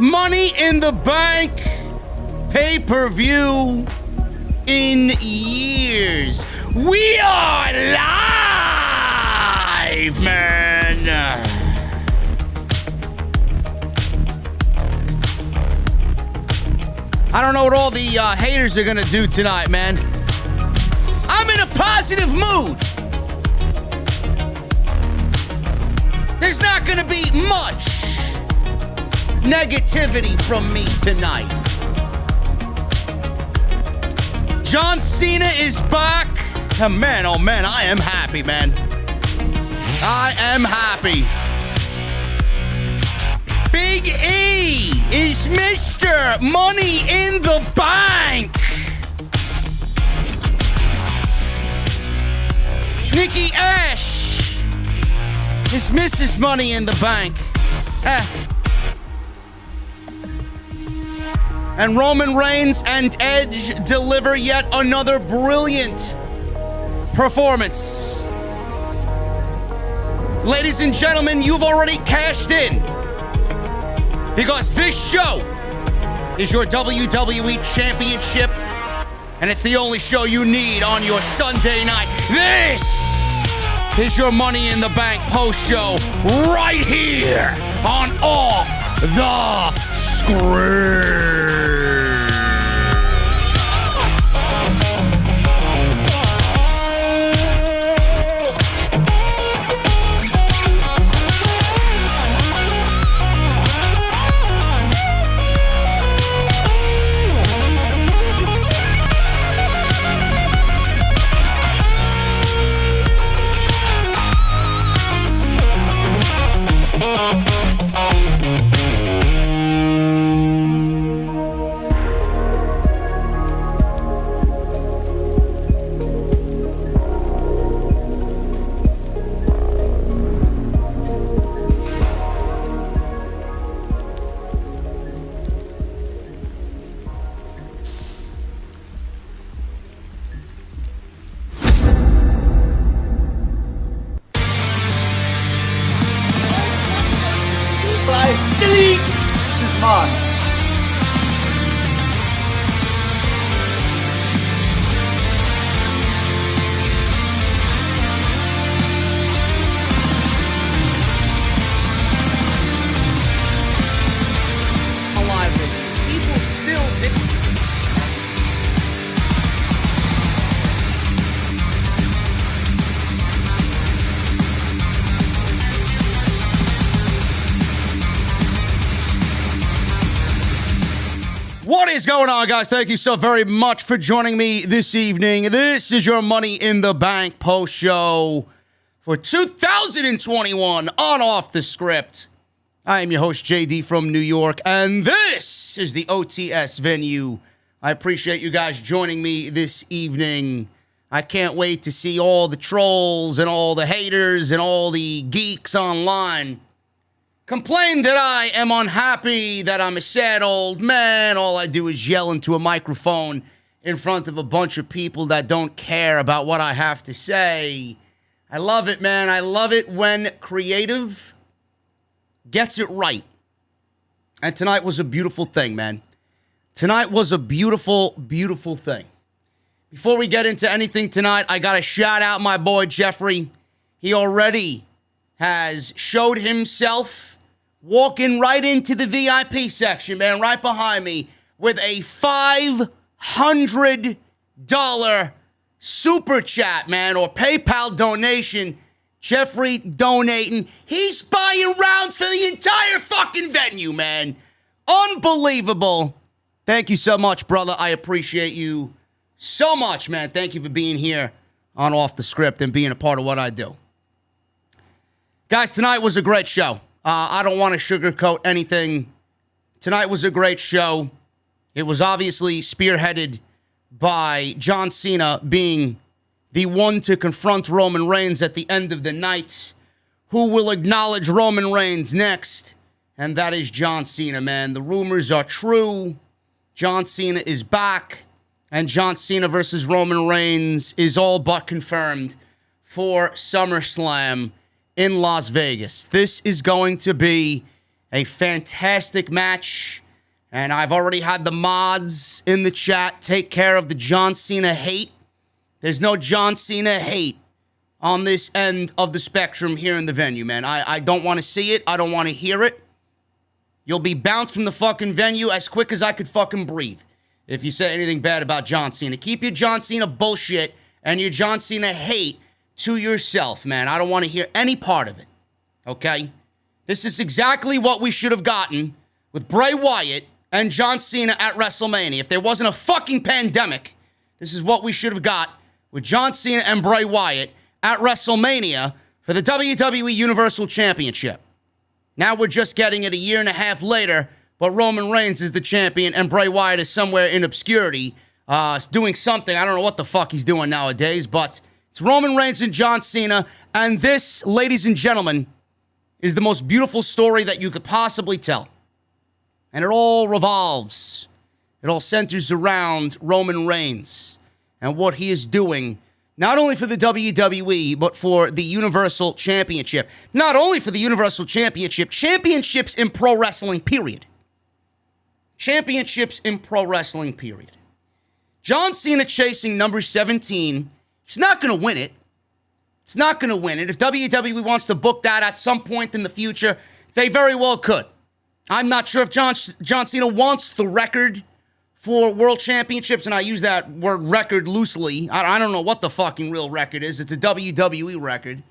Money in the Bank pay-per-view in years. We are live, man. I don't know what all the haters are gonna do tonight, man. I'm in a positive mood. There's not gonna be much negativity from me tonight. John Cena is back. Oh man, I am happy, man. I am happy. Big E is Mr. Money in the Bank. Nikki Ash is Mrs. Money in the Bank. And Roman Reigns and Edge deliver yet another brilliant performance. Ladies and gentlemen, you've already cashed in, because this show is your WWE Championship, and it's the only show you need on your Sunday night. This is your Money in the Bank post show right here on Off the Script. What is going on, guys? Thank you so very much for joining me this evening. This is your Money in the Bank post show for 2021 on Off the Script. I am your host, JD from New York, and this is the OTS venue. I appreciate you guys joining me this evening. I can't wait to see all the trolls and all the haters and all the geeks online complain that I am unhappy, that I'm a sad old man. All I do is yell into a microphone in front of a bunch of people that don't care about what I have to say. I love it, man. I love it when creative gets it right. And tonight was a beautiful thing, man. Tonight was a beautiful, beautiful thing. Before we get into anything tonight, I got to shout out my boy Jeffrey. He already has showed himself walking right into the VIP section, man, right behind me, with a $500 super chat, man, or PayPal donation. Jeffrey donating. He's buying rounds for the entire fucking venue, man. Unbelievable. Thank you so much, brother. I appreciate you so much, man. Thank you for being here on Off the Script and being a part of what I do. Guys, tonight was a great show. I don't want to sugarcoat anything. Tonight was a great show. It was obviously spearheaded by John Cena being the one to confront Roman Reigns at the end of the night. Who will acknowledge Roman Reigns next? And that is John Cena, man. The rumors are true. John Cena is back. And John Cena versus Roman Reigns is all but confirmed for SummerSlam in Las Vegas. This is going to be A fantastic match. And I've already had the mods in the chat take care of the John Cena hate. There's no John Cena hate on this end of the spectrum here in the venue, man. I don't want to see it. I don't want to hear it. You'll be bounced from the fucking venue as quick as I could fucking breathe if you say anything bad about John Cena. Keep your John Cena bullshit and your John Cena hate to yourself, man. I don't want to hear any part of it, okay? This is exactly what we should have gotten with Bray Wyatt and John Cena at WrestleMania. If there wasn't a fucking pandemic, this is what we should have got with John Cena and Bray Wyatt at WrestleMania for the WWE Universal Championship. Now we're just getting it a year and a half later, but Roman Reigns is the champion and Bray Wyatt is somewhere in obscurity doing something. I don't know what the fuck he's doing nowadays, but it's Roman Reigns and John Cena. And this, ladies and gentlemen, is the most beautiful story that you could possibly tell. And it all revolves. It all centers around Roman Reigns and what he is doing, not only for the WWE, but for the Universal Championship. Not only for the Universal Championship, championships in pro wrestling, period. Championships in pro wrestling, period. John Cena chasing number 17. He's not going to win it. It's not going to win it. If WWE wants to book that at some point in the future, they very well could. I'm not sure if John Cena wants the record for world championships, and I use that word record loosely. I don't know what the fucking real record is. It's a WWE record.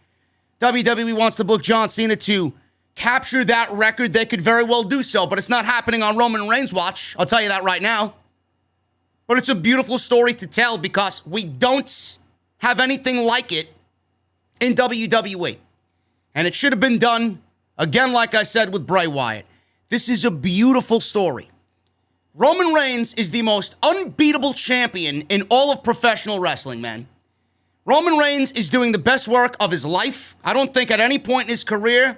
WWE wants to book John Cena to capture that record. They could very well do so, but it's not happening on Roman Reigns' watch. I'll tell you that right now. But it's a beautiful story to tell because we don't have anything like it in WWE. And it should have been done, again, like I said, with Bray Wyatt. This is a beautiful story. Roman Reigns is the most unbeatable champion in all of professional wrestling, man. Roman Reigns is doing the best work of his life. I don't think at any point in his career,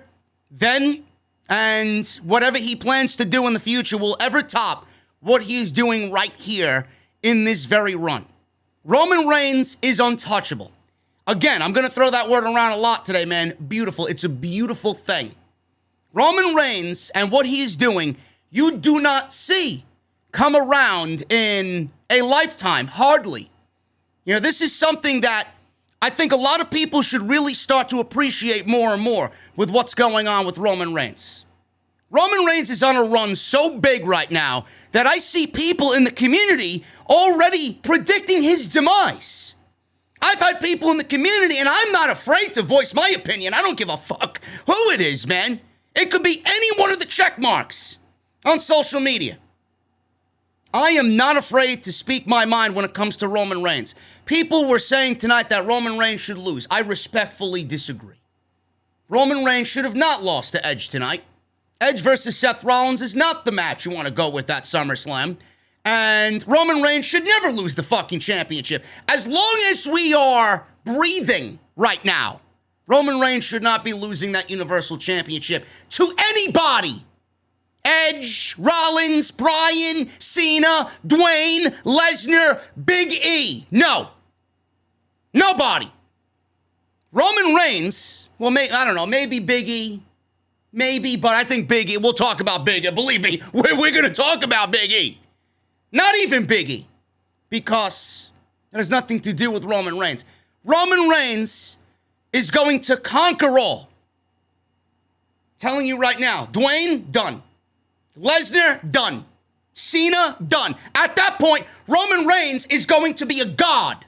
then, and whatever he plans to do in the future will ever top what he is doing right here in this very run. Roman Reigns is untouchable. Again, I'm going to throw that word around a lot today, man. Beautiful. It's a beautiful thing. Roman Reigns and what he is doing, you do not see come around in a lifetime, hardly. You know, this is something that I think a lot of people should really start to appreciate more and more with what's going on with Roman Reigns. Roman Reigns is on a run so big right now that I see people in the community already predicting his demise. I've had people in the community, and I'm not afraid to voice my opinion. I don't give a fuck who it is, man. It could be any one of the check marks on social media. I am not afraid to speak my mind when it comes to Roman Reigns. People were saying tonight that Roman Reigns should lose. I respectfully disagree. Roman Reigns should have not lost to Edge tonight. Edge versus Seth Rollins is not the match you want to go with at SummerSlam. And Roman Reigns should never lose the fucking championship. As long as we are breathing right now, Roman Reigns should not be losing that Universal Championship to anybody. Edge, Rollins, Bryan, Cena, Dwayne, Lesnar, Big E. No. Nobody. Roman Reigns, well, I don't know, maybe Big E. Maybe, but I think Big E, we'll talk about Big E. Believe me, we're going to talk about Big E. Not even Big E. Because it has nothing to do with Roman Reigns. Roman Reigns is going to conquer all. Telling you right now, Dwayne, done. Lesnar, done. Cena, done. At that point, Roman Reigns is going to be a god.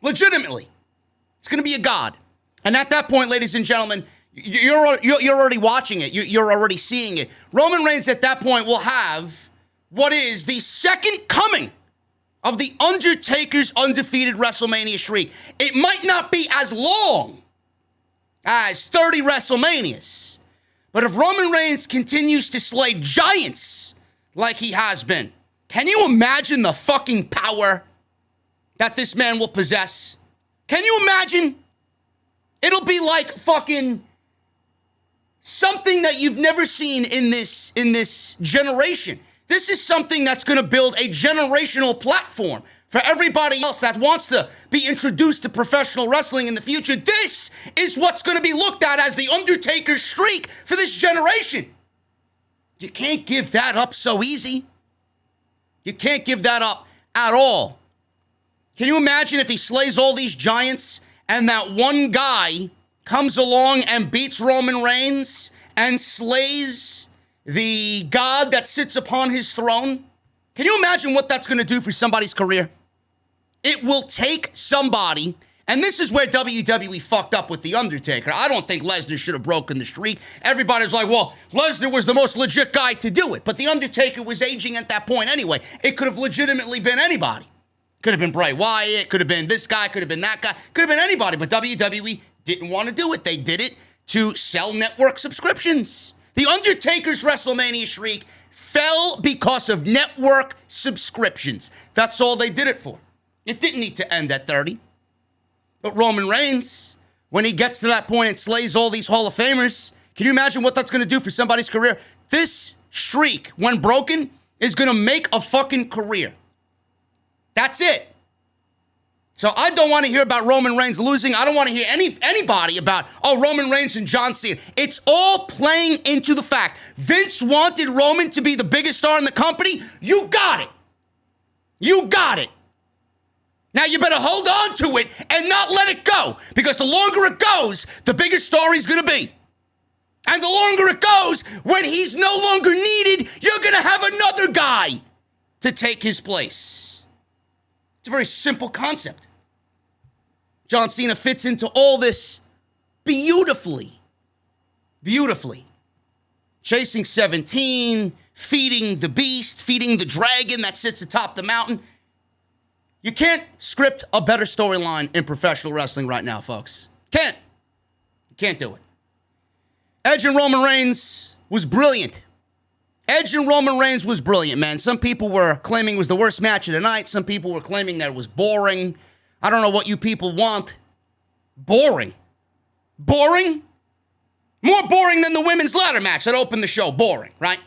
Legitimately. It's going to be a god. And at that point, ladies and gentlemen, you're already watching it. You're already seeing it. Roman Reigns at that point will have what is the second coming of The Undertaker's undefeated WrestleMania streak. It might not be as long as 30 WrestleManias, but if Roman Reigns continues to slay giants like he has been, can you imagine the fucking power that this man will possess? Can you imagine? It'll be like fucking something that you've never seen in this generation. This is something that's going to build a generational platform for everybody else that wants to be introduced to professional wrestling in the future. This is what's going to be looked at as the Undertaker streak for this generation. You can't give that up so easy. You can't give that up at all. Can you imagine if he slays all these giants and that one guy comes along and beats Roman Reigns and slays the God that sits upon his throne? Can you imagine what that's going to do for somebody's career? It will take somebody, and this is where WWE fucked up with The Undertaker. I don't think Lesnar should have broken the streak. Everybody's like, well, Lesnar was the most legit guy to do it, but The Undertaker was aging at that point anyway. It could have legitimately been anybody. Could have been Bray Wyatt, could have been this guy, could have been that guy, could have been anybody, but WWE didn't want to do it. They did it to sell network subscriptions. The Undertaker's WrestleMania streak fell because of network subscriptions. That's all they did it for. It didn't need to end at 30. But Roman Reigns, when he gets to that point and slays all these Hall of Famers, can you imagine what that's going to do for somebody's career? This streak, when broken, is going to make a fucking career. That's it. So I don't want to hear about Roman Reigns losing. I don't want to hear anybody about, oh, Roman Reigns and John Cena. It's all playing into the fact Vince wanted Roman to be the biggest star in the company. You got it. You got it. Now you better hold on to it and not let it go, because the longer it goes, the bigger star he's going to be. And the longer it goes, when he's no longer needed, you're going to have another guy to take his place. It's a very simple concept. John Cena fits into all this beautifully. Beautifully. Chasing 17, feeding the beast, feeding the dragon that sits atop the mountain. You can't script a better storyline in professional wrestling right now, folks. Can't. You can't do it. Edge and Roman Reigns was brilliant. Edge and Roman Reigns was brilliant, man. Some people were claiming it was the worst match of the night. Some people were claiming that it was boring. I don't know what you people want. Boring. Boring? More boring than the women's ladder match that opened the show. Boring, right?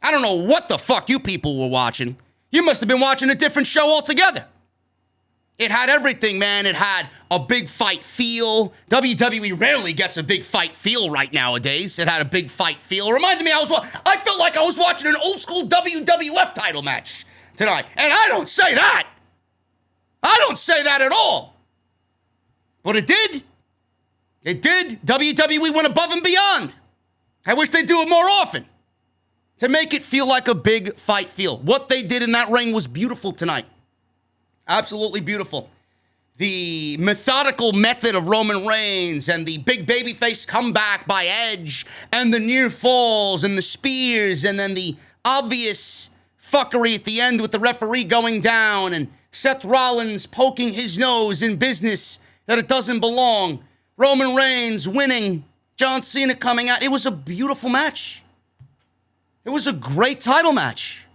I don't know what the fuck you people were watching. You must have been watching a different show altogether. It had everything, man. It had a big fight feel. WWE rarely gets a big fight feel right nowadays. It had a big fight feel. It reminded me, I felt like I was watching an old school WWF title match tonight. And I don't say that. I don't say that at all. But it did. It did. WWE went above and beyond. I wish they'd do it more often to make it feel like a big fight feel. What they did in that ring was beautiful tonight. Absolutely beautiful. The methodical method of Roman Reigns and the big babyface comeback by Edge and the near falls and the spears and then the obvious fuckery at the end with the referee going down and Seth Rollins poking his nose in business that it doesn't belong. Roman Reigns winning. John Cena coming out. It was a beautiful match. It was a great title match.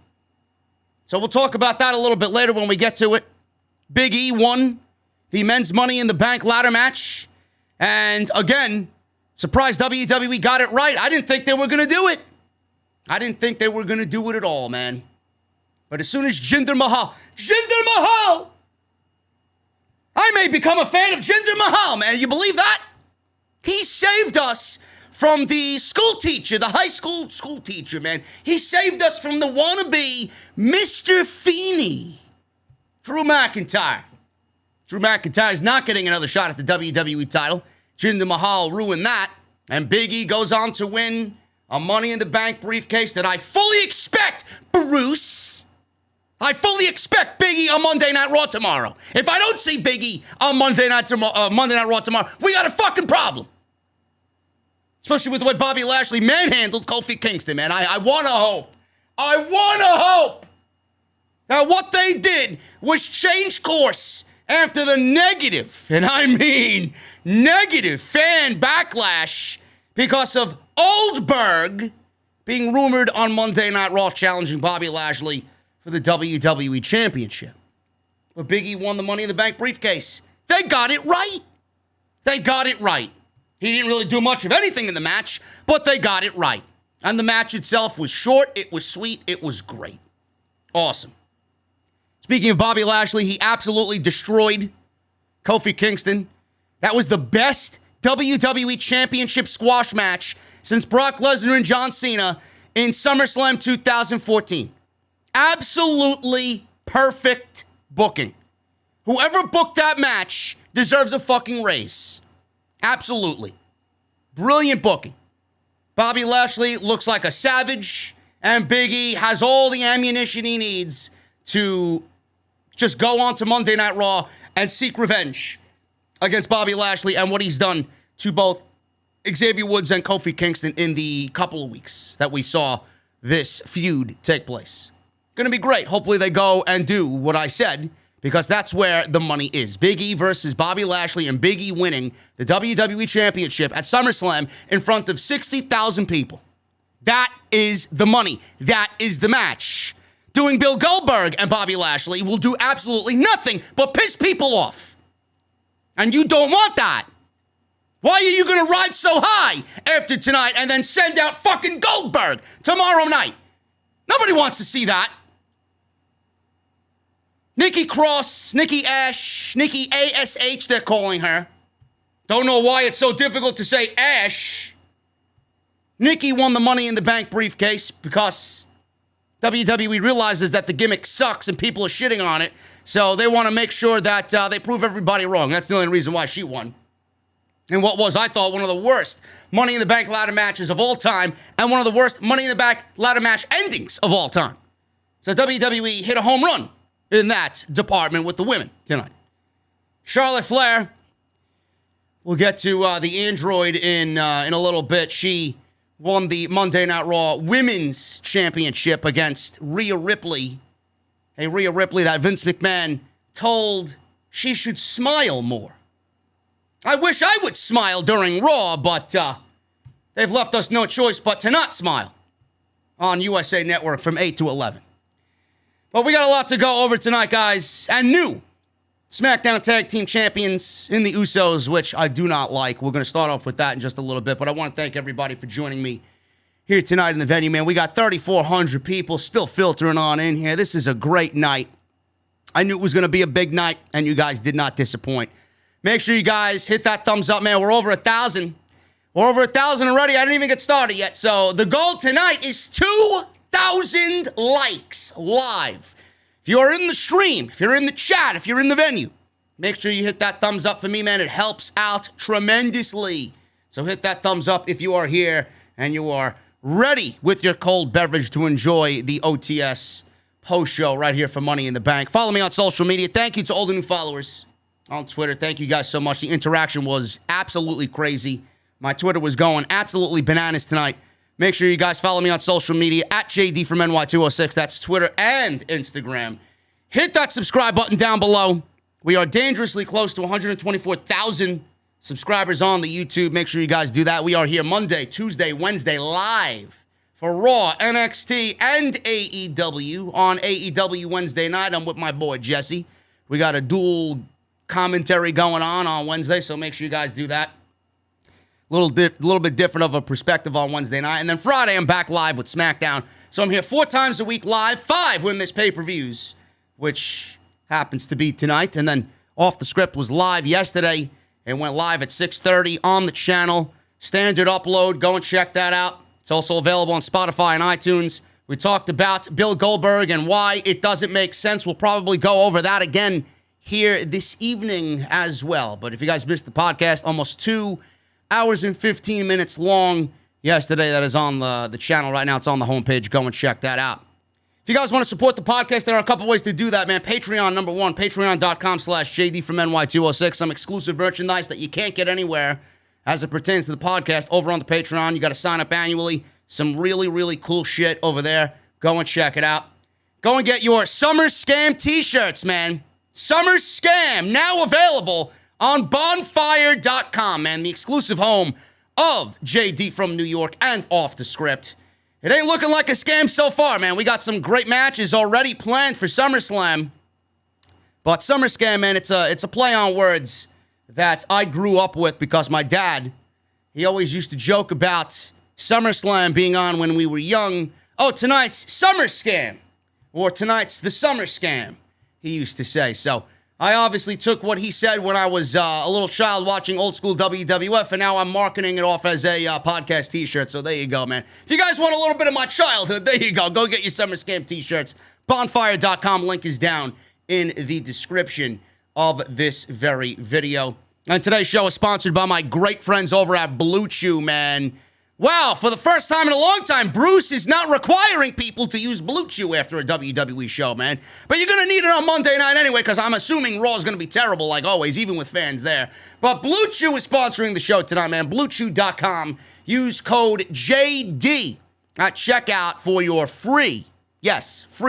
So we'll talk about that a little bit later when we get to it. Big E won the men's Money in the Bank ladder match. And again, surprised WWE got it right. I didn't think they were going to do it. I didn't think they were going to do it at all, man. But as soon as Jinder Mahal, I may become a fan of Jinder Mahal, man. You believe that? He saved us from the school teacher, the high school teacher, man. He saved us from the wannabe Mr. Feeney, Drew McIntyre. Drew McIntyre is not getting another shot at the WWE title. Jinder Mahal ruined that. And Big E goes on to win a Money in the Bank briefcase that I fully expect, Bruce. I fully expect Big E on Monday Night Raw tomorrow. If I don't see Big E on Monday Night Raw tomorrow, we got a fucking problem. Especially with the way Bobby Lashley manhandled Kofi Kingston, man. I want to hope that what they did was change course after the negative, and I mean negative fan backlash because of Oldberg being rumored on Monday Night Raw challenging Bobby Lashley for the WWE Championship. But Big E won the Money in the Bank briefcase. They got it right. They got it right. He didn't really do much of anything in the match, but they got it right. And the match itself was short, it was sweet, it was great. Awesome. Speaking of Bobby Lashley, he absolutely destroyed Kofi Kingston. That was the best WWE Championship squash match since Brock Lesnar and John Cena in SummerSlam 2014. Absolutely perfect booking. Whoever booked that match deserves a fucking raise. Absolutely. Brilliant booking. Bobby Lashley looks like a savage, and Big E has all the ammunition he needs to just go on to Monday Night Raw and seek revenge against Bobby Lashley and what he's done to both Xavier Woods and Kofi Kingston in the couple of weeks that we saw this feud take place. Gonna be great. Hopefully they go and do what I said, because that's where the money is. Big E versus Bobby Lashley, and Big E winning the WWE Championship at SummerSlam in front of 60,000 people. That is the money. That is the match. Doing Bill Goldberg and Bobby Lashley will do absolutely nothing but piss people off. And you don't want that. Why are you going to ride so high after tonight and then send out fucking Goldberg tomorrow night? Nobody wants to see that. Nikki Cross, Nikki Ash, Nikki ASH, they're calling her. Don't know why it's so difficult to say Ash. Nikki won the Money in the Bank briefcase because WWE realizes that the gimmick sucks and people are shitting on it. So they want to make sure that they prove everybody wrong. That's the only reason why she won. And what was, I thought, one of the worst Money in the Bank ladder matches of all time, and one of the worst Money in the Bank ladder match endings of all time. So WWE hit a home run in that department with the women tonight. Charlotte Flair, we'll get to the android in a little bit. She won the Monday Night Raw Women's Championship against Rhea Ripley. Hey, Rhea Ripley, that Vince McMahon told she should smile more. I wish I would smile during Raw, but they've left us no choice but to not smile on USA Network from 8 to 11. But we got a lot to go over tonight, guys. And new SmackDown Tag Team Champions in the Usos, which I do not like. We're going to start off with that in just a little bit. But I want to thank everybody for joining me here tonight in the venue, man. We got 3,400 people still filtering on in here. This is a great night. I knew it was going to be a big night, and you guys did not disappoint. Make sure you guys hit that thumbs up, man. We're over 1,000. We're over 1,000 already. I didn't even get started yet. So the goal tonight is 2,000 likes live. If you are in the stream, if you're in the chat, if you're in the venue, make sure you hit that thumbs up for me, man. It helps out tremendously. So hit that thumbs up if you are here and you are ready with your cold beverage to enjoy the OTS post show right here for Money in the Bank. Follow me on social media. Thank you to all the new followers on Twitter. Thank you guys so much. The interaction was absolutely crazy. My Twitter was going absolutely bananas tonight. Make sure you guys follow me on social media at JDfromNY206. That's Twitter and Instagram. Hit that subscribe button down below. We are dangerously close to 124,000 subscribers on the YouTube. Make sure you guys do that. We are here Monday, Tuesday, Wednesday live for Raw, NXT, and AEW. On AEW Wednesday night, I'm with my boy Jesse. We got a dual commentary going on Wednesday, so make sure you guys do that. A little bit different of a perspective on Wednesday night. And then Friday, I'm back live with SmackDown. So I'm here 4 times a week live, 5 when there's pay-per-views, which happens to be tonight. And then Off the Script was live yesterday and went live at 6:30 on the channel. Standard upload. Go and check that out. It's also available on Spotify and iTunes. We talked about Bill Goldberg and why it doesn't make sense. We'll probably go over that again here this evening as well. But if you guys missed the podcast, almost 2 hours and 15 minutes long yesterday. That is on the channel right now. It's on the homepage. Go and check that out. If you guys want to support the podcast, there are a couple ways to do that, man. Patreon, number one, patreon.com/JDfromNY206. Some exclusive merchandise that you can't get anywhere as it pertains to the podcast over on the Patreon. You got to sign up annually. Some really, really cool shit over there. Go and check it out. Go and get your Summer Scam t-shirts, man. Summer Scam, now available on bonfire.com, man, the exclusive home of JD from New York and Off the Script. It ain't looking like a scam so far, man. We got some great matches already planned for SummerSlam. But Summer Scam, man, it's a play on words that I grew up with because my dad, he always used to joke about SummerSlam being on when we were young. Oh, tonight's Summer Scam. Or tonight's the Summer Scam, he used to say. So I obviously took what he said when I was a little child watching old school WWF, and now I'm marketing it off as a podcast t-shirt. So there you go, man. If you guys want a little bit of my childhood, there you go. Go get your Summer Scam t-shirts. Bonfire.com. Link is down in the description of this very video. And today's show is sponsored by my great friends over at Blue Chew, man. Wow, for the first time in a long time, Bruce is not requiring people to use Blue Chew after a WWE show, man. But you're going to need it on Monday night anyway, because I'm assuming Raw is going to be terrible like always, even with fans there. But Blue Chew is sponsoring the show tonight, man. BlueChew.com. Use code JD at checkout for your free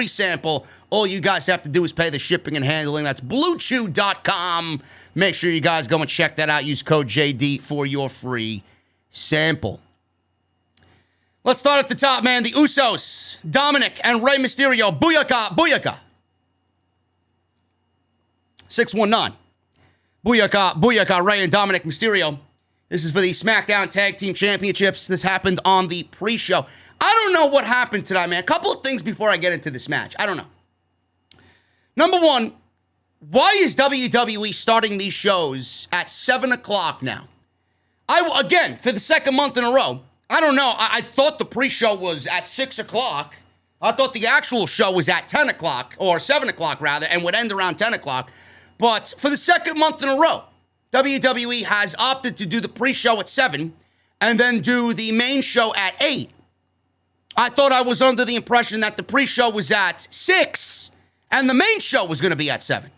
sample. All you guys have to do is pay the shipping and handling. That's BlueChew.com. Make sure you guys go and check that out. Use code JD for your free sample. Let's start at the top, man. The Usos, Dominic and Rey Mysterio. Booyaka, booyaka. 619. Booyaka, booyaka, Rey and Dominic Mysterio. This is for the SmackDown Tag Team Championships. This happened on the pre-show. I don't know what happened tonight, man. A couple of things before I get into this match. I don't know. Number one, why is WWE starting these shows at 7 o'clock now? Again, for the second month in a row, I don't know. I thought the pre-show was at 6 o'clock. I thought the actual show was at 10 o'clock, or 7 o'clock rather, and would end around 10 o'clock. But for the second month in a row, WWE has opted to do the pre-show at 7 and then do the main show at 8. I thought I was under the impression that the pre-show was at 6 and the main show was going to be at 7.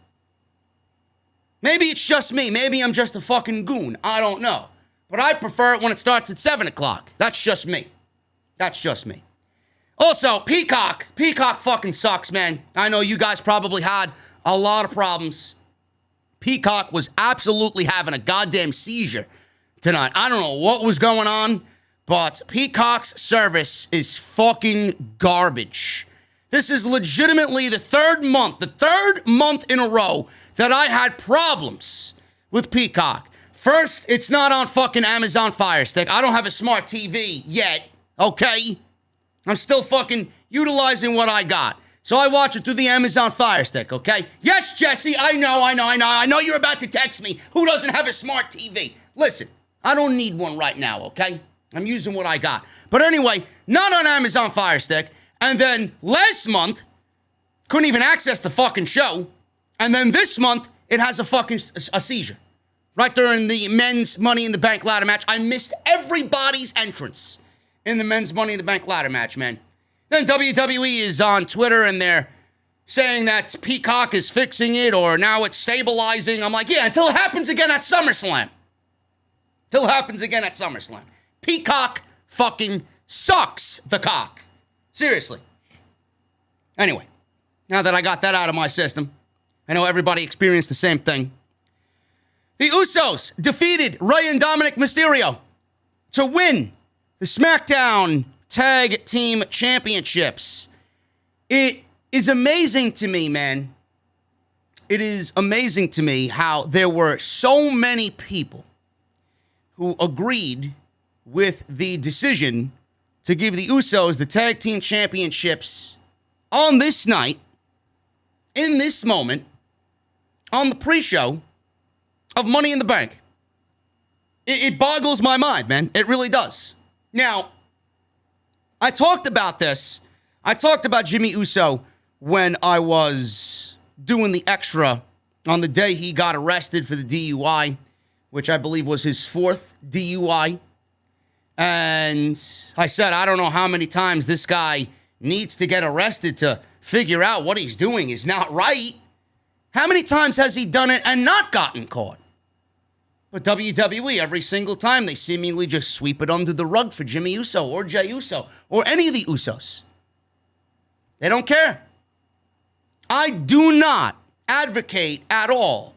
Maybe it's just me. Maybe I'm just a fucking goon. I don't know. But I prefer it when it starts at 7 o'clock. That's just me. That's just me. Also, Peacock. Peacock fucking sucks, man. I know you guys probably had a lot of problems. Peacock was absolutely having a goddamn seizure tonight. I don't know what was going on, but Peacock's service is fucking garbage. This is legitimately the third month in a row that I had problems with Peacock. First, it's not on fucking Amazon Fire Stick. I don't have a smart TV yet, okay? I'm still fucking utilizing what I got. So I watch it through the Amazon Fire Stick, okay? Yes, Jesse, I know you're about to text me. Who doesn't have a smart TV? Listen, I don't need one right now, okay? I'm using what I got. But anyway, not on Amazon Fire Stick. And then last month, couldn't even access the fucking show. And then this month, it has a seizure. Right during the men's Money in the Bank ladder match, I missed everybody's entrance in the men's Money in the Bank ladder match, man. Then WWE is on Twitter, and they're saying that Peacock is fixing it, or now it's stabilizing. I'm like, yeah, until it happens again at SummerSlam. Till it happens again at SummerSlam. Peacock fucking sucks the cock. Seriously. Anyway, now that I got that out of my system, I know everybody experienced the same thing. The Usos defeated Rey and Dominic Mysterio to win the SmackDown Tag Team Championships. It is amazing to me, man. It is amazing to me how there were so many people who agreed with the decision to give the Usos the Tag Team Championships on this night, in this moment, on the pre-show of Money in the Bank. It boggles my mind, man. It really does. Now, I talked about this. I talked about Jimmy Uso when I was doing the extra on the day he got arrested for the DUI, which I believe was his 4th DUI. And I said, I don't know how many times this guy needs to get arrested to figure out what he's doing is not right. How many times has he done it and not gotten caught? But WWE, every single time, they seemingly just sweep it under the rug for Jimmy Uso or Jey Uso or any of the Usos. They don't care. I do not advocate at all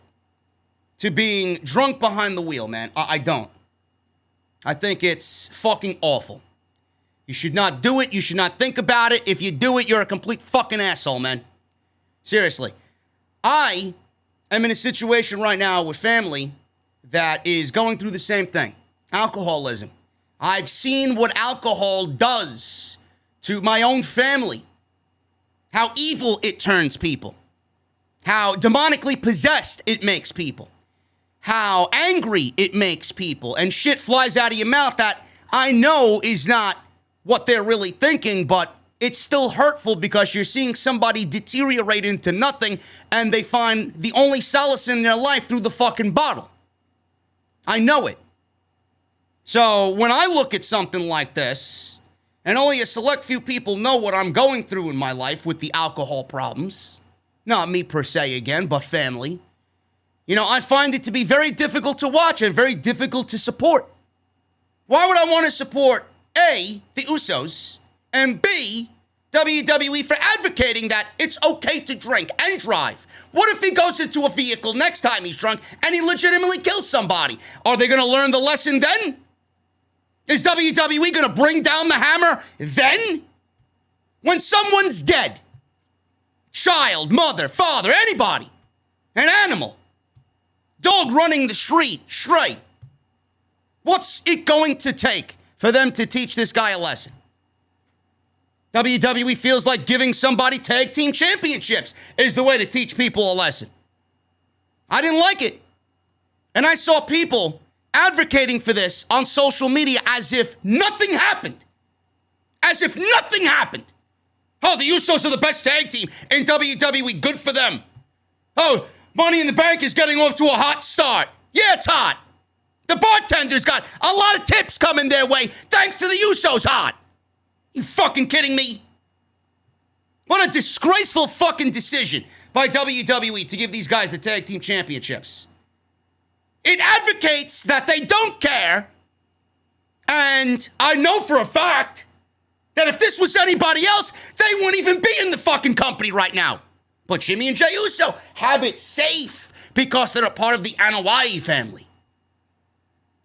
to being drunk behind the wheel, man. I don't. I think it's fucking awful. You should not do it. You should not think about it. If you do it, you're a complete fucking asshole, man. Seriously. I am in a situation right now with family that is going through the same thing. Alcoholism. I've seen what alcohol does to my own family. How evil it turns people. how demonically possessed it makes people, how angry it makes people, and shit flies out of your mouth that I know is not what they're really thinking, but it's still hurtful because you're seeing somebody deteriorate into nothing and they find the only solace in their life through the fucking bottle. I know it. So when I look at something like this, and only a select few people know what I'm going through in my life with the alcohol problems, not me per se again, but family, I find it to be very difficult to watch and very difficult to support. Why would I want to support A, the Usos, and B, WWE for advocating that it's okay to drink and drive? What if he goes into a vehicle next time he's drunk and he legitimately kills somebody? Are they going to learn the lesson then? Is WWE going to bring down the hammer then? When someone's dead, child, mother, father, anybody, an animal, dog running the street, stray, what's it going to take for them to teach this guy a lesson? WWE feels like giving somebody tag team championships is the way to teach people a lesson. I didn't like it. And I saw people advocating for this on social media as if nothing happened. As if nothing happened. Oh, the Usos are the best tag team in WWE. Good for them. Oh, Money in the Bank is getting off to a hot start. Yeah, it's hot. The bartender's got a lot of tips coming their way thanks to the Usos hot. You fucking kidding me? What a disgraceful fucking decision by WWE to give these guys the tag team championships. It advocates that they don't care, and I know for a fact that if this was anybody else, they wouldn't even be in the fucking company right now. But Jimmy and Jey Uso have it safe because they're a part of the Anoa'i family.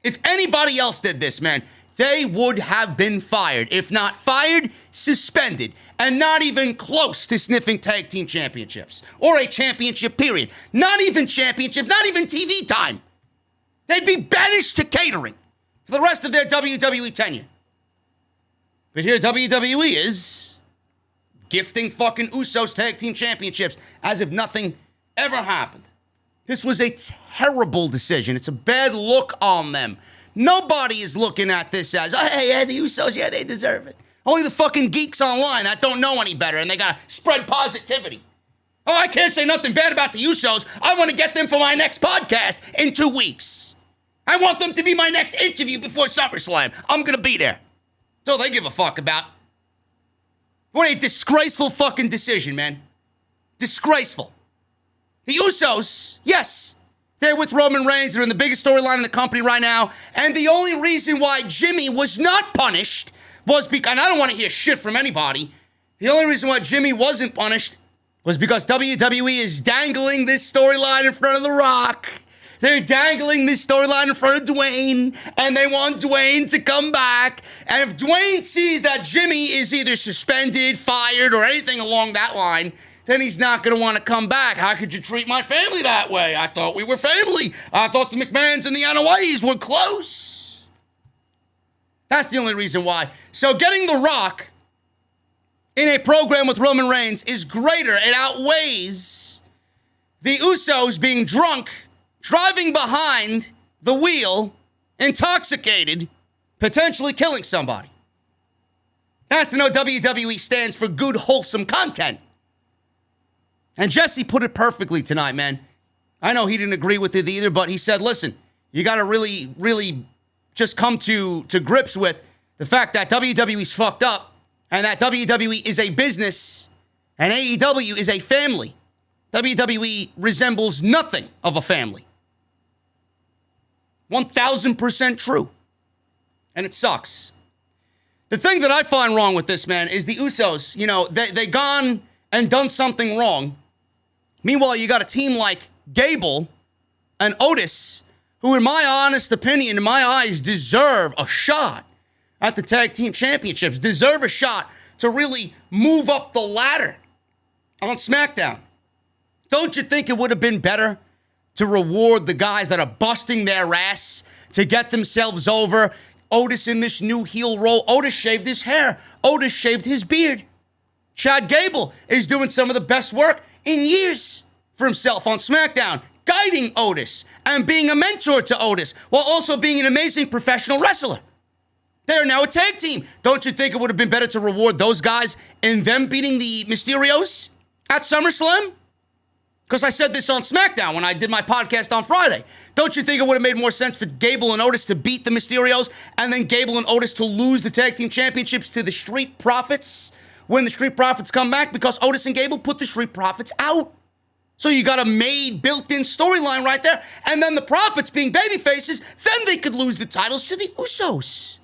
If anybody else did this, man, they would have been fired. If not fired, suspended. And not even close to sniffing tag team championships. Or a championship period. Not even championship, not even TV time. They'd be banished to catering for the rest of their WWE tenure. But here WWE is gifting fucking Usos tag team championships as if nothing ever happened. This was a terrible decision. It's a bad look on them. Nobody is looking at this as, oh, hey, yeah, the Usos, yeah, they deserve it. Only the fucking geeks online that don't know any better and they gotta spread positivity. Oh, I can't say nothing bad about the Usos. I want to get them for my next podcast in 2 weeks. I want them to be my next interview before SummerSlam. I'm gonna be there. That's all they give a fuck about. What a disgraceful fucking decision, man. Disgraceful. The Usos, yes, they're with Roman Reigns. They're in the biggest storyline in the company right now. And the only reason why Jimmy was not punished was because, and I don't want to hear shit from anybody, the only reason why Jimmy wasn't punished was because WWE is dangling this storyline in front of The Rock. They're dangling this storyline in front of Dwayne, and they want Dwayne to come back. And if Dwayne sees that Jimmy is either suspended, fired, or anything along that line, then he's not going to want to come back. How could you treat my family that way? I thought we were family. I thought the McMahons and the Anoa'is were close. That's the only reason why. So getting The Rock in a program with Roman Reigns is greater. It outweighs the Usos being drunk, driving behind the wheel, intoxicated, potentially killing somebody. That's to know WWE stands for good, wholesome content. And Jesse put it perfectly tonight, man. I know he didn't agree with it either, but he said, listen, you got to really, really just come to grips with the fact that WWE's fucked up and that WWE is a business and AEW is a family. WWE resembles nothing of a family. 1,000% true. And it sucks. The thing that I find wrong with this, man, is the Usos, they gone and done something wrong. Meanwhile, you got a team like Gable and Otis, who in my honest opinion, in my eyes, deserve a shot at the tag team championships, deserve a shot to really move up the ladder on SmackDown. Don't you think it would have been better to reward the guys that are busting their ass to get themselves over? Otis in this new heel role. Otis shaved his hair. Otis shaved his beard. Chad Gable is doing some of the best work in years for himself on SmackDown, guiding Otis and being a mentor to Otis while also being an amazing professional wrestler. They are now a tag team. Don't you think it would have been better to reward those guys and them beating the Mysterios at SummerSlam? Because I said this on SmackDown when I did my podcast on Friday. Don't you think it would have made more sense for Gable and Otis to beat the Mysterios and then Gable and Otis to lose the tag team championships to the Street Profits when the Street Profits come back? Because Otis and Gable put the Street Profits out. So you got a made, built-in storyline right there. And then the Profits being babyfaces, then they could lose the titles to the Usos.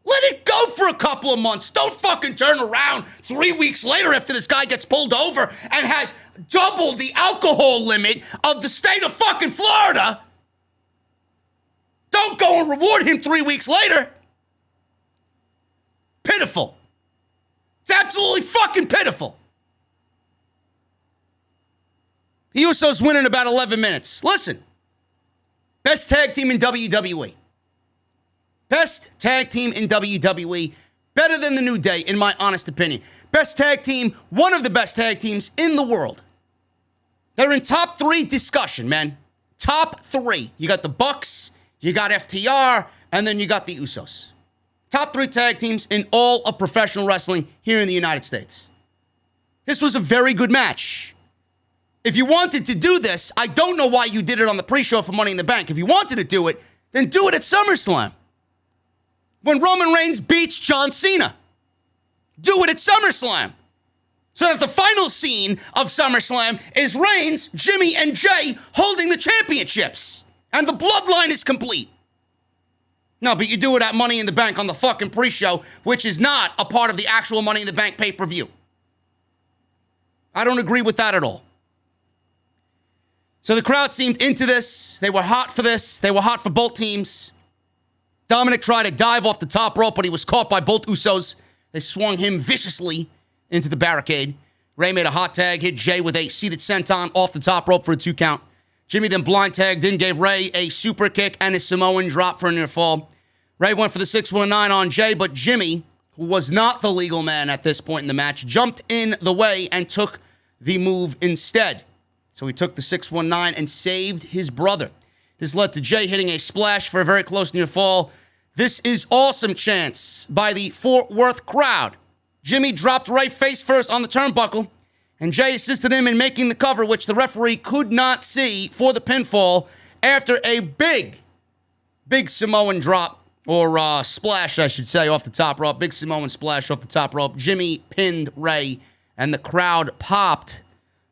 Let it go for a couple of months. Don't fucking turn around 3 weeks later after this guy gets pulled over and has doubled the alcohol limit of the state of fucking Florida. Don't go and reward him 3 weeks later. Pitiful. It's absolutely fucking pitiful. The Usos win in about 11 minutes. Listen, best tag team in WWE. Best tag team in WWE. Better than the New Day, in my honest opinion. Best tag team, one of the best tag teams in the world. They're in top 3 discussion, man. Top 3. You got the Bucks, you got FTR, and then you got the Usos. Top 3 tag teams in all of professional wrestling here in the United States. This was a very good match. If you wanted to do this, I don't know why you did it on the pre-show for Money in the Bank. If you wanted to do it, then do it at SummerSlam. When Roman Reigns beats John Cena. Do it at SummerSlam. So that the final scene of SummerSlam is Reigns, Jimmy, and Jay holding the championships. And the bloodline is complete. No, but you do it at Money in the Bank on the fucking pre-show, which is not a part of the actual Money in the Bank pay-per-view. I don't agree with that at all. So the crowd seemed into this. They were hot for this. They were hot for both teams. Dominic tried to dive off the top rope, but he was caught by both Usos. They swung him viciously into the barricade. Ray made a hot tag, hit Jay with a seated senton off the top rope for a 2 count. Jimmy then blind tagged in, gave Ray a super kick and a Samoan drop for a near fall. Ray went for the 619 on Jay, but Jimmy, who was not the legal man at this point in the match, jumped in the way and took the move instead. So he took the 619 and saved his brother. This led to Jay hitting a splash for a very close near fall. This is awesome chants by the Fort Worth crowd. Jimmy dropped Ray face first on the turnbuckle, and Jay assisted him in making the cover, which the referee could not see for the pinfall after a big Samoan drop, or splash, I should say, off the top rope. Big Samoan splash off the top rope. Jimmy pinned Ray, and the crowd popped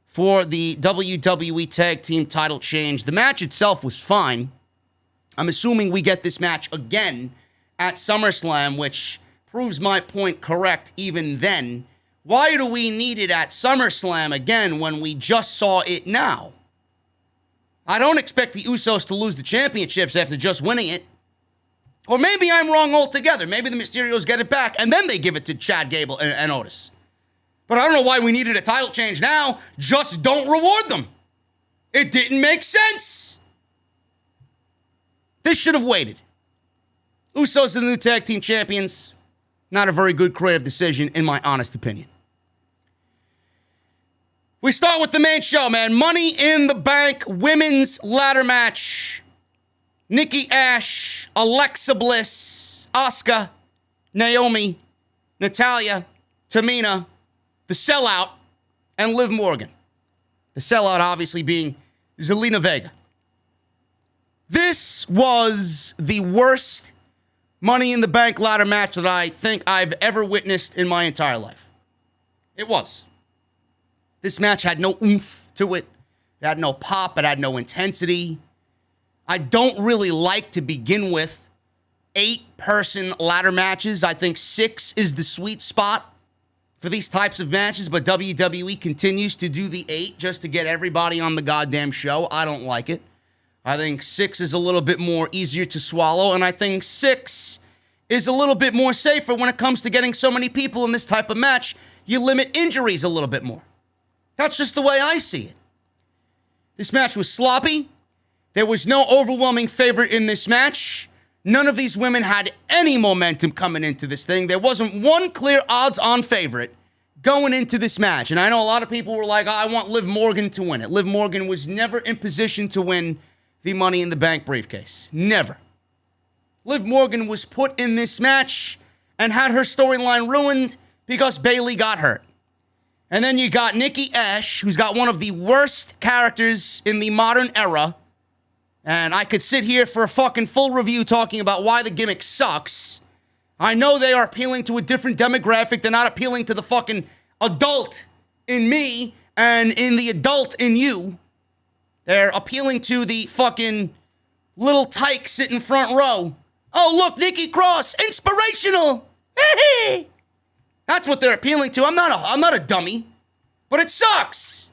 for the WWE Tag Team title change. The match itself was fine. I'm assuming we get this match again at SummerSlam, which proves my point correct even then. Why do we need it at SummerSlam again when we just saw it now? I don't expect the Usos to lose the championships after just winning it. Or maybe I'm wrong altogether. Maybe the Mysterios get it back and then they give it to Chad Gable and Otis. But I don't know why we needed a title change now. Just don't reward them. It didn't make sense. This should have waited. Usos are the new tag team champions. Not a very good creative decision, in my honest opinion. We start with the main show, man. Money in the Bank women's ladder match. Nikki Ash, Alexa Bliss, Asuka, Naomi, Natalya, Tamina, the Sellout, and Liv Morgan. The Sellout obviously being Zelina Vega. This was the worst Money in the Bank ladder match that I think I've ever witnessed in my entire life. It was. This match had no oomph to it. It had no pop. It had no intensity. I don't really like, to begin with, 8-person ladder matches. I think 6 is the sweet spot for these types of matches, but WWE continues to do the 8 just to get everybody on the goddamn show. I don't like it. I think 6 is a little bit more easier to swallow, and I think 6 is a little bit more safer when it comes to getting so many people in this type of match. You limit injuries a little bit more. That's just the way I see it. This match was sloppy. There was no overwhelming favorite in this match. None of these women had any momentum coming into this thing. There wasn't one clear odds-on favorite. going into this match, and I know a lot of people were like, oh, I want Liv Morgan to win it. Liv Morgan was never in position to win the Money in the Bank briefcase. Never. Liv Morgan was put in this match and had her storyline ruined because Bayley got hurt. And then you got Nikki Ash, who's got one of the worst characters in the modern era. And I could sit here for a fucking full review talking about why the gimmick sucks. I know they are appealing to a different demographic. They're not appealing to the fucking adult in me and in the adult in you. They're appealing to the fucking little tyke sitting front row. Oh, look, Nikki Cross, inspirational. That's what they're appealing to. I'm not a dummy, but it sucks.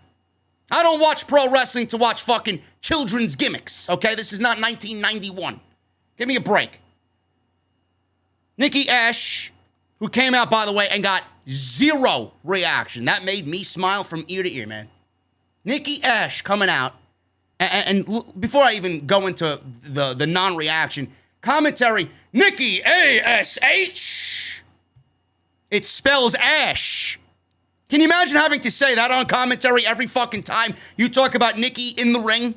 I don't watch pro wrestling to watch fucking children's gimmicks, okay? This is not 1991. Give me a break. Nikki Ash, who came out, by the way, and got zero reaction. That made me smile from ear to ear, man. Nikki Ash coming out, and before I even go into the non-reaction, commentary, Nikki A-S-H. It spells Ash. Can you imagine having to say that on commentary every fucking time you talk about Nikki in the ring?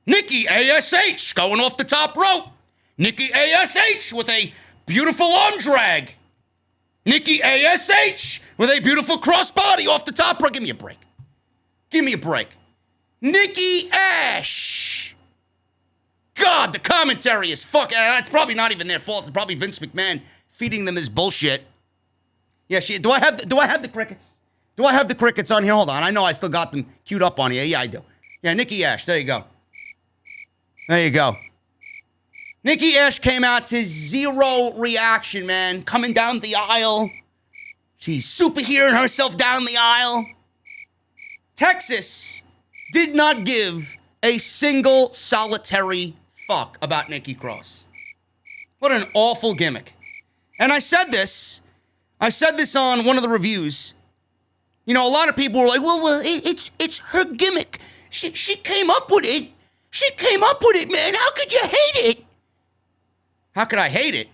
Nikki A-S-H going off the top rope. Nikki A-S-H with a beautiful arm drag. Nikki A-S-H with a beautiful crossbody off the top rope. Give me a break. Give me a break. Nikki Ash. God, the commentary is fucking... It's probably not even their fault. It's probably Vince McMahon feeding them his bullshit. Yeah, do I have the crickets? Do I have the crickets on here? Hold on. I know I still got them queued up on here. Yeah, I do. Yeah, Nikki Ash. There you go. There you go. Nikki Ash came out to zero reaction, man. Coming down the aisle. She's superheroing herself down the aisle. Texas did not give a single solitary fuck about Nikki Cross. What an awful gimmick. And I said this on one of the reviews. You know, a lot of people were like, well, it's her gimmick. She came up with it. She came up with it, man. How could you hate it? How could I hate it?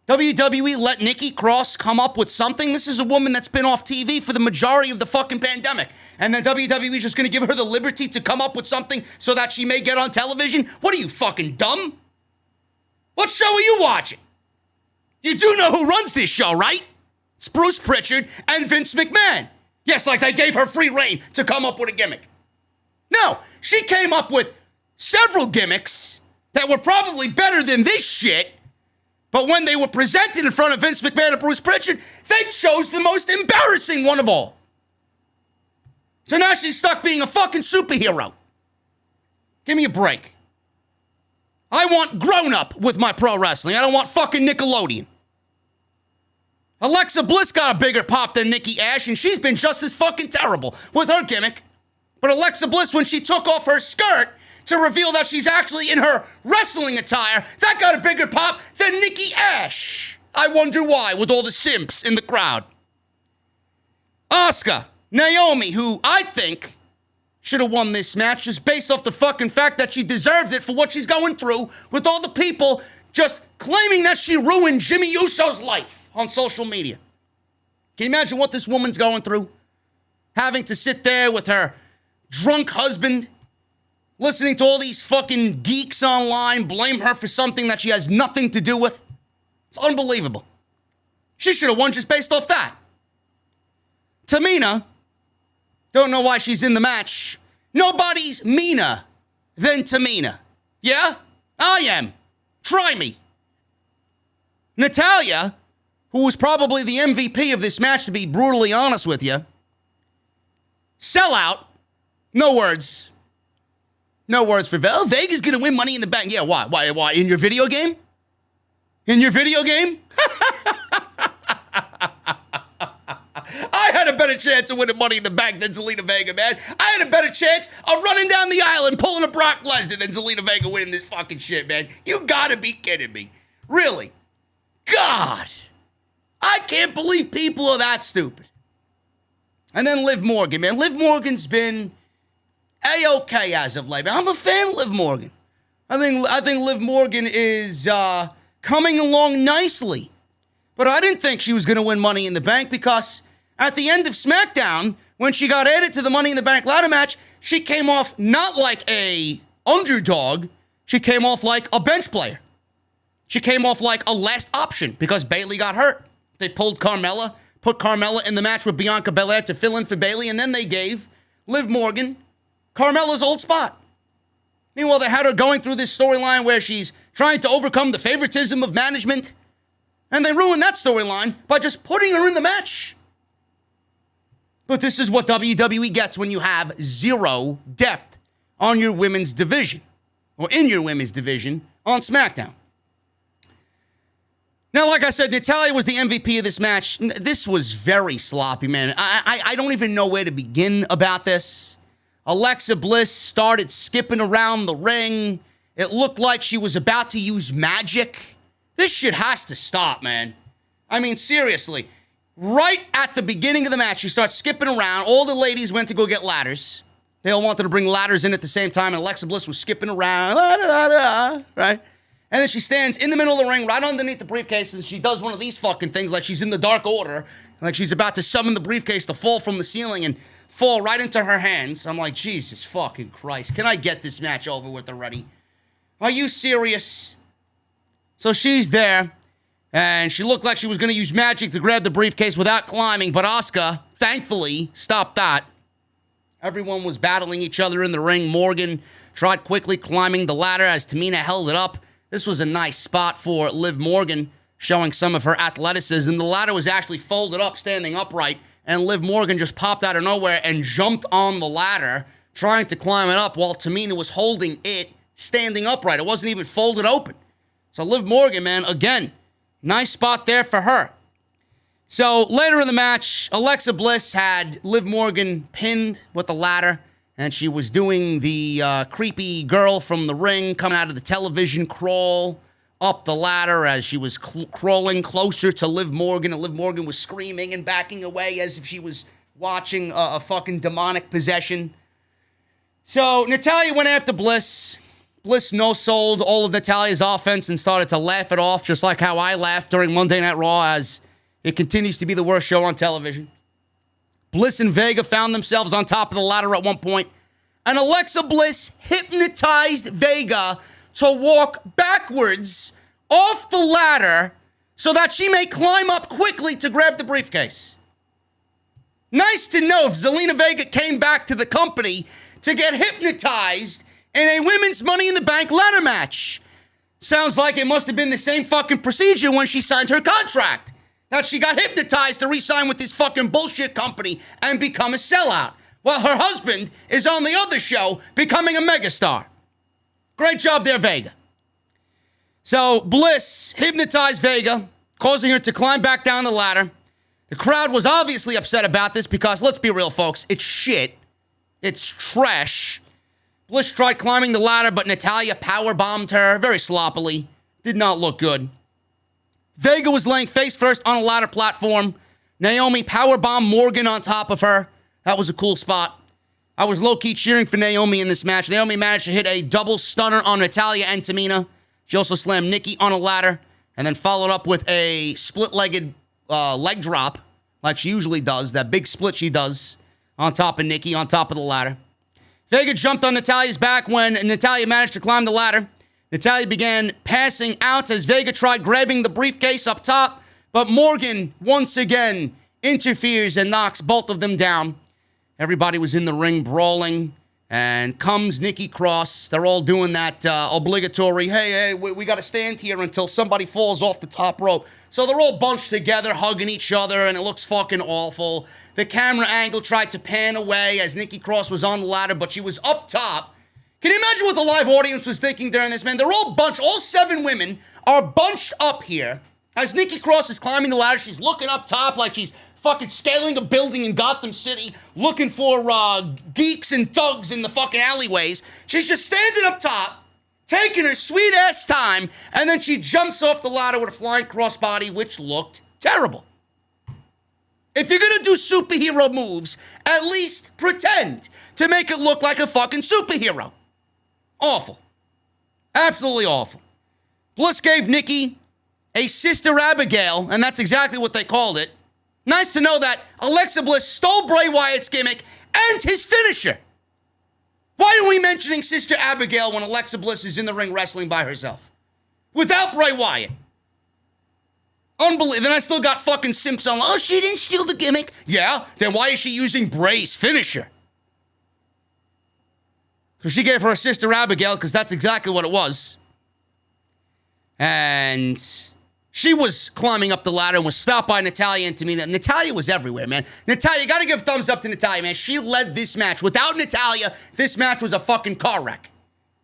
WWE let Nikki Cross come up with something? This is a woman that's been off TV for the majority of the fucking pandemic. And then WWE is just going to give her the liberty to come up with something so that she may get on television? What are you, fucking dumb? What show are you watching? You do know who runs this show, right? It's Bruce Pritchard and Vince McMahon. Yes, like they gave her free reign to come up with a gimmick. No, she came up with several gimmicks that were probably better than this shit, but when they were presented in front of Vince McMahon and Bruce Pritchard, they chose the most embarrassing one of all. So now she's stuck being a fucking superhero. Give me a break. I want grown-up with my pro wrestling. I don't want fucking Nickelodeon. Alexa Bliss got a bigger pop than Nikki Ash, and she's been just as fucking terrible with her gimmick. But Alexa Bliss, when she took off her skirt to reveal that she's actually in her wrestling attire, that got a bigger pop than Nikki Ash. I wonder why, with all the simps in the crowd. Asuka, Naomi, who I think should have won this match just based off the fucking fact that she deserved it for what she's going through with all the people just claiming that she ruined Jimmy Uso's life on social media. Can you imagine what this woman's going through? Having to sit there with her drunk husband, listening to all these fucking geeks online blame her for something that she has nothing to do with. It's unbelievable. She should have won just based off that. Tamina, don't know why she's in the match. Nobody's meaner than Tamina. Yeah? I am. Try me. Natalya, who was probably the MVP of this match, to be brutally honest with you. Sellout. No words. No words for Vega. Vega's going to win Money in the Bank. Yeah, why? Why? In your video game? In your video game? I had a better chance of winning Money in the Bank than Zelina Vega, man. I had a better chance of running down the aisle and pulling a Brock Lesnar than Zelina Vega winning this fucking shit, man. You gotta be kidding me. Really? God. I can't believe people are that stupid. And then Liv Morgan, man. Liv Morgan's been A-okay as of late. I'm a fan of Liv Morgan. I think Liv Morgan is coming along nicely. But I didn't think she was going to win Money in the Bank because At the end of SmackDown, when she got added to the Money in the Bank ladder match, she came off not like a underdog. She came off like a bench player. She came off like a last option because Bayley got hurt. They pulled Carmella, put Carmella in the match with Bianca Belair to fill in for Bayley, and then they gave Liv Morgan Carmella's old spot. Meanwhile, they had her going through this storyline where she's trying to overcome the favoritism of management, and they ruined that storyline by just putting her in the match. But this is what WWE gets when you have zero depth on your women's division, or in your women's division on SmackDown. Now, like I said, Natalya was the MVP of this match. This was very sloppy, man. I don't even know where to begin about this. Alexa Bliss started skipping around the ring. It looked like she was about to use magic. This shit has to stop, man. I mean, seriously. Right at the beginning of the match, she starts skipping around. All the ladies went to go get ladders. They all wanted to bring ladders in at the same time, and Alexa Bliss was skipping around, right? And then she stands in the middle of the ring, right underneath the briefcase, and she does one of these fucking things like she's in the Dark Order, like she's about to summon the briefcase to fall from the ceiling and fall right into her hands. I'm like, Jesus fucking Christ. Can I get this match over with already? Are you serious? So she's there, and she looked like she was going to use magic to grab the briefcase without climbing, but Asuka, thankfully, stopped that. Everyone was battling each other in the ring. Morgan tried quickly climbing the ladder as Tamina held it up. This was a nice spot for Liv Morgan, showing some of her athleticism. The ladder was actually folded up, standing upright, and Liv Morgan just popped out of nowhere and jumped on the ladder, trying to climb it up while Tamina was holding it, standing upright. It wasn't even folded open. So Liv Morgan, man, again, nice spot there for her. So later in the match, Alexa Bliss had Liv Morgan pinned with the ladder, and she was doing the creepy girl from the ring coming out of the television crawl up the ladder as she was crawling closer to Liv Morgan, and Liv Morgan was screaming and backing away as if she was watching a fucking demonic possession. So Natalya went after Bliss. Bliss no-sold all of Natalya's offense and started to laugh it off, just like how I laughed during Monday Night Raw, as it continues to be the worst show on television. Bliss and Vega found themselves on top of the ladder at one point, and Alexa Bliss hypnotized Vega to walk backwards off the ladder so that she may climb up quickly to grab the briefcase. Nice to know if Zelina Vega came back to the company to get hypnotized in a women's Money in the Bank ladder match. Sounds like it must have been the same fucking procedure when she signed her contract. That she got hypnotized to re-sign with this fucking bullshit company and become a sellout, while her husband is on the other show becoming a megastar. Great job there, Vega. So Bliss hypnotized Vega, causing her to climb back down the ladder. The crowd was obviously upset about this because, let's be real, folks, it's shit. It's trash. Bliss tried climbing the ladder, but Natalya powerbombed her very sloppily. Did not look good. Vega was laying face first on a ladder platform. Naomi powerbombed Morgan on top of her. That was a cool spot. I was low-key cheering for Naomi in this match. Naomi managed to hit a double stunner on Natalya and Tamina. She also slammed Nikki on a ladder and then followed up with a split-legged leg drop like she usually does, that big split she does on top of Nikki, on top of the ladder. Vega jumped on Natalya's back when Natalya managed to climb the ladder. Natalya began passing out as Vega tried grabbing the briefcase up top, but Morgan once again interferes and knocks both of them down. Everybody was in the ring brawling, and comes Nikki Cross. They're all doing that obligatory, hey, we got to stand here until somebody falls off the top rope. So they're all bunched together, hugging each other, and it looks fucking awful. The camera angle tried to pan away as Nikki Cross was on the ladder, but she was up top. Can you imagine what the live audience was thinking during this, man? They're all bunched, all 7 women are bunched up here. As Nikki Cross is climbing the ladder, she's looking up top like she's fucking scaling a building in Gotham City, looking for geeks and thugs in the fucking alleyways. She's just standing up top, taking her sweet-ass time, and then she jumps off the ladder with a flying crossbody, which looked terrible. If you're gonna do superhero moves, at least pretend to make it look like a fucking superhero. Awful. Absolutely awful. Bliss gave Nikki a Sister Abigail, and that's exactly what they called it. Nice to know that Alexa Bliss stole Bray Wyatt's gimmick and his finisher. Why are we mentioning Sister Abigail when Alexa Bliss is in the ring wrestling by herself? Without Bray Wyatt. Unbelievable. Then I still got fucking simps on, oh, she didn't steal the gimmick. Yeah, then why is she using Bray's finisher? So she gave her a Sister Abigail, because that's exactly what it was. And she was climbing up the ladder and was stopped by Natalya and Tamina. Natalya was everywhere, man. Natalya, you gotta give thumbs up to Natalya, man. She led this match. Without Natalya, this match was a fucking car wreck.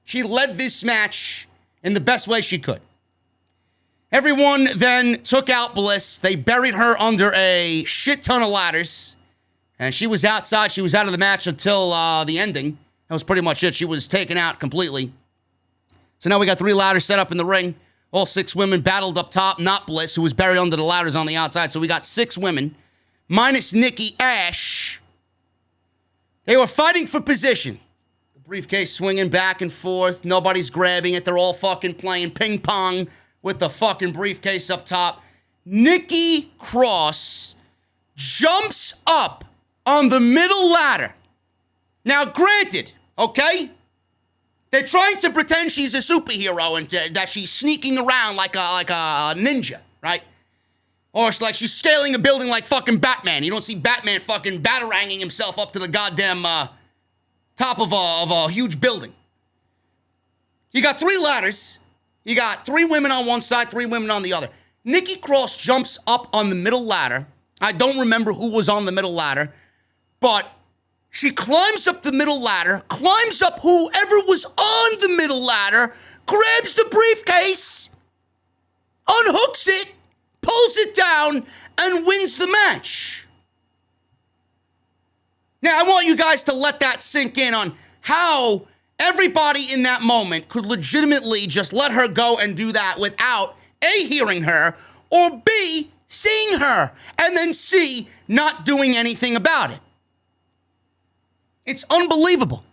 She led this match in the best way she could. Everyone then took out Bliss. They buried her under a shit ton of ladders. And she was outside. She was out of the match until the ending. That was pretty much it. She was taken out completely. So now we got 3 ladders set up in the ring. All 6 women battled up top, not Bliss, who was buried under the ladders on the outside. So we got 6 women, minus Nikki Ash. They were fighting for position. The briefcase swinging back and forth. Nobody's grabbing it. They're all fucking playing ping pong with the fucking briefcase up top. Nikki Cross jumps up on the middle ladder. Now, granted, okay? They're trying to pretend she's a superhero and that she's sneaking around like a ninja, right? Or it's like she's scaling a building like fucking Batman. You don't see Batman fucking bataranging himself up to the goddamn top of a huge building. You got 3 ladders. You got 3 women on one side, 3 women on the other. Nikki Cross jumps up on the middle ladder. I don't remember who was on the middle ladder, but she climbs up the middle ladder, climbs up whoever was on the middle ladder, grabs the briefcase, unhooks it, pulls it down, and wins the match. Now, I want you guys to let that sink in on how everybody in that moment could legitimately just let her go and do that without A, hearing her, or B, seeing her, and then C, not doing anything about it. It's unbelievable.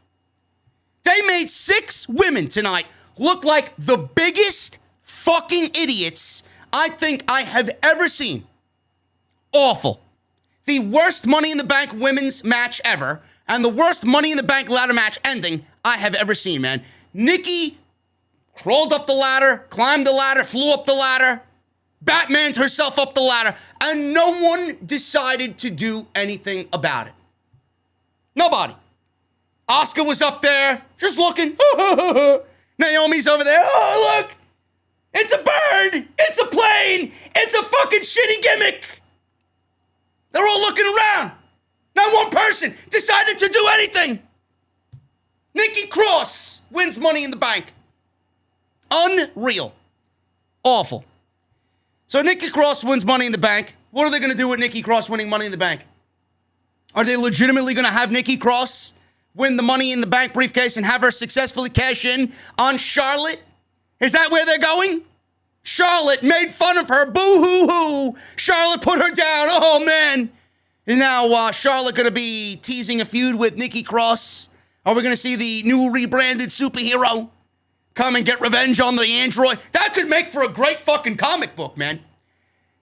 They made 6 women tonight look like the biggest fucking idiots I think I have ever seen. Awful. The worst Money in the Bank women's match ever, and the worst Money in the Bank ladder match ending I have ever seen, man. Nikki crawled up the ladder, climbed the ladder, flew up the ladder, Batmaned herself up the ladder, and no one decided to do anything about it. Nobody. Asuka was up there, just looking. Naomi's over there. Oh, look. It's a bird. It's a plane. It's a fucking shitty gimmick. They're all looking around. Not one person decided to do anything. Nikki Cross wins Money in the Bank. Unreal. Awful. So Nikki Cross wins Money in the Bank. What are they going to do with Nikki Cross winning Money in the Bank? Are they legitimately going to have Nikki Cross win the Money in the Bank briefcase and have her successfully cash in on Charlotte? Is that where they're going? Charlotte made fun of her. Boo-hoo-hoo. Charlotte put her down. Oh, man. And now Charlotte going to be teasing a feud with Nikki Cross? Are we going to see the new rebranded superhero come and get revenge on the android? That could make for a great fucking comic book, man.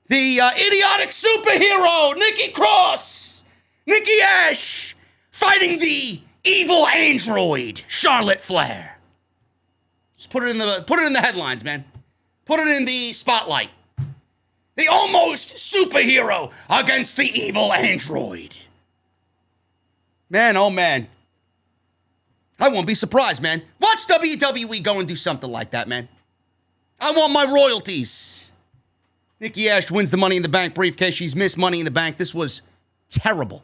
The idiotic superhero, Nikki Cross, Nikki Ash, fighting the evil android, Charlotte Flair. Just put it in the headlines, man. Put it in the spotlight. The almost superhero against the evil android. Man, oh man. I won't be surprised, man. Watch WWE go and do something like that, man. I want my royalties. Nikki Ash wins the Money in the Bank briefcase. She's missed Money in the Bank. This was terrible.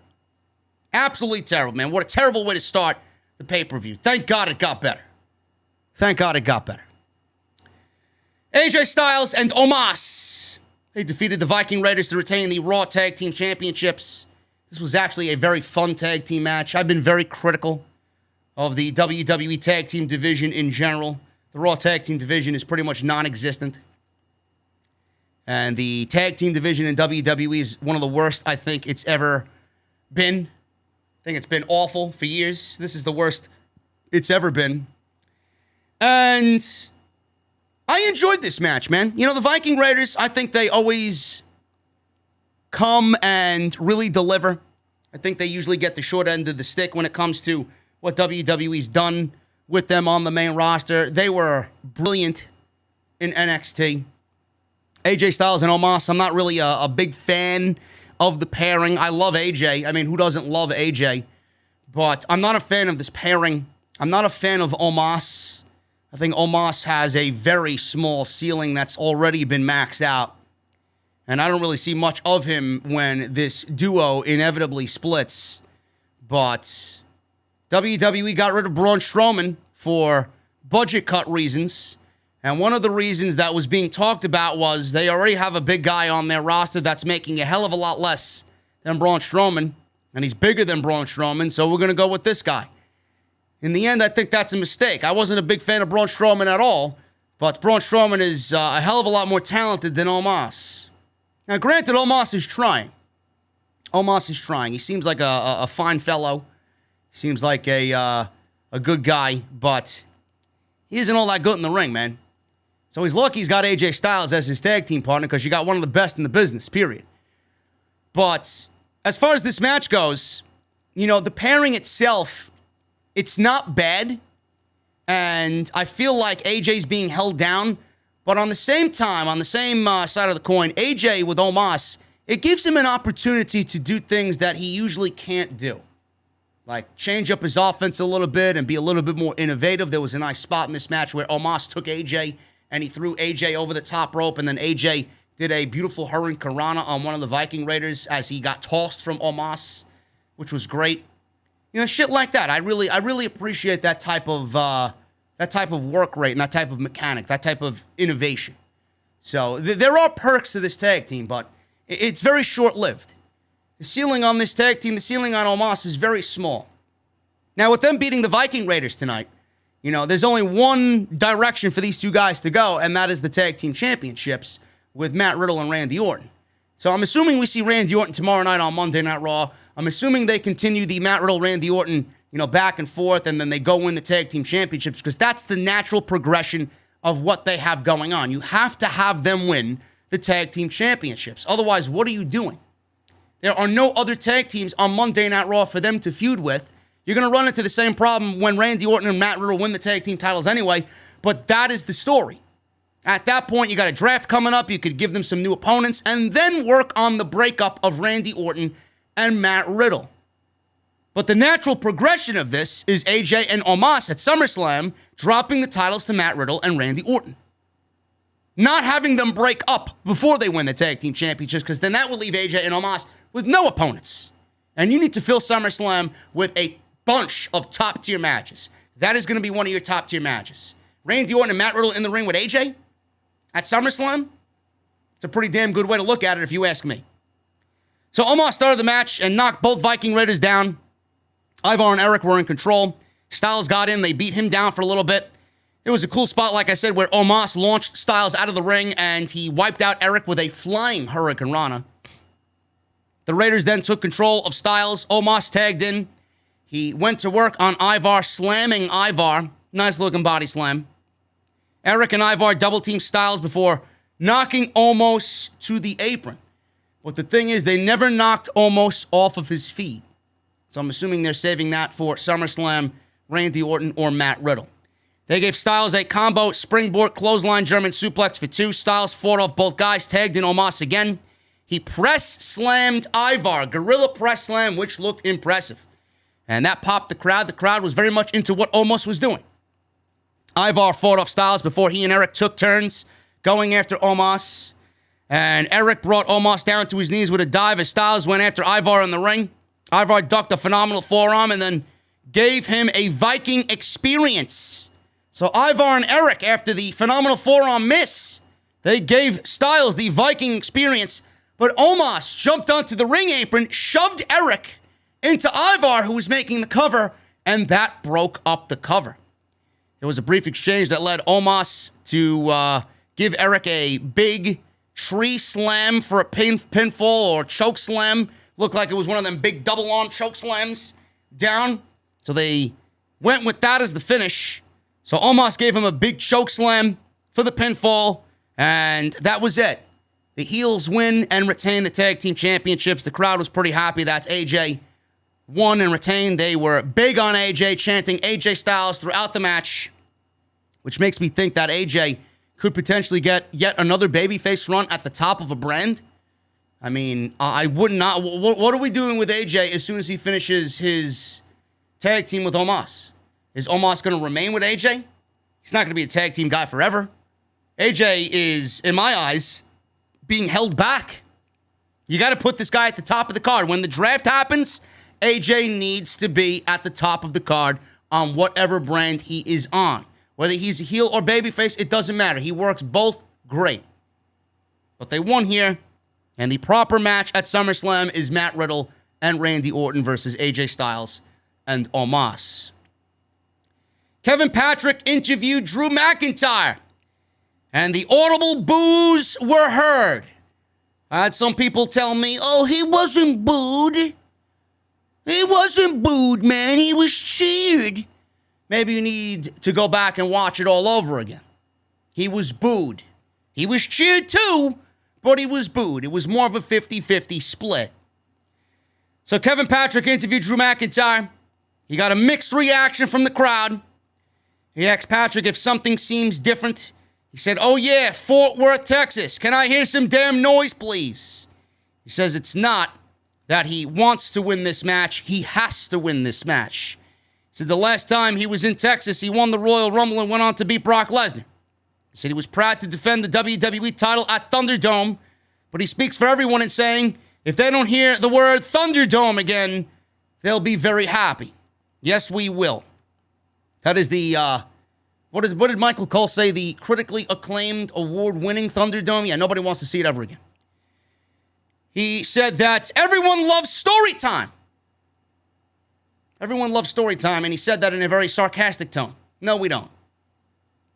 Absolutely terrible, man. What a terrible way to start the pay-per-view. Thank God it got better. Thank God it got better. AJ Styles and Omos. They defeated the Viking Raiders to retain the Raw Tag Team Championships. This was actually a very fun tag team match. I've been very critical of the WWE Tag Team division in general. The Raw Tag Team division is pretty much non-existent. And the tag team division in WWE is one of the worst I think it's ever been. I think it's been awful for years. This is the worst it's ever been. And I enjoyed this match, man. You know, the Viking Raiders, I think they always come and really deliver. I think they usually get the short end of the stick when it comes to what WWE's done with them on the main roster. They were brilliant in NXT. AJ Styles and Omos, I'm not really a big fan of the pairing. I love AJ. I mean, who doesn't love AJ? But I'm not a fan of this pairing. I'm not a fan of Omos. I think Omos has a very small ceiling that's already been maxed out. And I don't really see much of him when this duo inevitably splits. But WWE got rid of Braun Strowman for budget cut reasons. And one of the reasons that was being talked about was they already have a big guy on their roster that's making a hell of a lot less than Braun Strowman. And he's bigger than Braun Strowman, so we're going to go with this guy. In the end, I think that's a mistake. I wasn't a big fan of Braun Strowman at all, but Braun Strowman is a hell of a lot more talented than Omos. Now, granted, Omos is trying. Omos is trying. He seems like a fine fellow. He seems like a good guy, but he isn't all that good in the ring, man. So he's lucky he's got AJ Styles as his tag team partner because you got one of the best in the business, period. But as far as this match goes, you know, the pairing itself, it's not bad. And I feel like AJ's being held down. But on the same time, on the same side of the coin, AJ with Omos, it gives him an opportunity to do things that he usually can't do. Like change up his offense a little bit and be a little bit more innovative. There was a nice spot in this match where Omos took AJ and he threw AJ over the top rope. And then AJ did a beautiful Hurricane Karana on one of the Viking Raiders as he got tossed from Omos, which was great. You know, shit like that. I really appreciate that type of work rate and that type of mechanic, that type of innovation. So there are perks to this tag team, but it's very short-lived. The ceiling on this tag team, the ceiling on Omos is very small. Now, with them beating the Viking Raiders tonight, you know, there's only one direction for these two guys to go, and that is the tag team championships with Matt Riddle and Randy Orton. So I'm assuming we see Randy Orton tomorrow night on Monday Night Raw. I'm assuming they continue the Matt Riddle, Randy Orton, you know, back and forth, and then they go win the tag team championships because that's the natural progression of what they have going on. You have to have them win the tag team championships. Otherwise, what are you doing? There are no other tag teams on Monday Night Raw for them to feud with. You're going to run into the same problem when Randy Orton and Matt Riddle win the tag team titles anyway, but that is the story. At that point, you got a draft coming up. You could give them some new opponents and then work on the breakup of Randy Orton and Matt Riddle. But the natural progression of this is AJ and Omos at SummerSlam dropping the titles to Matt Riddle and Randy Orton. Not having them break up before they win the tag team championships, because then that would leave AJ and Omos with no opponents. And you need to fill SummerSlam with a bunch of top-tier matches. That is going to be one of your top-tier matches. Randy Orton and Matt Riddle in the ring with AJ at SummerSlam? It's a pretty damn good way to look at it if you ask me. So Omos started the match and knocked both Viking Raiders down. Ivar and Eric were in control. Styles got in. They beat him down for a little bit. It was a cool spot, like I said, where Omos launched Styles out of the ring and he wiped out Eric with a flying Hurricane Rana. The Raiders then took control of Styles. Omos tagged in. He went to work on Ivar, slamming Ivar. Nice looking body slam. Eric and Ivar double-teamed Styles before knocking Omos to the apron. But the thing is, they never knocked Omos off of his feet. So I'm assuming they're saving that for SummerSlam, Randy Orton, or Matt Riddle. They gave Styles a combo springboard clothesline German suplex for two. Styles fought off both guys, tagged in Omos again. He press slammed Ivar, gorilla press slam, which looked impressive. And that popped the crowd. The crowd was very much into what Omos was doing. Ivar fought off Styles before he and Eric took turns going after Omos. And Eric brought Omos down to his knees with a dive as Styles went after Ivar in the ring. Ivar ducked a phenomenal forearm and then gave him a Viking experience. So Ivar and Eric, after the phenomenal forearm miss, they gave Styles the Viking experience. But Omos jumped onto the ring apron, shoved Eric into Ivar, who was making the cover, and that broke up the cover. There was a brief exchange that led Omos to give Eric a big tree slam for a pinfall or choke slam. Looked like it was one of them big double-arm choke slams down. So they went with that as the finish. So Omos gave him a big choke slam for the pinfall, and that was it. The heels win and retain the tag team championships. The crowd was pretty happy that AJ won and retained. They were big on AJ, chanting AJ Styles throughout the match, which makes me think that AJ could potentially get yet another babyface run at the top of a brand. I mean, I would not. What are we doing with AJ as soon as he finishes his tag team with Omos? Is Omos going to remain with AJ? He's not going to be a tag team guy forever. AJ is, in my eyes, being held back. You got to put this guy at the top of the card. When the draft happens, AJ needs to be at the top of the card on whatever brand he is on. Whether he's a heel or babyface, it doesn't matter. He works both great. But they won here, and the proper match at SummerSlam is Matt Riddle and Randy Orton versus AJ Styles and Omos. Kevin Patrick interviewed Drew McIntyre, and the audible boos were heard. I had some people tell me, oh, he wasn't booed. He wasn't booed, man. He was cheered. Maybe you need to go back and watch it all over again. He was booed. He was cheered too, but he was booed. It was more of a 50-50 split. So Kevin Patrick interviewed Drew McIntyre. He got a mixed reaction from the crowd. He asked Patrick if something seems different. He said, oh yeah, Fort Worth, Texas. Can I hear some damn noise, please? He says it's not that he wants to win this match. He has to win this match. He said the last time he was in Texas, he won the Royal Rumble and went on to beat Brock Lesnar. He said he was proud to defend the WWE title at Thunderdome, but he speaks for everyone in saying if they don't hear the word Thunderdome again, they'll be very happy. Yes, we will. That is the, what did Michael Cole say? The critically acclaimed, award-winning Thunderdome? Yeah, nobody wants to see it ever again. He said that everyone loves story time. Everyone loves story time, and he said that in a very sarcastic tone. No, we don't.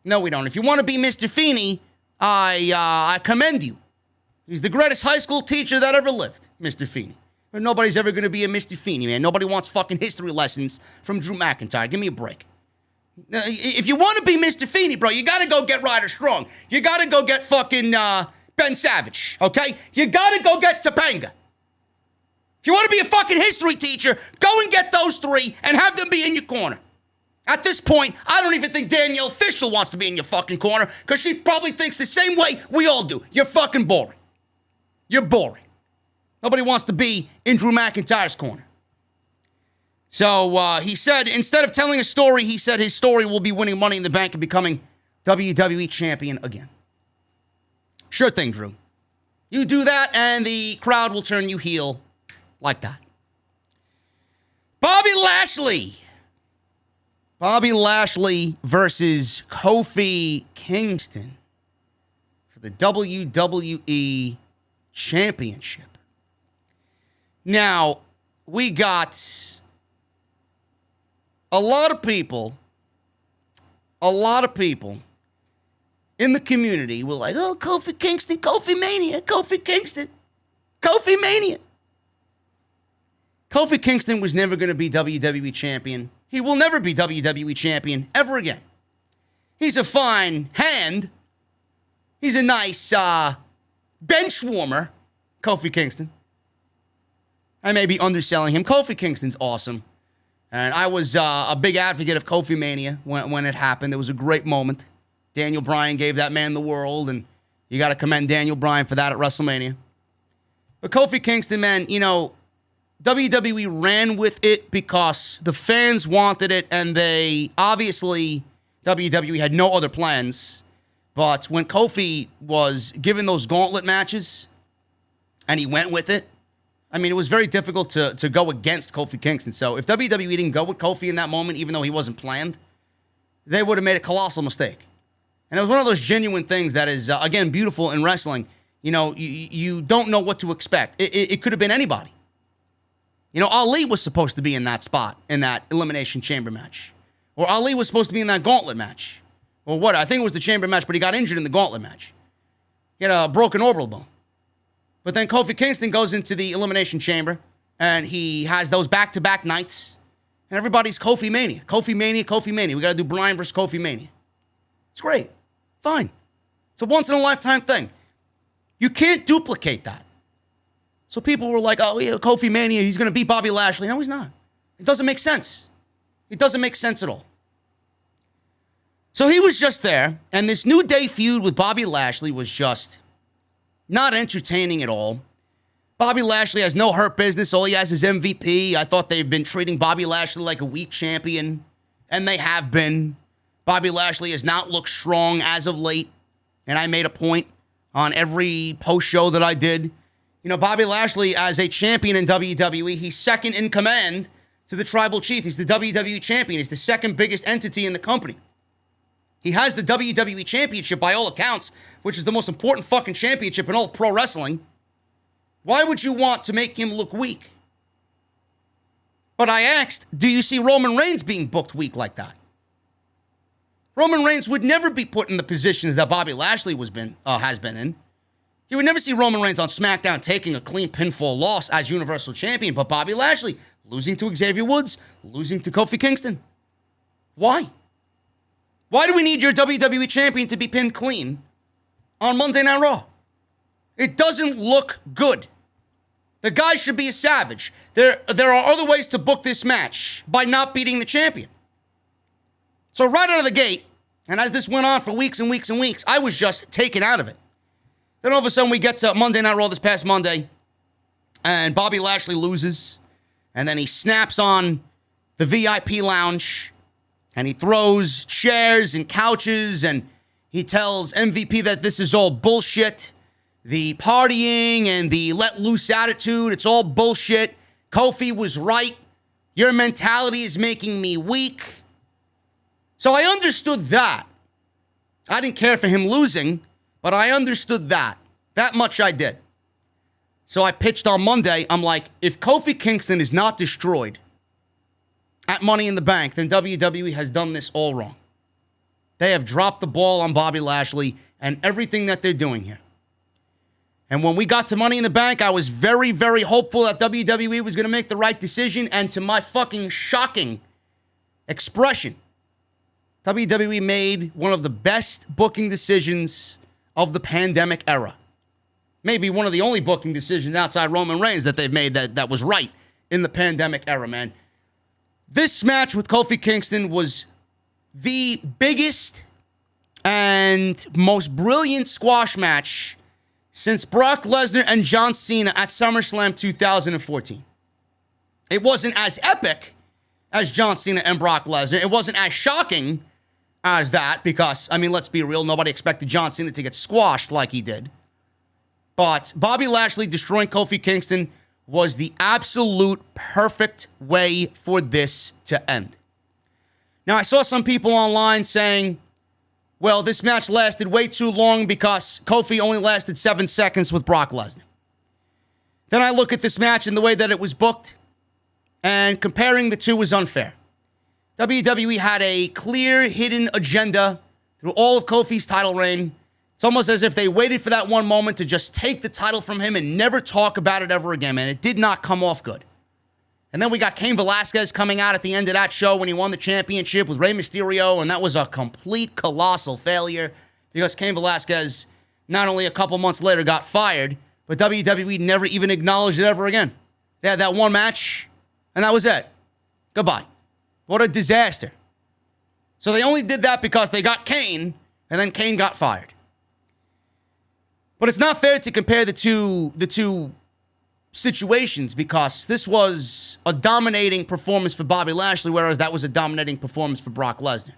No, we don't. If you want to be Mr. Feeney, I commend you. He's the greatest high school teacher that ever lived, Mr. Feeney. But nobody's ever going to be a Mr. Feeney, man. Nobody wants fucking history lessons from Drew McIntyre. Give me a break. If you want to be Mr. Feeney, bro, you got to go get Ryder Strong. You got to go get fucking Ben Savage, okay? You got to go get Topanga. If you want to be a fucking history teacher, go and get those three and have them be in your corner. At this point, I don't even think Danielle Fishel wants to be in your fucking corner because she probably thinks the same way we all do. You're fucking boring. You're boring. Nobody wants to be in Drew McIntyre's corner. So he said, instead of telling a story, he said his story will be winning Money in the Bank and becoming WWE champion again. Sure thing, Drew. You do that, and the crowd will turn you heel like that. Bobby Lashley. Bobby Lashley versus Kofi Kingston for the WWE Championship. Now, we got a lot of people in the community were like, oh, Kofi Kingston, Kofi Mania, Kofi Kingston, Kofi Mania. Kofi Kingston was never going to be WWE champion. He will never be WWE champion ever again. He's a fine hand. He's a nice bench warmer, Kofi Kingston. I may be underselling him. Kofi Kingston's awesome. And I was a big advocate of Kofi Mania when it happened. It was a great moment. Daniel Bryan gave that man the world, and you got to commend Daniel Bryan for that at WrestleMania. But Kofi Kingston, man, you know, WWE ran with it because the fans wanted it, and they obviously, WWE had no other plans. But when Kofi was given those gauntlet matches, and he went with it, I mean, it was very difficult to go against Kofi Kingston. So if WWE didn't go with Kofi in that moment, even though he wasn't planned, they would have made a colossal mistake. And it was one of those genuine things that is, again, beautiful in wrestling. You know, you don't know what to expect. It could have been anybody. You know, Ali was supposed to be in that spot, in that Elimination Chamber match. Or Ali was supposed to be in that gauntlet match. Or what? I think it was the Chamber match, but he got injured in the gauntlet match. He had a broken orbital bone. But then Kofi Kingston goes into the Elimination Chamber, and he has those back-to-back nights. And everybody's Kofi Mania. Kofi Mania, Kofi Mania. We got to do Bryan versus Kofi Mania. It's great. Fine. It's a once-in-a-lifetime thing. You can't duplicate that. So people were like, oh, yeah, Kofi Mania, he's going to beat Bobby Lashley. No, he's not. It doesn't make sense. It doesn't make sense at all. So he was just there, and this New Day feud with Bobby Lashley was just not entertaining at all. Bobby Lashley has no hurt business. All he has is MVP. I thought they've been treating Bobby Lashley like a weak champion, and they have been. Bobby Lashley has not looked strong as of late, and I made a point on every post show that I did. You know, Bobby Lashley, as a champion in WWE, he's second in command to the Tribal Chief. He's the WWE champion. He's the second biggest entity in the company. He has the WWE championship by all accounts, which is the most important fucking championship in all of pro wrestling. Why would you want to make him look weak? But I asked, do you see Roman Reigns being booked weak like that? Roman Reigns would never be put in the positions that Bobby Lashley has been in. You would never see Roman Reigns on SmackDown taking a clean pinfall loss as Universal Champion, but Bobby Lashley losing to Xavier Woods, losing to Kofi Kingston. Why? Why do we need your WWE Champion to be pinned clean on Monday Night Raw? It doesn't look good. The guy should be a savage. There are other ways to book this match by not beating the champion. So right out of the gate, and as this went on for weeks and weeks and weeks, I was just taken out of it. Then all of a sudden we get to Monday Night Raw this past Monday, and Bobby Lashley loses, and then he snaps on the VIP lounge, and he throws chairs and couches, and he tells MVP that this is all bullshit. The partying and the let loose attitude, it's all bullshit. Kofi was right. Your mentality is making me weak. So I understood that. I didn't care for him losing, but I understood that. That much I did. So I pitched on Monday. I'm like, if Kofi Kingston is not destroyed at Money in the Bank, then WWE has done this all wrong. They have dropped the ball on Bobby Lashley and everything that they're doing here. And when we got to Money in the Bank, I was very, very hopeful that WWE was going to make the right decision. And to my fucking shocking expression, WWE made one of the best booking decisions of the pandemic era. Maybe one of the only booking decisions outside Roman Reigns that they've made that was right in the pandemic era, man. This match with Kofi Kingston was the biggest and most brilliant squash match since Brock Lesnar and John Cena at SummerSlam 2014. It wasn't as epic as John Cena and Brock Lesnar. It wasn't as shocking as that because, I mean, let's be real, nobody expected John Cena to get squashed like he did. But Bobby Lashley destroying Kofi Kingston was the absolute perfect way for this to end. Now, I saw some people online saying, well, this match lasted way too long because Kofi only lasted 7 seconds with Brock Lesnar. Then I look at this match and the way that it was booked, and comparing the two was unfair. WWE had a clear, hidden agenda through all of Kofi's title reign. It's almost as if they waited for that one moment to just take the title from him and never talk about it ever again, man. It did not come off good. And then we got Cain Velasquez coming out at the end of that show when he won the championship with Rey Mysterio, and that was a complete colossal failure because Cain Velasquez not only a couple months later got fired, but WWE never even acknowledged it ever again. They had that one match, and that was it. Goodbye. What a disaster. So they only did that because they got Cain, and then Cain got fired. But it's not fair to compare the two situations because this was a dominating performance for Bobby Lashley, whereas that was a dominating performance for Brock Lesnar.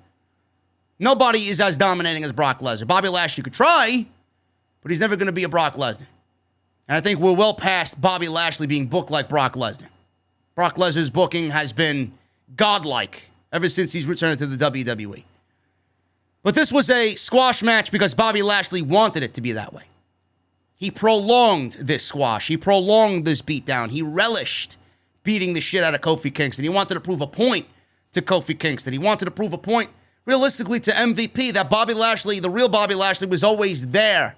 Nobody is as dominating as Brock Lesnar. Bobby Lashley could try, but he's never going to be a Brock Lesnar. And I think we're well past Bobby Lashley being booked like Brock Lesnar. Brock Lesnar's booking has been godlike ever since he's returned to the WWE. But this was a squash match because Bobby Lashley wanted it to be that way. He prolonged this squash. He prolonged this beatdown. He relished beating the shit out of Kofi Kingston. He wanted to prove a point to Kofi Kingston. He wanted to prove a point, realistically, to MVP that Bobby Lashley, the real Bobby Lashley, was always there.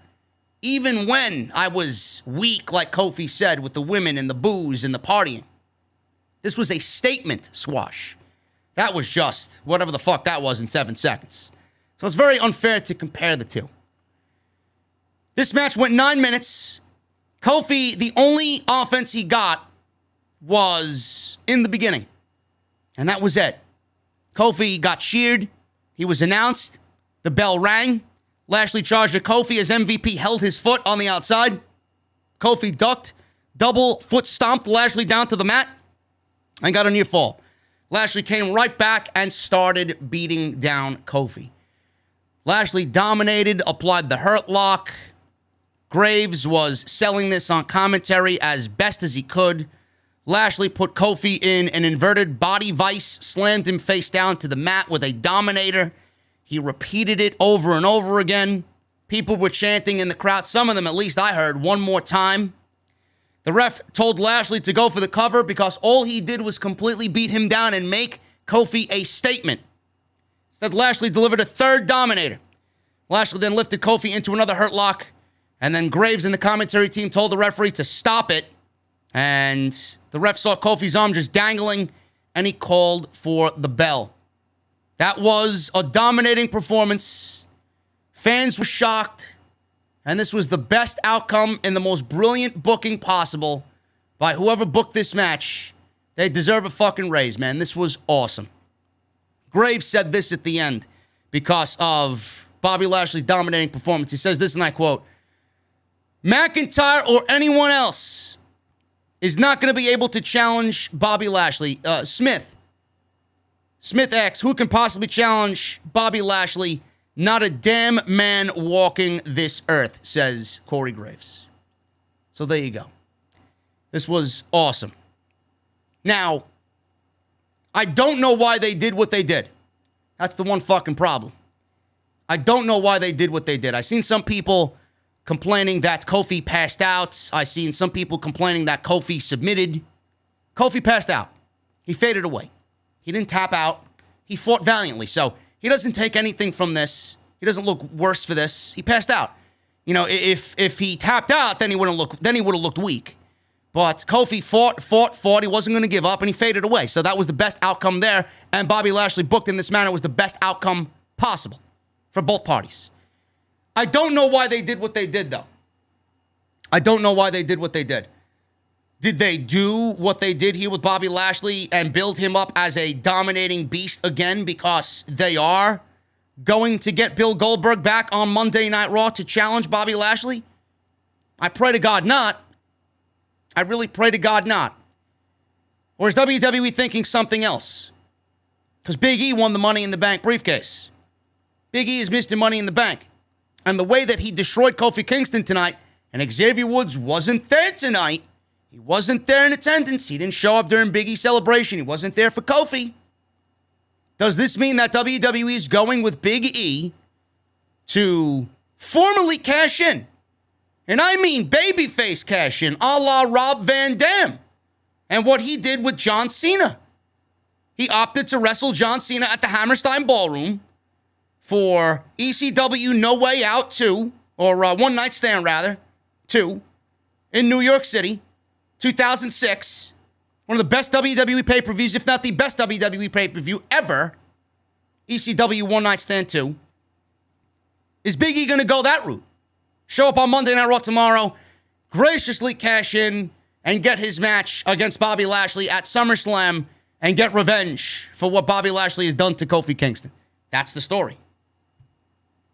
Even when I was weak, like Kofi said, with the women and the booze and the partying. This was a statement squash. That was just whatever the fuck that was in 7 seconds. So it's very unfair to compare the two. This match went 9 minutes. Kofi, the only offense he got was in the beginning. And that was it. Kofi got cheered. He was announced. The bell rang. Lashley charged at Kofi as MVP held his foot on the outside. Kofi ducked. Double foot stomped Lashley down to the mat and got a near fall. Lashley came right back and started beating down Kofi. Lashley dominated, applied the hurt lock. Graves was selling this on commentary as best as he could. Lashley put Kofi in an inverted body vice, slammed him face down to the mat with a dominator. He repeated it over and over again. People were chanting in the crowd, some of them at least I heard, one more time. The ref told Lashley to go for the cover because all he did was completely beat him down and make Kofi a statement. Instead, Lashley delivered a third dominator. Lashley then lifted Kofi into another hurt lock, and then Graves and the commentary team told the referee to stop it, and the ref saw Kofi's arm just dangling, and he called for the bell. That was a dominating performance. Fans were shocked. And this was the best outcome and the most brilliant booking possible by whoever booked this match. They deserve a fucking raise, man. This was awesome. Graves said this at the end because of Bobby Lashley's dominating performance. He says this, and I quote, McIntyre or anyone else is not going to be able to challenge Bobby Lashley. Smith asks, who can possibly challenge Bobby Lashley? Not a damn man walking this earth, says Corey Graves. So there you go. This was awesome. Now, I don't know why they did what they did. That's the one fucking problem. I don't know why they did what they did. I've seen some people complaining that Kofi passed out. I've seen some people complaining that Kofi submitted. Kofi passed out. He faded away. He didn't tap out. He fought valiantly. So he doesn't take anything from this. He doesn't look worse for this. He passed out. You know, if he tapped out, then he would have looked weak. But Kofi fought. He wasn't going to give up, and he faded away. So that was the best outcome there. And Bobby Lashley booked in this manner was the best outcome possible for both parties. I don't know why they did what they did, though. I don't know why they did what they did. Did they do what they did here with Bobby Lashley and build him up as a dominating beast again because they are going to get Bill Goldberg back on Monday Night Raw to challenge Bobby Lashley? I pray to God not. I really pray to God not. Or is WWE thinking something else? Because Big E won the Money in the Bank briefcase. Big E is Mr. Money in the Bank. And the way that he destroyed Kofi Kingston tonight, and Xavier Woods wasn't there tonight, he wasn't there in attendance. He didn't show up during Big E's celebration. He wasn't there for Kofi. Does this mean that WWE is going with Big E to formally cash in? And I mean babyface cash in, a la Rob Van Dam. And what he did with John Cena. He opted to wrestle John Cena at the Hammerstein Ballroom for ECW No Way Out 2, or One Night Stand, rather, 2, in New York City. 2006, one of the best WWE pay-per-views, if not the best WWE pay-per-view ever, ECW One Night Stand 2. Is Big E going to go that route? Show up on Monday Night Raw tomorrow, graciously cash in, and get his match against Bobby Lashley at SummerSlam and get revenge for what Bobby Lashley has done to Kofi Kingston. That's the story.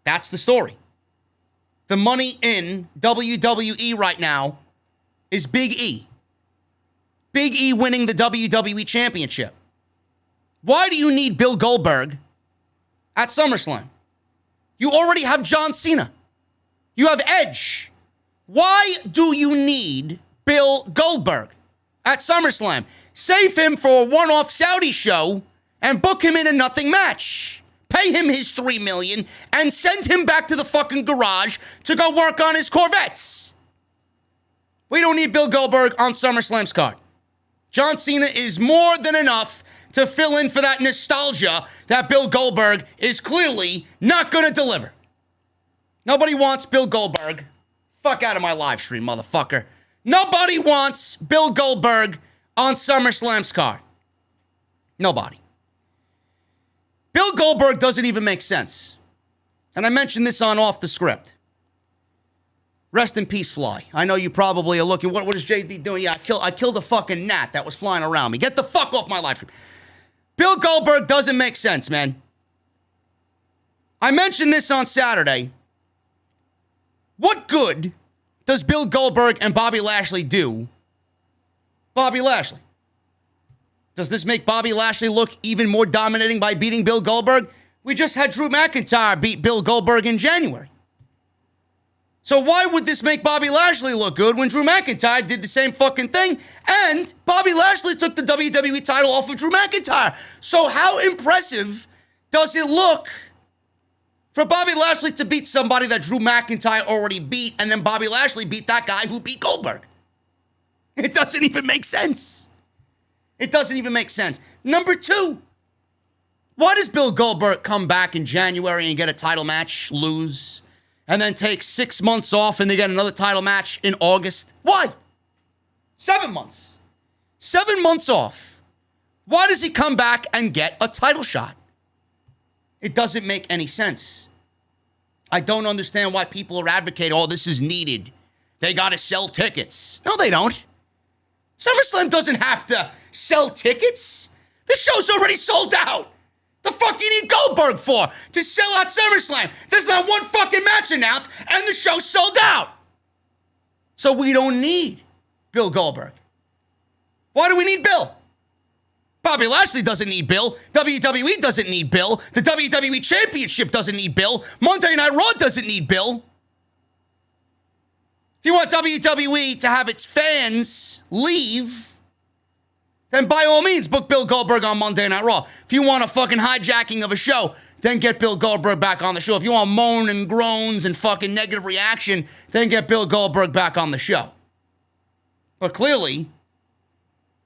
That's the story. The money in WWE right now is Big E. Big E winning the WWE Championship. Why do you need Bill Goldberg at SummerSlam? You already have John Cena. You have Edge. Why do you need Bill Goldberg at SummerSlam? Save him for a one-off Saudi show and book him in a nothing match. Pay him his $3 million and send him back to the fucking garage to go work on his Corvettes. We don't need Bill Goldberg on SummerSlam's card. John Cena is more than enough to fill in for that nostalgia that Bill Goldberg is clearly not going to deliver. Nobody wants Bill Goldberg. Fuck out of my live stream, motherfucker. Nobody wants Bill Goldberg on SummerSlam's card. Nobody. Bill Goldberg doesn't even make sense. And I mentioned this on Off the Script. Rest in peace, Fly. I know you probably are looking, what is JD doing? Yeah, I killed a fucking gnat that was flying around me. Get the fuck off my live stream. Bill Goldberg doesn't make sense, man. I mentioned this on Saturday. What good does Bill Goldberg and Bobby Lashley do? Bobby Lashley. Does this make Bobby Lashley look even more dominating by beating Bill Goldberg? We just had Drew McIntyre beat Bill Goldberg in January. So why would this make Bobby Lashley look good when Drew McIntyre did the same fucking thing? And Bobby Lashley took the WWE title off of Drew McIntyre. So how impressive does it look for Bobby Lashley to beat somebody that Drew McIntyre already beat, and then Bobby Lashley beat that guy who beat Goldberg? It doesn't even make sense. It doesn't even make sense. Number two, why does Bill Goldberg come back in January and get a title match, lose, and then take 6 months off and they get another title match in August? Why? 7 months. 7 months off. Why does he come back and get a title shot? It doesn't make any sense. I don't understand why people are advocating, oh, this is needed. They got to sell tickets. No, they don't. SummerSlam doesn't have to sell tickets. The show's already sold out. The fuck you need Goldberg for? To sell out SummerSlam. There's not one fucking match announced, and the show's sold out. So we don't need Bill Goldberg. Why do we need Bill? Bobby Lashley doesn't need Bill. WWE doesn't need Bill. The WWE Championship doesn't need Bill. Monday Night Raw doesn't need Bill. If you want WWE to have its fans leave, then by all means, book Bill Goldberg on Monday Night Raw. If you want a fucking hijacking of a show, then get Bill Goldberg back on the show. If you want moan and groans and fucking negative reaction, then get Bill Goldberg back on the show. But clearly,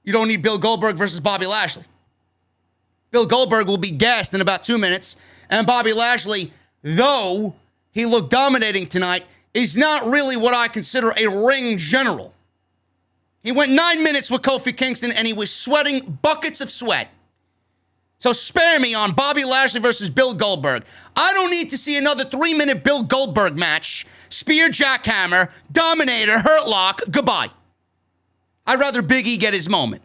you don't need Bill Goldberg versus Bobby Lashley. Bill Goldberg will be gassed in about 2 minutes, and Bobby Lashley, though he looked dominating tonight, is not really what I consider a ring general. He went 9 minutes with Kofi Kingston, and he was sweating buckets of sweat. So spare me on Bobby Lashley versus Bill Goldberg. I don't need to see another 3-minute Bill Goldberg match. Spear, jackhammer, dominator, hurt lock, goodbye. I'd rather Big E get his moment.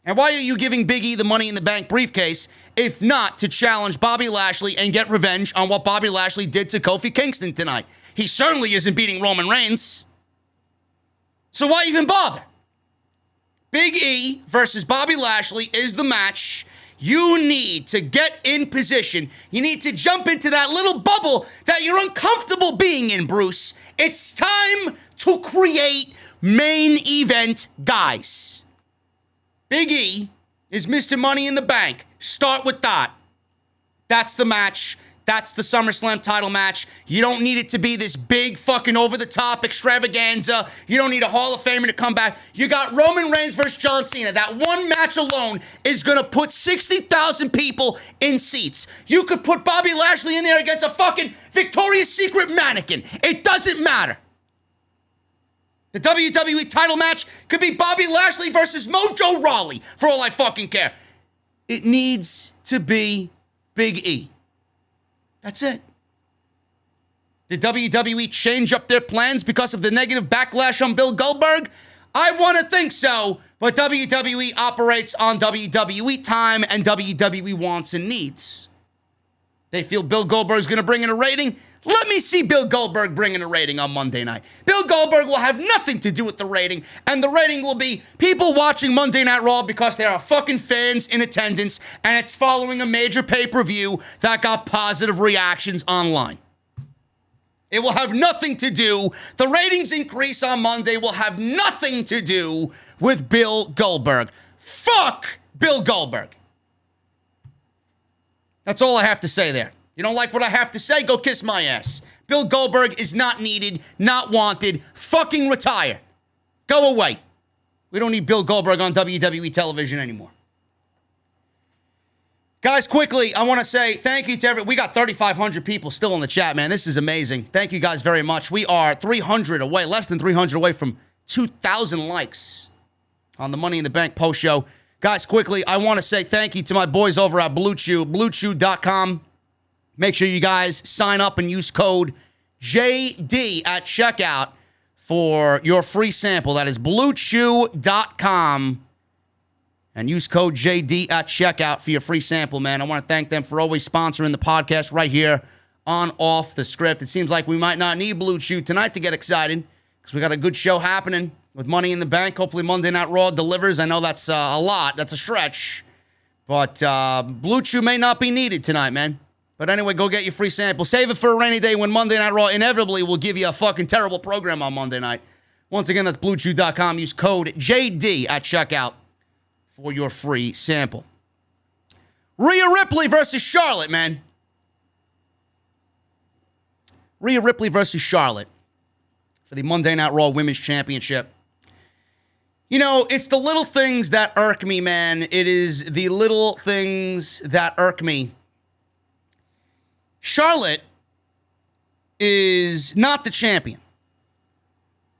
And why are you giving Big E the Money in the Bank briefcase if not to challenge Bobby Lashley and get revenge on what Bobby Lashley did to Kofi Kingston tonight? He certainly isn't beating Roman Reigns. So why even bother? Big E versus Bobby Lashley is the match you need to get in position. You need to jump into that little bubble that you're uncomfortable being in, Bruce. It's time to create main event guys. Big E is Mr. Money in the Bank. Start with that. That's the match. That's the SummerSlam title match. You don't need it to be this big fucking over-the-top extravaganza. You don't need a Hall of Famer to come back. You got Roman Reigns versus John Cena. That one match alone is going to put 60,000 people in seats. You could put Bobby Lashley in there against a fucking Victoria's Secret mannequin. It doesn't matter. The WWE title match could be Bobby Lashley versus Mojo Rawley, for all I fucking care. It needs to be Big E. That's it. Did WWE change up their plans because of the negative backlash on Bill Goldberg? I want to think so, but WWE operates on WWE time and WWE wants and needs. They feel Bill Goldberg's going to bring in a rating? Let me see Bill Goldberg bring in a rating on Monday night. Bill Goldberg will have nothing to do with the rating, and the rating will be people watching Monday Night Raw because there are fucking fans in attendance, and it's following a major pay-per-view that got positive reactions online. It will have nothing to do, the ratings increase on Monday will have nothing to do with Bill Goldberg. Fuck Bill Goldberg. That's all I have to say there. You don't like what I have to say? Go kiss my ass. Bill Goldberg is not needed, not wanted. Fucking retire. Go away. We don't need Bill Goldberg on WWE television anymore. Guys, quickly, I want to say thank you to everyone. We got 3,500 people still in the chat, man. This is amazing. Thank you guys very much. We are 300 away, less than 300 away from 2,000 likes on the Money in the Bank post show. Guys, quickly, I want to say thank you to my boys over at Blue Chew, bluechew.com. Make sure you guys sign up and use code JD at checkout for your free sample. That is BlueChew.com. And use code JD at checkout for your free sample, man. I want to thank them for always sponsoring the podcast right here on Off the Script. It seems like we might not need Blue Chew tonight to get excited because we got a good show happening with Money in the Bank. Hopefully Monday Night Raw delivers. I know that's a lot. That's a stretch. But Blue Chew may not be needed tonight, man. But anyway, go get your free sample. Save it for a rainy day when Monday Night Raw inevitably will give you a fucking terrible program on Monday night. Once again, that's BlueChew.com. Use code JD at checkout for your free sample. Rhea Ripley versus Charlotte, man. Rhea Ripley versus Charlotte for the Monday Night Raw Women's Championship. You know, it's the little things that irk me, man. It is the little things that irk me. Charlotte is not the champion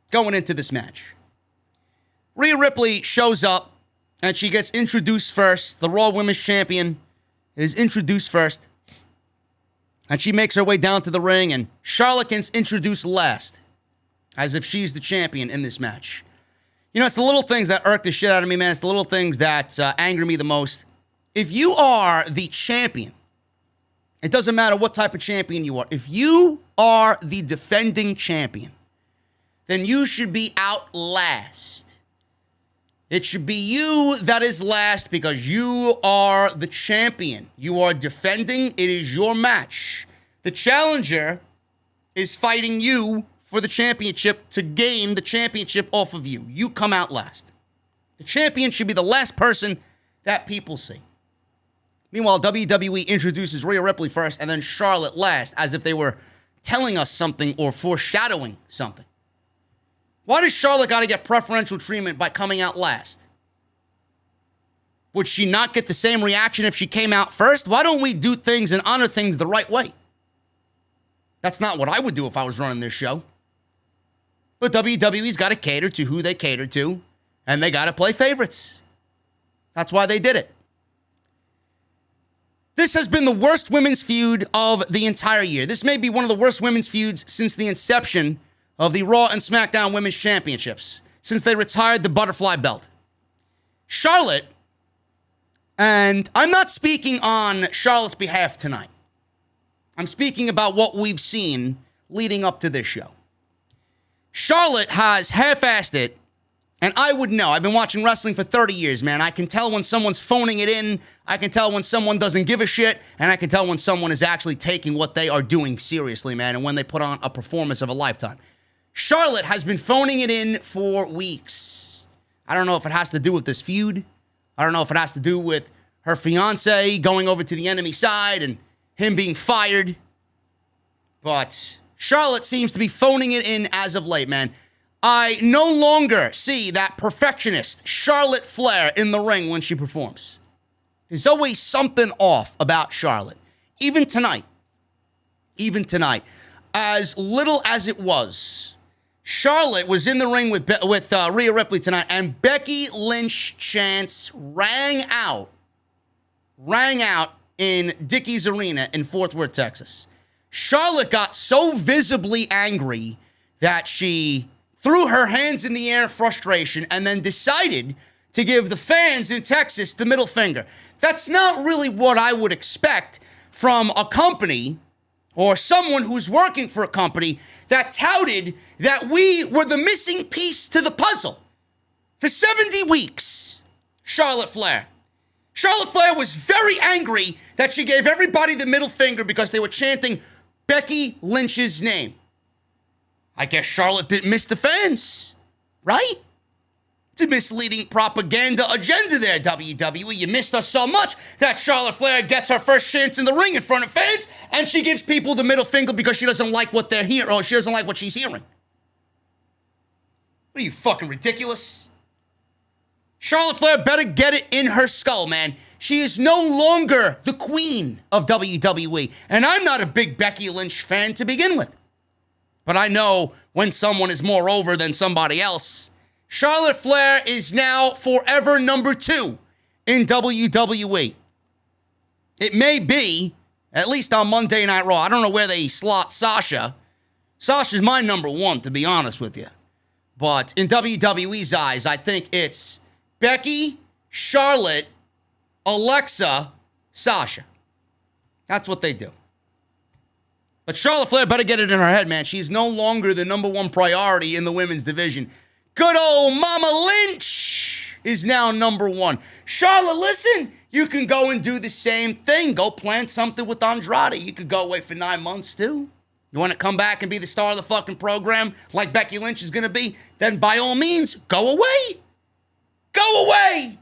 going into this match. Rhea Ripley shows up and she gets introduced first. The Raw Women's Champion is introduced first. And she makes her way down to the ring, and Charlotte gets introduced last, as if she's the champion in this match. You know, it's the little things that irk the shit out of me, man. It's the little things that anger me the most. If you are the champion, it doesn't matter what type of champion you are. If you are the defending champion, then you should be out last. It should be you that is last because you are the champion. You are defending. It is your match. The challenger is fighting you for the championship to gain the championship off of you. You come out last. The champion should be the last person that people see. Meanwhile, WWE introduces Rhea Ripley first and then Charlotte last, as if they were telling us something or foreshadowing something. Why does Charlotte got to get preferential treatment by coming out last? Would she not get the same reaction if she came out first? Why don't we do things and honor things the right way? That's not what I would do if I was running this show. But WWE's got to cater to who they cater to, and they got to play favorites. That's why they did it. This has been the worst women's feud of the entire year. This may be one of the worst women's feuds since the inception of the Raw and SmackDown Women's Championships, since they retired the butterfly belt. Charlotte, and I'm not speaking on Charlotte's behalf tonight. I'm speaking about what we've seen leading up to this show. Charlotte has half-assed it, and I would know. I've been watching wrestling for 30 years, man. I can tell when someone's phoning it in. I can tell when someone doesn't give a shit, and I can tell when someone is actually taking what they are doing seriously, man, and when they put on a performance of a lifetime. Charlotte has been phoning it in for weeks. I don't know if it has to do with this feud. I don't know if it has to do with her fiance going over to the enemy side and him being fired. But Charlotte seems to be phoning it in as of late, man. I no longer see that perfectionist Charlotte Flair in the ring when she performs. There's always something off about Charlotte. Even tonight. As little as it was, Charlotte was in the ring with Rhea Ripley tonight, and Becky Lynch chants rang out in Dickies Arena in Fort Worth, Texas. Charlotte got so visibly angry that she threw her hands in the air in frustration and then decided to give the fans in Texas the middle finger. That's not really what I would expect from a company or someone who's working for a company that touted that we were the missing piece to the puzzle. For 70 weeks, Charlotte Flair was very angry that she gave everybody the middle finger because they were chanting Becky Lynch's name. I guess Charlotte didn't miss the fans, right? It's a misleading propaganda agenda there, WWE. You missed us so much that Charlotte Flair gets her first chance in the ring in front of fans, and she gives people the middle finger because she doesn't like what they're hearing, or she doesn't like what she's hearing. What are you, fucking ridiculous? Charlotte Flair better get it in her skull, man. She is no longer the queen of WWE, and I'm not a big Becky Lynch fan to begin with. But I know when someone is more over than somebody else. Charlotte Flair is now forever number 2 in WWE. It may be, at least on Monday Night Raw. I don't know where they slot Sasha Sasha's my number one, to be honest with you. But in WWE's eyes, I think it's Becky, Charlotte, Alexa, Sasha. That's what they do. But Charlotte Flair better get it in her head, man. She's no longer the number one priority in the women's division. Good old Mama Lynch is now number one. Charlotte, listen, you can go and do the same thing. Go plan something with Andrade. You could go away for 9 months, too. You want to come back and be the star of the fucking program like Becky Lynch is going to be? Then by all means, go away. Go away.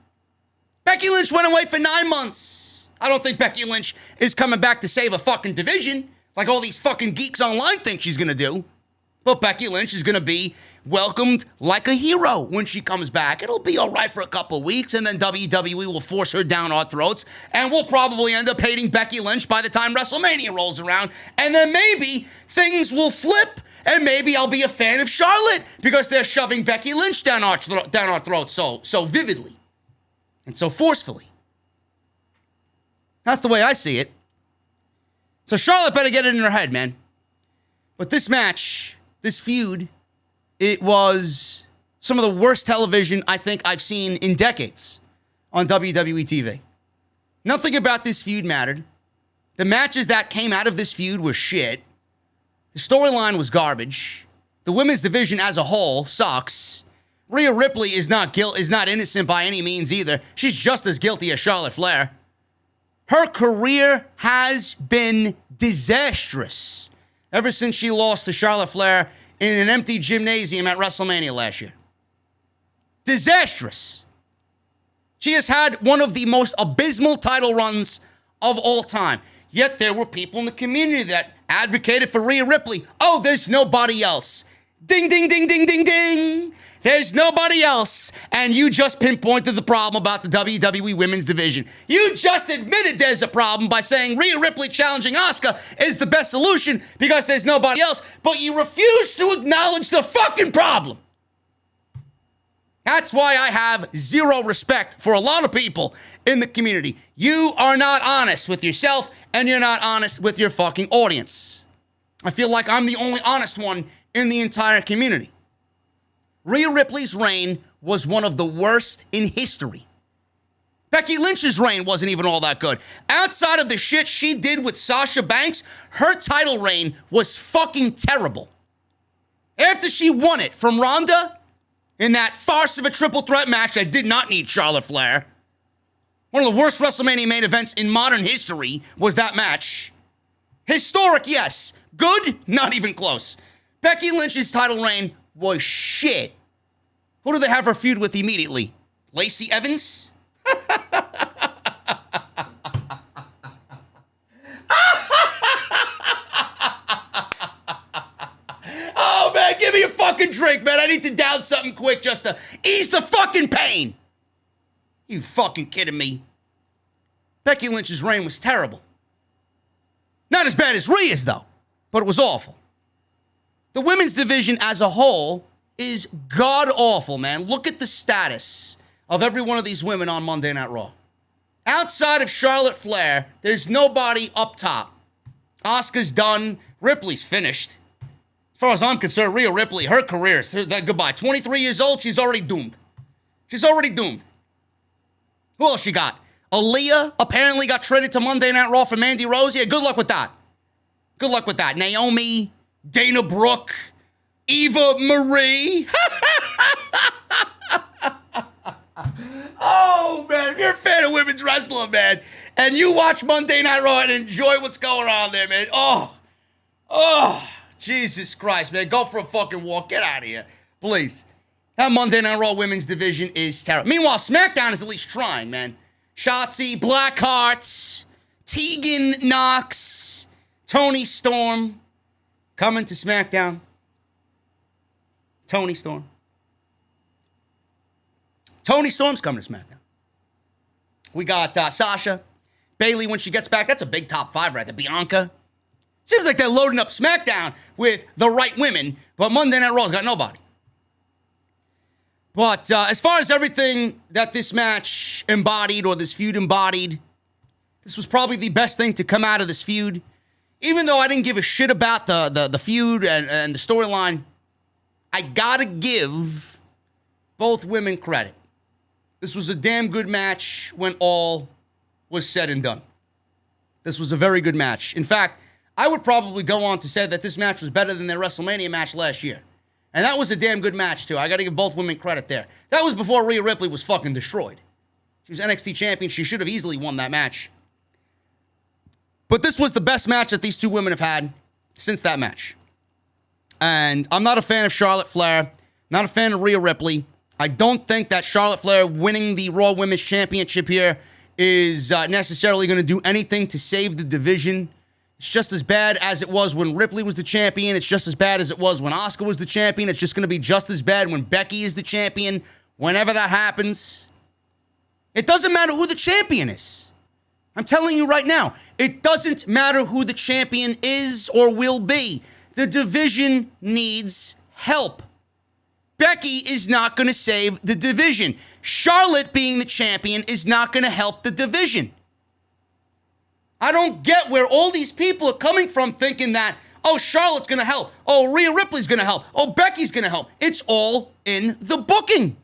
Becky Lynch went away for 9 months. I don't think Becky Lynch is coming back to save a fucking division like all these fucking geeks online think she's going to do. But Becky Lynch is going to be welcomed like a hero when she comes back. It'll be all right for a couple of weeks, and then WWE will force her down our throats, and we'll probably end up hating Becky Lynch by the time WrestleMania rolls around. And then maybe things will flip, and maybe I'll be a fan of Charlotte because they're shoving Becky Lynch down our throats so vividly and so forcefully. That's the way I see it. So Charlotte better get it in her head, man. But this match, this feud, it was some of the worst television I think I've seen in decades on WWE TV. Nothing about this feud mattered. The matches that came out of this feud were shit. The storyline was garbage. The women's division as a whole sucks. Rhea Ripley is not innocent by any means either. She's just as guilty as Charlotte Flair. Her career has been disastrous ever since she lost to Charlotte Flair in an empty gymnasium at WrestleMania last year. Disastrous. She has had one of the most abysmal title runs of all time. Yet there were people in the community that advocated for Rhea Ripley. Oh, there's nobody else. Ding, ding, ding, ding, ding, ding. There's nobody else. And you just pinpointed the problem about the WWE Women's Division. You just admitted there's a problem by saying Rhea Ripley challenging Asuka is the best solution because there's nobody else, but you refuse to acknowledge the fucking problem. That's why I have zero respect for a lot of people in the community. You are not honest with yourself, and you're not honest with your fucking audience. I feel like I'm the only honest one in the entire community. Rhea Ripley's reign was one of the worst in history. Becky Lynch's reign wasn't even all that good. Outside of the shit she did with Sasha Banks, her title reign was fucking terrible. After she won it from Ronda in that farce of a triple threat match that did not need Charlotte Flair, one of the worst WrestleMania main events in modern history was that match. Historic, yes. Good? Not even close. Becky Lynch's title reign was shit. Who do they have her feud with immediately? Lacey Evans? Oh, man, give me a fucking drink, man. I need to down something quick just to ease the fucking pain. You fucking kidding me? Becky Lynch's reign was terrible. Not as bad as Rhea's, though, but it was awful. The women's division as a whole is god-awful, man. Look at the status of every one of these women on Monday Night Raw. Outside of Charlotte Flair, there's nobody up top. Asuka's done. Ripley's finished. As far as I'm concerned, Rhea Ripley, her career is goodbye. 23 years old, she's already doomed. She's already doomed. Who else she got? Aaliyah apparently got traded to Monday Night Raw for Mandy Rose. Yeah, good luck with that. Good luck with that. Naomi, Dana Brooke, Eva Marie. Oh, man, if you're a fan of women's wrestling, man, and you watch Monday Night Raw and enjoy what's going on there, man. Oh, Jesus Christ, man. Go for a fucking walk. Get out of here, please. That Monday Night Raw women's division is terrible. Meanwhile, SmackDown is at least trying, man. Shotzi, Blackhearts, Tegan Knox, Toni Storm. Coming to SmackDown. Toni Storm. Toni Storm's coming to SmackDown. We got Sasha. Bayley when she gets back. That's a big top 5 right there. Bianca. Seems like they're loading up SmackDown with the right women, but Monday Night Raw's got nobody. But as far as everything that this match embodied or this feud embodied, this was probably the best thing to come out of this feud. even though I didn't give a shit about the feud and the storyline, I gotta give both women credit. This was a damn good match when all was said and done. This was a very good match. In fact, I would probably go on to say that this match was better than their WrestleMania match last year. And that was a damn good match, too. I got to give both women credit there. That was before Rhea Ripley was fucking destroyed. She was NXT champion. She should have easily won that match. But this was the best match that these two women have had since that match. And I'm not a fan of Charlotte Flair. Not a fan of Rhea Ripley. I don't think that Charlotte Flair winning the Raw Women's Championship here is necessarily going to do anything to save the division. It's just as bad as it was when Ripley was the champion. It's just as bad as it was when Asuka was the champion. It's just going to be just as bad when Becky is the champion. Whenever that happens, it doesn't matter who the champion is. I'm telling you right now, it doesn't matter who the champion is or will be. The division needs help. Becky is not going to save the division. Charlotte being the champion is not going to help the division. I don't get where all these people are coming from thinking that, oh, Charlotte's going to help. Oh, Rhea Ripley's going to help. Oh, Becky's going to help. It's all in the booking.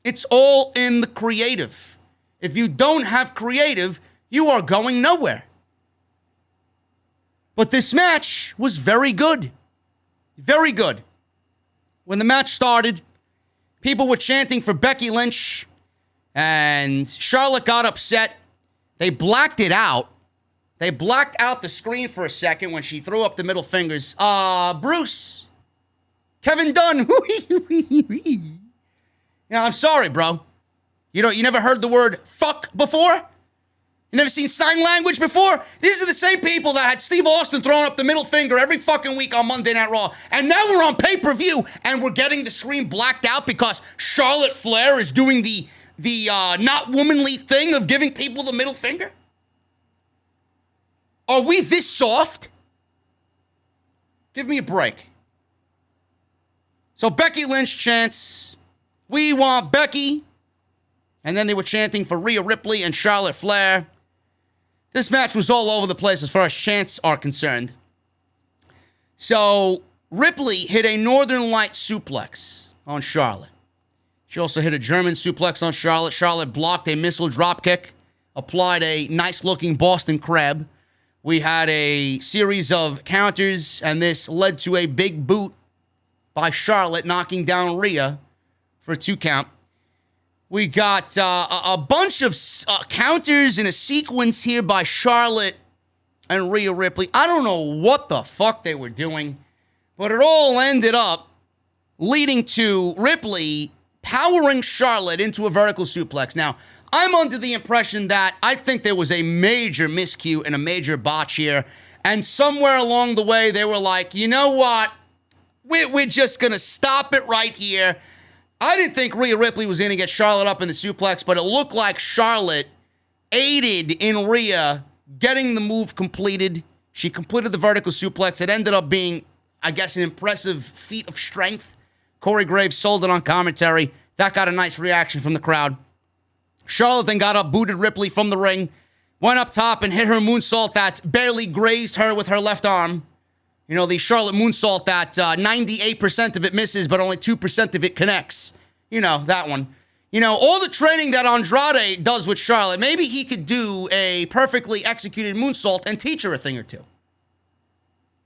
It's all in the creative. If you don't have creative, you are going nowhere. But this match was very good. Very good. When the match started, people were chanting for Becky Lynch, and Charlotte got upset. They blacked it out. They blacked out the screen for a second when she threw up the middle fingers. Bruce. Kevin Dunn. Yeah, I'm sorry, bro. You never heard the word fuck before? You never seen sign language before? These are the same people that had Steve Austin throwing up the middle finger every fucking week on Monday Night Raw. And now we're on pay-per-view and we're getting the screen blacked out because Charlotte Flair is doing the not womanly thing of giving people the middle finger? Are we this soft? Give me a break. So Becky Lynch chants, "We want Becky." And then they were chanting for Rhea Ripley and Charlotte Flair. This match was all over the place as far as chants are concerned. So Ripley hit a Northern Light suplex on Charlotte. She also hit a German suplex on Charlotte. Charlotte blocked a missile dropkick, applied a nice-looking Boston Crab. We had a series of counters, and this led to a big boot by Charlotte, knocking down Rhea for a 2 count. We got a bunch of counters in a sequence here by Charlotte and Rhea Ripley. I don't know what the fuck they were doing, but it all ended up leading to Ripley powering Charlotte into a vertical suplex. Now, I'm under the impression that I think there was a major miscue and a major botch here, and somewhere along the way, they were like, you know what? We're just going to stop it right here. I didn't think Rhea Ripley was going to get Charlotte up in the suplex, but it looked like Charlotte aided in Rhea getting the move completed. She completed the vertical suplex. It ended up being, I guess, an impressive feat of strength. Corey Graves sold it on commentary. That got a nice reaction from the crowd. Charlotte then got up, booted Ripley from the ring, went up top and hit her moonsault that barely grazed her with her left arm. You know, the Charlotte moonsault that 98% of it misses, but only 2% of it connects. You know, that one. You know, all the training that Andrade does with Charlotte, maybe he could do a perfectly executed moonsault and teach her a thing or two.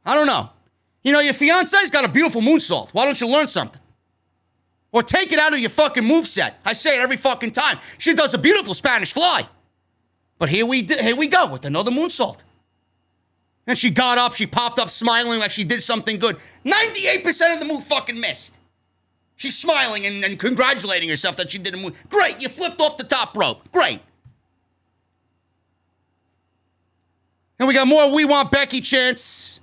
I don't know. You know, your fiance's got a beautiful moonsault. Why don't you learn something? Or take it out of your fucking moveset. I say it every fucking time. She does a beautiful Spanish fly. But here we go with another moonsault. And she got up, she popped up smiling like she did something good. 98% of the move fucking missed. She's smiling and congratulating herself that she did a move. Great, you flipped off the top rope. Great. And we got more "We Want Becky" chants.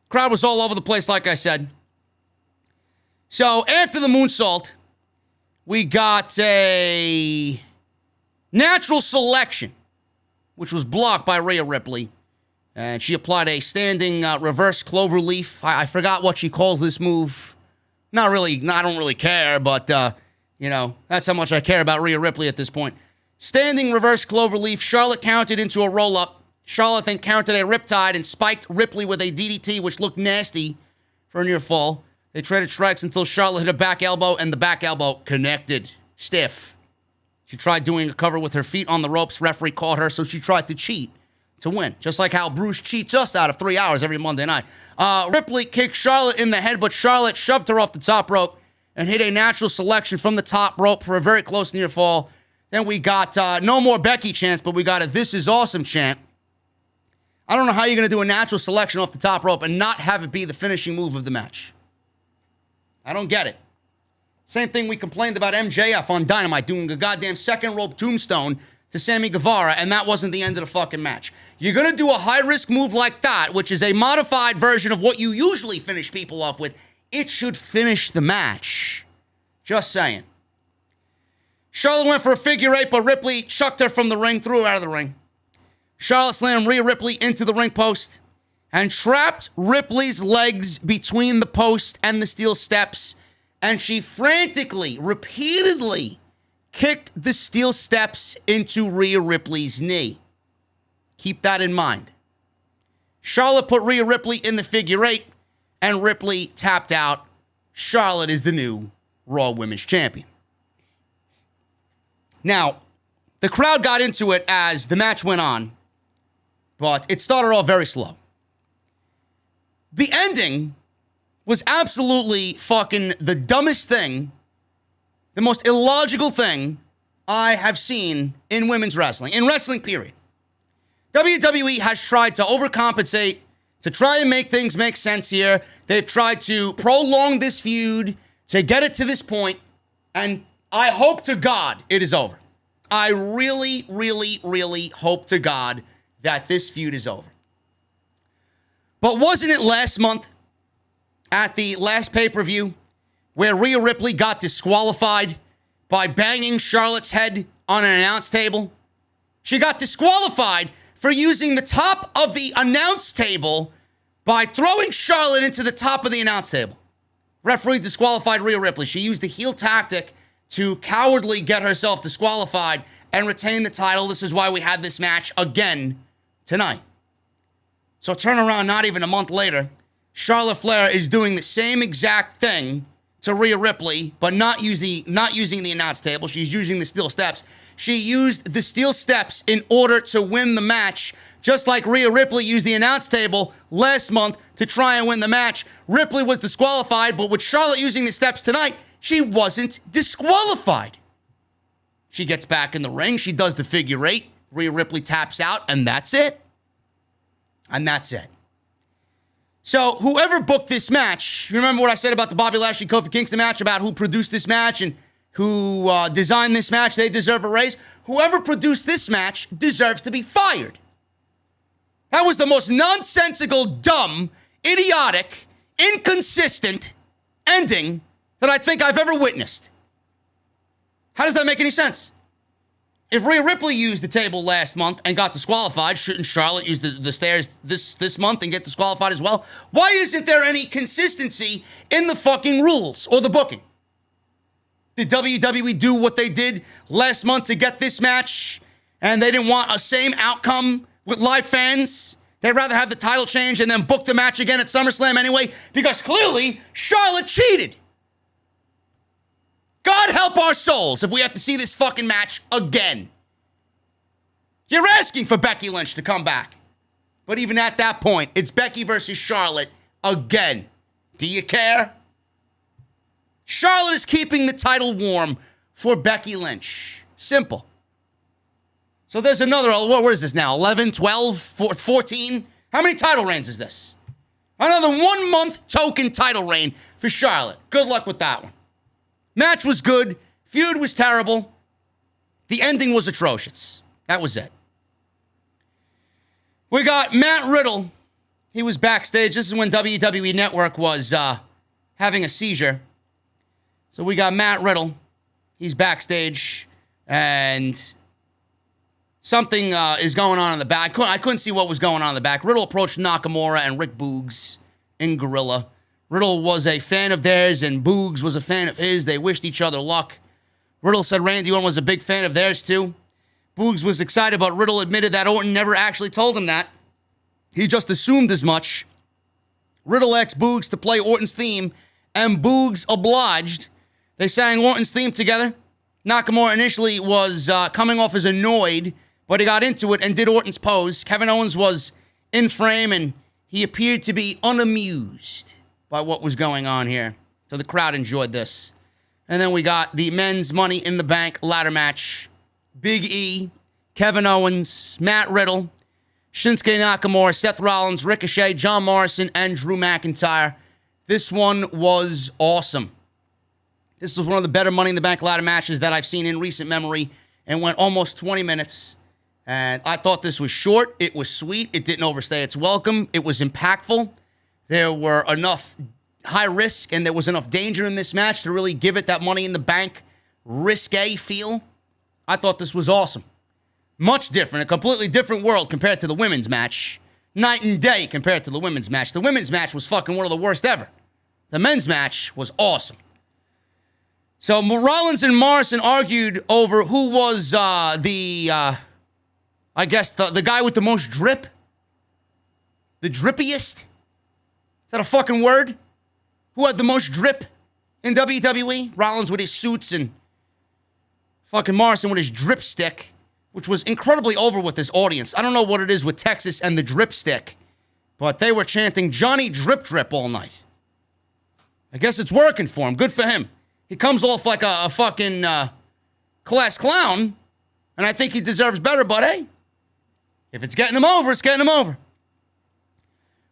Crowd was all over the place, like I said. So after the moonsault, we got a natural selection, which was blocked by Rhea Ripley. And she applied a standing reverse cloverleaf. I forgot what she calls this move. Not really, I don't really care, but, you know, that's how much I care about Rhea Ripley at this point. Standing reverse cloverleaf. Charlotte counted into a roll-up. Charlotte then countered a Riptide and spiked Ripley with a DDT, which looked nasty for a near fall. They traded strikes until Charlotte hit a back elbow, and the back elbow connected. Stiff. She tried doing a cover with her feet on the ropes. Referee caught her, so she tried to cheat to win. Just like how Bruce cheats us out of 3 hours every Monday night. Ripley kicked Charlotte in the head, but Charlotte shoved her off the top rope and hit a natural selection from the top rope for a very close near fall. Then we got no more Becky chants, but we got a This Is Awesome chant. I don't know how you're going to do a natural selection off the top rope and not have it be the finishing move of the match. I don't get it. Same thing we complained about MJF on Dynamite doing a goddamn second rope tombstone to Sammy Guevara, and that wasn't the end of the fucking match. You're going to do a high-risk move like that, which is a modified version of what you usually finish people off with. It should finish the match. Just saying. Charlotte went for a figure eight, but Ripley chucked her from the ring, threw her out of the ring. Charlotte slammed Rhea Ripley into the ring post and trapped Ripley's legs between the post and the steel steps, and she frantically, repeatedly kicked the steel steps into Rhea Ripley's knee. Keep that in mind. Charlotte put Rhea Ripley in the figure eight, and Ripley tapped out. Charlotte is the new Raw Women's Champion. Now, the crowd got into it as the match went on, but it started off very slow. The ending was absolutely fucking the dumbest thing, the most illogical thing I have seen in women's wrestling, in wrestling period. WWE has tried to overcompensate, to try and make things make sense here. They've tried to prolong this feud to get it to this point, and I hope to God it is over. I really, really, really hope to God that this feud is over. But wasn't it last month at the last pay-per-view where Rhea Ripley got disqualified by banging Charlotte's head on an announce table? She got disqualified for using the top of the announce table by throwing Charlotte into the top of the announce table. Referee disqualified Rhea Ripley. She used the heel tactic to cowardly get herself disqualified and retain the title. This is why we had this match again tonight. So turn around not even a month later, Charlotte Flair is doing the same exact thing to Rhea Ripley, but not using the announce table. She's using the steel steps. She used the steel steps in order to win the match, just like Rhea Ripley used the announce table last month to try and win the match. Ripley was disqualified, but with Charlotte using the steps tonight, she wasn't disqualified. She gets back in the ring. She does the figure eight. Rhea Ripley taps out, and that's it. And that's it. So whoever booked this match, you remember what I said about the Bobby Lashley Kofi Kingston match, about who produced this match and who designed this match, they deserve a raise. Whoever produced this match deserves to be fired. That was the most nonsensical, dumb, idiotic, inconsistent ending that I think I've ever witnessed. How does that make any sense? If Rhea Ripley used the table last month and got disqualified, shouldn't Charlotte use the stairs this month and get disqualified as well? Why isn't there any consistency in the fucking rules or the booking? Did WWE do what they did last month to get this match and they didn't want a same outcome with live fans? They'd rather have the title change and then book the match again at SummerSlam anyway, because clearly Charlotte cheated. God help our souls if we have to see this fucking match again. You're asking for Becky Lynch to come back. But even at that point, it's Becky versus Charlotte again. Do you care? Charlotte is keeping the title warm for Becky Lynch. Simple. So there's another, what is this now? 11, 12, 14? How many title reigns is this? Another 1 month token title reign for Charlotte. Good luck with that one. Match was good. Feud was terrible. The ending was atrocious. That was it. We got Matt Riddle. He was backstage. This is when WWE Network was having a seizure. So we got Matt Riddle. He's backstage. And something is going on in the back. I couldn't see what was going on in the back. Riddle approached Nakamura and Rick Boogs in Gorilla. Riddle was a fan of theirs, and Boogs was a fan of his. They wished each other luck. Riddle said Randy Orton was a big fan of theirs, too. Boogs was excited, but Riddle admitted that Orton never actually told him that. He just assumed as much. Riddle asked Boogs to play Orton's theme, and Boogs obliged. They sang Orton's theme together. Nakamura initially was coming off as annoyed, but he got into it and did Orton's pose. Kevin Owens was in frame, and he appeared to be unamused by what was going on here. So the crowd enjoyed this. And then we got the men's Money in the Bank ladder match. Big E, Kevin Owens, Matt Riddle, Shinsuke Nakamura, Seth Rollins, Ricochet, John Morrison, and Drew McIntyre. This one was awesome. This was one of the better Money in the Bank ladder matches that I've seen in recent memory, and went almost 20 minutes. And I thought this was short. It was sweet. It didn't overstay its welcome. It was impactful. There were enough high risk and there was enough danger in this match to really give it that Money in the Bank risque feel. I thought this was awesome. Much different, a completely different world compared to the women's match. Night and day compared to the women's match. The women's match was fucking one of the worst ever. The men's match was awesome. So Rollins and Morrison argued over who was I guess the guy with the most drip. The drippiest? Is that a fucking word? Who had the most drip in WWE? Rollins with his suits and fucking Morrison with his drip stick, which was incredibly over with this audience. I don't know what it is with Texas and the drip stick, but they were chanting Johnny Drip Drip all night. I guess it's working for him. Good for him. He comes off like a fucking class clown, and I think he deserves better, but hey, if it's getting him over, it's getting him over.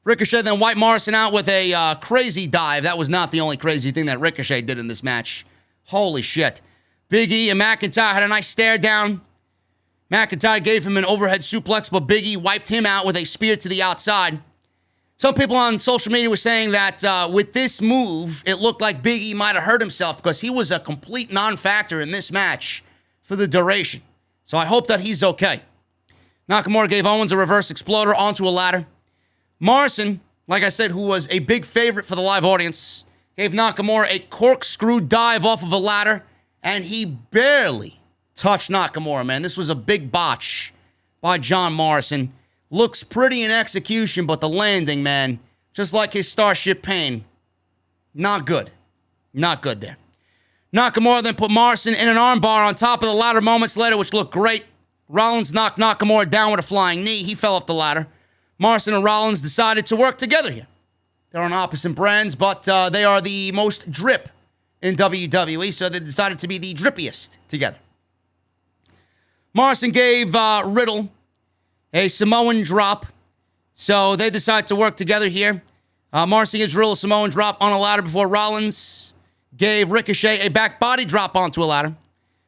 Ricochet then wiped Morrison out with a crazy dive. That was not the only crazy thing that Ricochet did in this match. Holy shit. Big E and McIntyre had a nice stare down. McIntyre gave him an overhead suplex, but Big E wiped him out with a spear to the outside. Some people on social media were saying that with this move, it looked like Big E might have hurt himself because he was a complete non-factor in this match for the duration. So I hope that he's okay. Nakamura gave Owens a reverse exploder onto a ladder. Morrison, like I said, who was a big favorite for the live audience, gave Nakamura a corkscrew dive off of a ladder, and he barely touched Nakamura, man. This was a big botch by John Morrison. Looks pretty in execution, but the landing, man, just like his Starship Pain, not good. Not good there. Nakamura then put Morrison in an armbar on top of the ladder moments later, which looked great. Rollins knocked Nakamura down with a flying knee. He fell off the ladder. Morrison and Rollins decided to work together here. They're on opposite brands, but they are the most drip in WWE, so they decided to be the drippiest together. Morrison gave Riddle a Samoan drop, so they decided to work together here. Morrison gives Riddle a Samoan drop on a ladder before Rollins gave Ricochet a back body drop onto a ladder.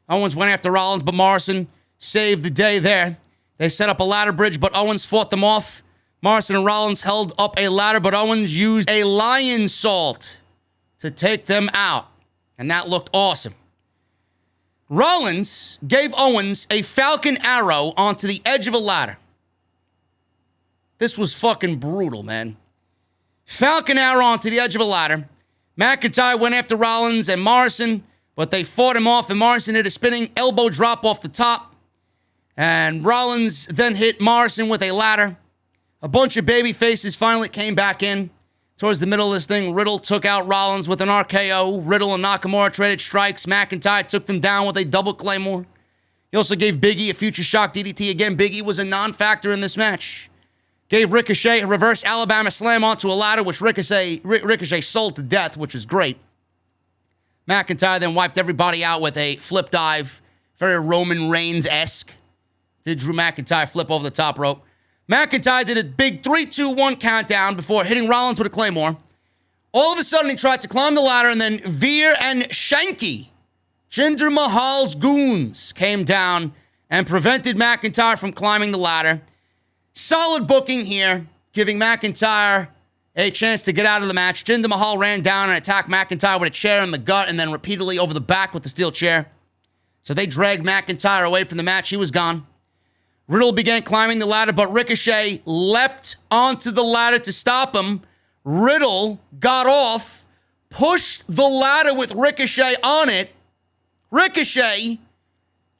Owens went after Rollins, but Morrison saved the day there. They set up a ladder bridge, but Owens fought them off. Morrison and Rollins held up a ladder, but Owens used a lion salt to take them out. And that looked awesome. Rollins gave Owens a falcon arrow onto the edge of a ladder. This was fucking brutal, man. Falcon arrow onto the edge of a ladder. McIntyre went after Rollins and Morrison, but they fought him off, and Morrison hit a spinning elbow drop off the top. And Rollins then hit Morrison with a ladder. A bunch of baby faces finally came back in. Towards the middle of this thing, Riddle took out Rollins with an RKO. Riddle and Nakamura traded strikes. McIntyre took them down with a double Claymore. He also gave Big E a future shock DDT. Again, Big E was a non-factor in this match. Gave Ricochet a reverse Alabama slam onto a ladder, which Ricochet sold to death, which was great. McIntyre then wiped everybody out with a flip dive. Very Roman Reigns-esque. Did Drew McIntyre flip over the top rope. McIntyre did a big 3-2-1 countdown before hitting Rollins with a Claymore. All of a sudden, he tried to climb the ladder, and then Veer and Shanky, Jinder Mahal's goons, came down and prevented McIntyre from climbing the ladder. Solid booking here, giving McIntyre a chance to get out of the match. Jinder Mahal ran down and attacked McIntyre with a chair in the gut and then repeatedly over the back with the steel chair. So they dragged McIntyre away from the match. He was gone. Riddle began climbing the ladder, but Ricochet leapt onto the ladder to stop him. Riddle got off, pushed the ladder with Ricochet on it. Ricochet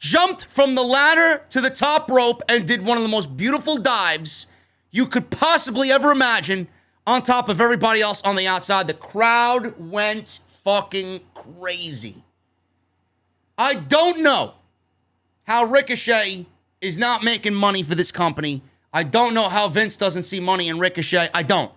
jumped from the ladder to the top rope and did one of the most beautiful dives you could possibly ever imagine on top of everybody else on the outside. The crowd went fucking crazy. I don't know how Ricochet is not making money for this company. I don't know how Vince doesn't see money in Ricochet. I don't.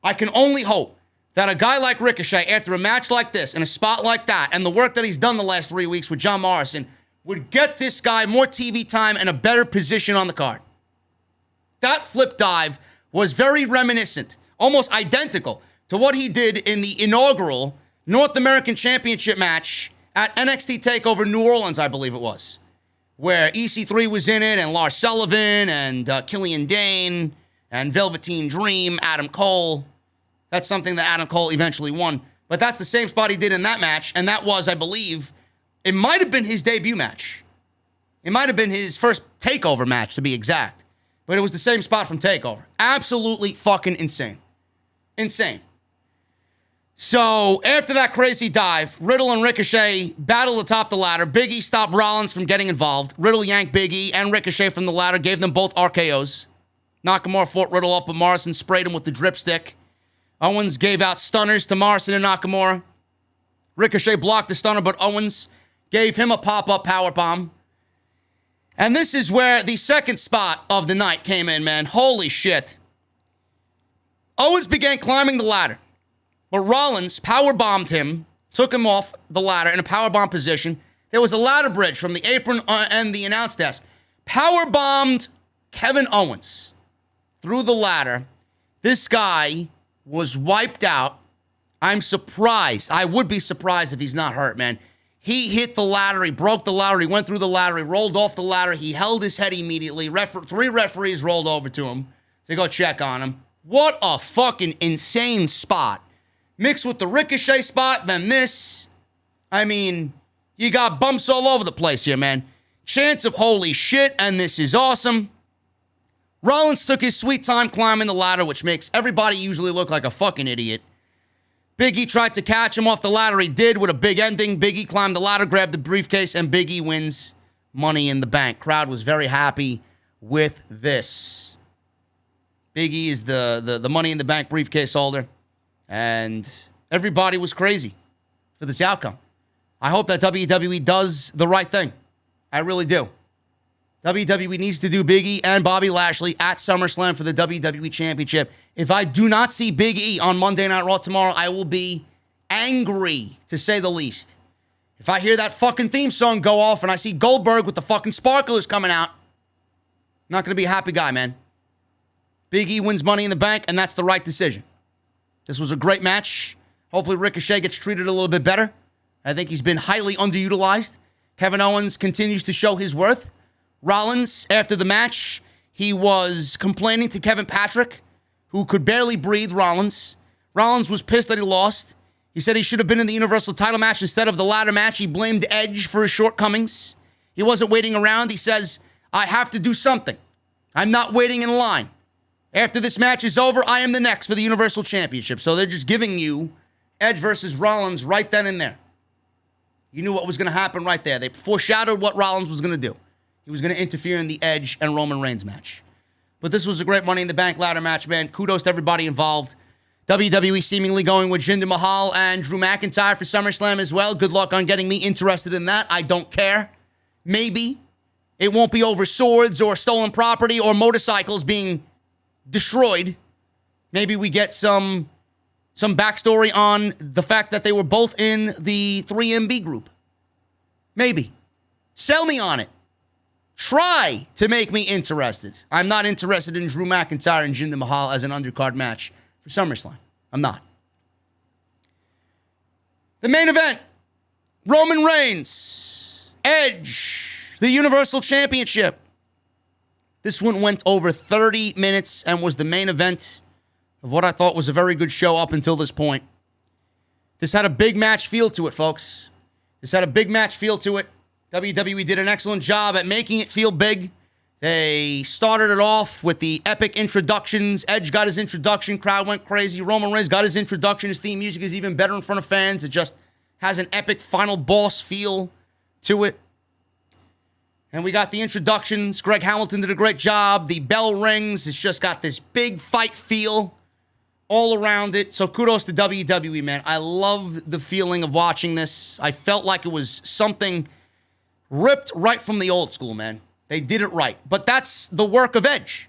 I can only hope that a guy like Ricochet, after a match like this, in a spot like that, and the work that he's done the last 3 weeks with John Morrison, would get this guy more TV time and a better position on the card. That flip dive was very reminiscent, almost identical to what he did in the inaugural North American Championship match at NXT TakeOver New Orleans, I believe it was, where EC3 was in it, and Lars Sullivan, and Killian Dane, and Velveteen Dream, Adam Cole. That's something that Adam Cole eventually won. But that's the same spot he did in that match, and that was, I believe, it might have been his debut match. It might have been his first TakeOver match, to be exact. But it was the same spot from TakeOver. Absolutely fucking insane. Insane. So, after that crazy dive, Riddle and Ricochet battled atop the ladder. Big E stopped Rollins from getting involved. Riddle yanked Big E and Ricochet from the ladder, gave them both RKOs. Nakamura fought Riddle off, but Morrison sprayed him with the dripstick. Owens gave out stunners to Morrison and Nakamura. Ricochet blocked the stunner, but Owens gave him a pop-up powerbomb. And this is where the second spot of the night came in, man. Holy shit. Owens began climbing the ladder, but Rollins powerbombed him, took him off the ladder in a powerbomb position. There was a ladder bridge from the apron and the announce desk. Powerbombed Kevin Owens through the ladder. This guy was wiped out. I'm surprised. I would be surprised if he's not hurt, man. He hit the ladder. He broke the ladder. He went through the ladder. He rolled off the ladder. He held his head immediately. Three referees rolled over to him to go check on him. What a fucking insane spot. Mixed with the Ricochet spot, then this. I mean, you got bumps all over the place here, man. Chance of holy shit, and this is awesome. Rollins took his sweet time climbing the ladder, which makes everybody usually look like a fucking idiot. Big E tried to catch him off the ladder. He did with a big ending. Big E climbed the ladder, grabbed the briefcase, and Big E wins Money in the Bank. Crowd was very happy with this. Big E is the Money in the Bank briefcase holder, and everybody was crazy for this outcome. I hope that WWE does the right thing. I really do. WWE needs to do Big E and Bobby Lashley at SummerSlam for the WWE Championship. If I do not see Big E on Monday Night Raw tomorrow, I will be angry, to say the least. If I hear that fucking theme song go off and I see Goldberg with the fucking sparklers coming out, I'm not going to be a happy guy, man. Big E wins Money in the Bank, and that's the right decision. This was a great match. Hopefully Ricochet gets treated a little bit better. I think he's been highly underutilized. Kevin Owens continues to show his worth. Rollins, after the match, he was complaining to Kevin Patrick, who could barely breathe Rollins. Rollins was pissed that he lost. He said he should have been in the Universal title match instead of the ladder match. He blamed Edge for his shortcomings. He wasn't waiting around. He says, I have to do something. I'm not waiting in line. After this match is over, I am the next for the Universal Championship. So they're just giving you Edge versus Rollins right then and there. You knew what was going to happen right there. They foreshadowed what Rollins was going to do. He was going to interfere in the Edge and Roman Reigns match. But this was a great Money in the Bank ladder match, man. Kudos to everybody involved. WWE seemingly going with Jinder Mahal and Drew McIntyre for SummerSlam as well. Good luck on getting me interested in that. I don't care. Maybe it won't be over swords or stolen property or motorcycles being destroyed. Maybe we get some backstory on the fact that they were both in the 3MB group. Maybe. Sell me on it. Try to make me interested. I'm not interested in Drew McIntyre and Jinder Mahal as an undercard match for SummerSlam. I'm not. The main event, Roman Reigns, Edge, the Universal Championship. This one went over 30 minutes and was the main event of what I thought was a very good show up until this point. This had a big match feel to it, folks. This had a big match feel to it. WWE did an excellent job at making it feel big. They started it off with the epic introductions. Edge got his introduction. Crowd went crazy. Roman Reigns got his introduction. His theme music is even better in front of fans. It just has an epic final boss feel to it. And we got the introductions. Greg Hamilton did a great job. The bell rings. It's just got this big fight feel all around it. So kudos to WWE, man. I love the feeling of watching this. I felt like it was something ripped right from the old school, man. They did it right. But that's the work of Edge.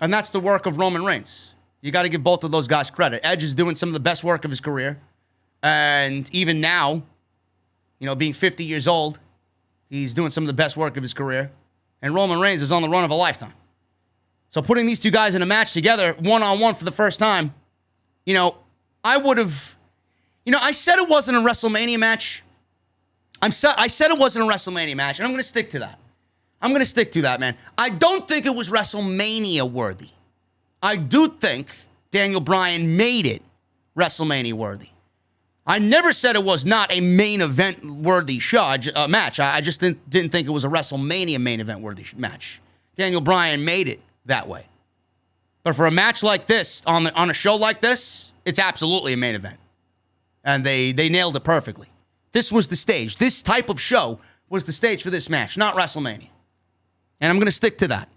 And that's the work of Roman Reigns. You got to give both of those guys credit. Edge is doing some of the best work of his career. And even now, being 50 years old, he's doing some of the best work of his career. And Roman Reigns is on the run of a lifetime. So putting these two guys in a match together, one-on-one for the first time, I would have... I said it wasn't a WrestleMania match. I said it wasn't a WrestleMania match, and I'm going to stick to that. I'm going to stick to that, man. I don't think it was WrestleMania worthy. I do think Daniel Bryan made it WrestleMania worthy. I never said it was not a main event worthy match. I just didn't think it was a WrestleMania main event worthy match. Daniel Bryan made it that way. But for a match like this, on a show like this, it's absolutely a main event. And they nailed it perfectly. This was the stage. This type of show was the stage for this match, not WrestleMania. And I'm going to stick to that.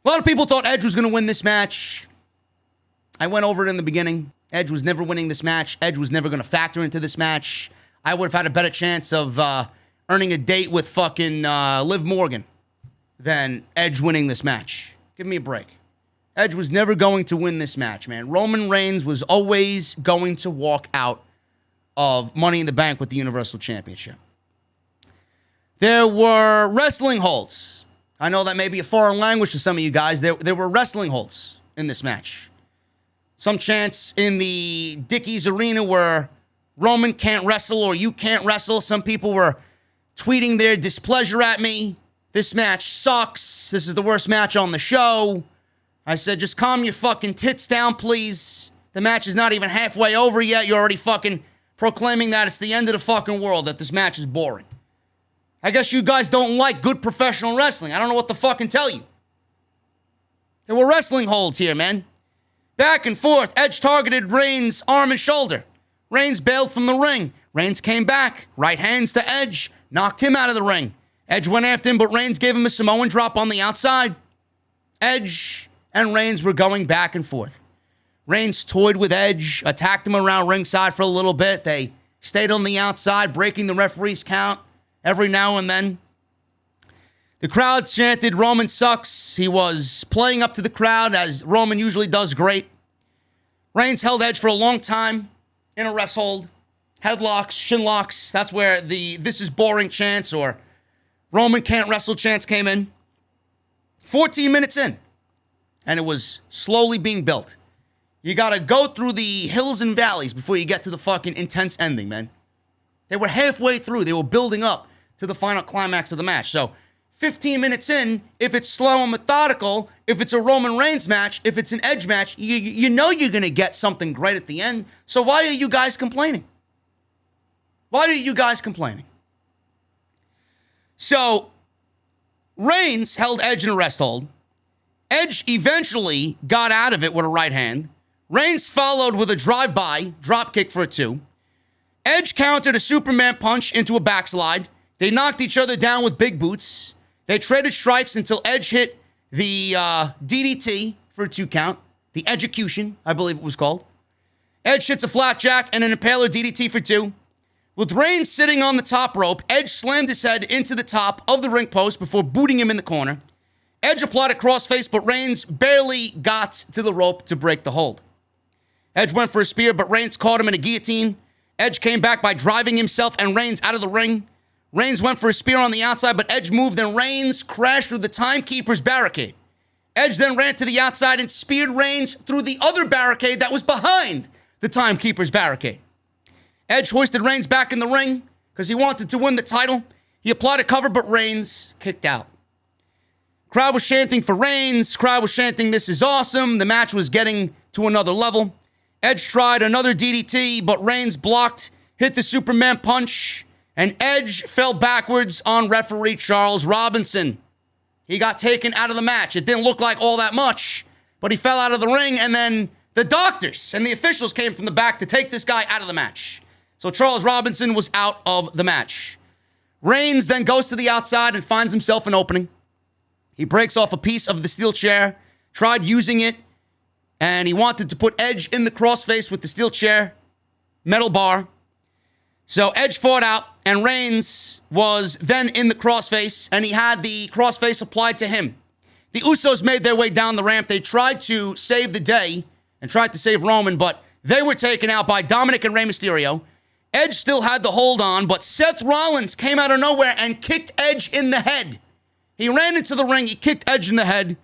A lot of people thought Edge was going to win this match. I went over it in the beginning. Edge was never winning this match. Edge was never going to factor into this match. I would have had a better chance of earning a date with fucking Liv Morgan than Edge winning this match. Give me a break. Edge was never going to win this match, man. Roman Reigns was always going to walk out of Money in the Bank with the Universal Championship. There were wrestling holds. I know that may be a foreign language to some of you guys. There were wrestling holds in this match. Some chants in the Dickies Arena where Roman can't wrestle or you can't wrestle. Some people were tweeting their displeasure at me. This match sucks. This is the worst match on the show. I said, just calm your fucking tits down, please. The match is not even halfway over yet. You're already fucking proclaiming that it's the end of the fucking world, that this match is boring. I guess you guys don't like good professional wrestling. I don't know what to fucking tell you. There were wrestling holds here, man. Back and forth. Edge targeted Reigns' arm and shoulder. Reigns bailed from the ring. Reigns came back. Right hands to Edge. Knocked him out of the ring. Edge went after him, but Reigns gave him a Samoan drop on the outside. Edge and Reigns were going back and forth. Reigns toyed with Edge, attacked him around ringside for a little bit. They stayed on the outside, breaking the referee's count every now and then. The crowd chanted, Roman sucks. He was playing up to the crowd, as Roman usually does great. Reigns held Edge for a long time in a rest hold. Headlocks, shin locks. That's where the this is boring chants or Roman can't wrestle chants came in. 14 minutes in. And it was slowly being built. You got to go through the hills and valleys before you get to the fucking intense ending, man. They were halfway through. They were building up to the final climax of the match. So 15 minutes in, if it's slow and methodical, if it's a Roman Reigns match, if it's an Edge match, you know you're going to get something great at the end. So why are you guys complaining? Why are you guys complaining? So Reigns held Edge in a rest hold. Edge eventually got out of it with a right hand. Reigns followed with a drive-by dropkick for a 2. Edge countered a Superman punch into a backslide. They knocked each other down with big boots. They traded strikes until Edge hit the DDT for a 2 count. The Edgecution, I believe it was called. Edge hits a flapjack and an impaler DDT for 2. With Reigns sitting on the top rope, Edge slammed his head into the top of the ring post before booting him in the corner. Edge applied a crossface, but Reigns barely got to the rope to break the hold. Edge went for a spear, but Reigns caught him in a guillotine. Edge came back by driving himself and Reigns out of the ring. Reigns went for a spear on the outside, but Edge moved and Reigns crashed through the timekeeper's barricade. Edge then ran to the outside and speared Reigns through the other barricade that was behind the timekeeper's barricade. Edge hoisted Reigns back in the ring because he wanted to win the title. He applied a cover, but Reigns kicked out. Crowd was chanting for Reigns. Crowd was chanting, this is awesome. The match was getting to another level. Edge tried another DDT, but Reigns blocked, hit the Superman punch, and Edge fell backwards on referee Charles Robinson. He got taken out of the match. It didn't look like all that much, but he fell out of the ring, and then the doctors and the officials came from the back to take this guy out of the match. So Charles Robinson was out of the match. Reigns then goes to the outside and finds himself an opening. He breaks off a piece of the steel chair, tried using it, and he wanted to put Edge in the crossface with the steel chair, metal bar. So Edge fought out, and Reigns was then in the crossface, and he had the crossface applied to him. The Usos made their way down the ramp. They tried to save the day and tried to save Roman, but they were taken out by Dominic and Rey Mysterio. Edge still had the hold on, but Seth Rollins came out of nowhere and kicked Edge in the head. He ran into the ring. He kicked Edge in the head.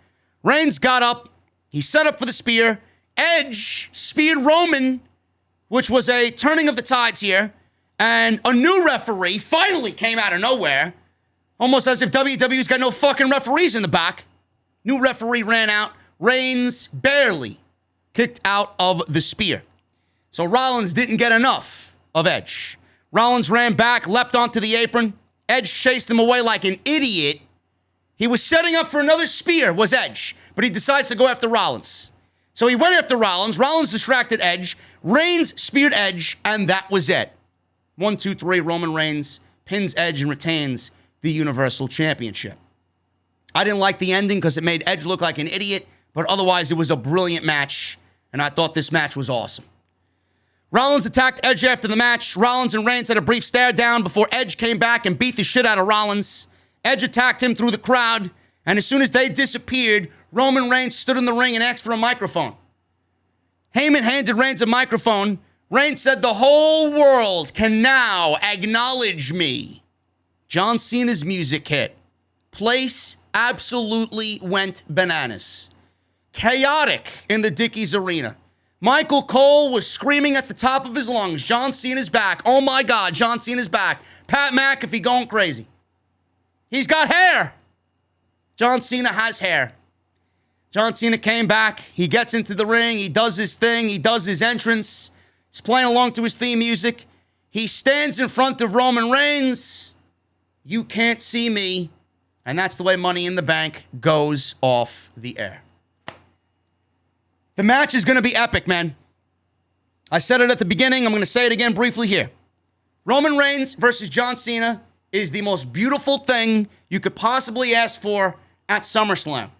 Reigns got up. He set up for the spear. Edge speared Roman, which was a turning of the tides here. And a new referee finally came out of nowhere. Almost as if WWE's got no fucking referees in the back. New referee ran out. Reigns barely kicked out of the spear. So Rollins didn't get enough of Edge. Rollins ran back, leapt onto the apron. Edge chased him away like an idiot. He was setting up for another spear, was Edge. But he decides to go after Rollins. So he went after Rollins. Rollins distracted Edge. Reigns speared Edge, and that was it. 1, 2, 3, Roman Reigns pins Edge and retains the Universal Championship. I didn't like the ending because it made Edge look like an idiot, but otherwise it was a brilliant match, and I thought this match was awesome. Rollins attacked Edge after the match. Rollins and Reigns had a brief stare down before Edge came back and beat the shit out of Rollins. Edge attacked him through the crowd, and as soon as they disappeared, Roman Reigns stood in the ring and asked for a microphone. Heyman handed Reigns a microphone. Reigns said, "The whole world can now acknowledge me." John Cena's music hit. Place absolutely went bananas. Chaotic in the Dickies Arena. Michael Cole was screaming at the top of his lungs, "John Cena's back. Oh my God, John Cena's back." Pat McAfee going crazy. He's got hair. John Cena has hair. John Cena came back. He gets into the ring. He does his thing. He does his entrance. He's playing along to his theme music. He stands in front of Roman Reigns. "You can't see me." And that's the way Money in the Bank goes off the air. The match is going to be epic, man. I said it at the beginning. I'm going to say it again briefly here. Roman Reigns versus John Cena is the most beautiful thing you could possibly ask for at SummerSlam.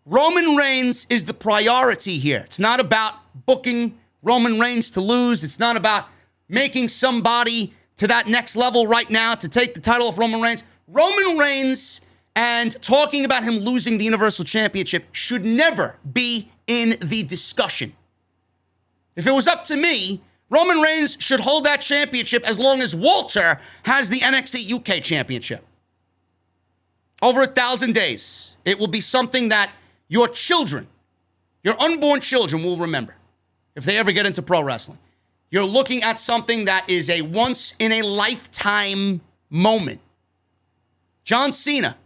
Roman Reigns is the priority here. It's not about booking Roman Reigns to lose. It's not about making somebody to that next level right now to take the title of Roman Reigns. Roman Reigns and talking about him losing the Universal Championship should never be in the discussion. If it was up to me, Roman Reigns should hold that championship as long as Walter has the NXT UK Championship. Over 1,000 days. It will be something that your children, your unborn children will remember if they ever get into pro wrestling. You're looking at something that is a once-in-a-lifetime moment. John Cena,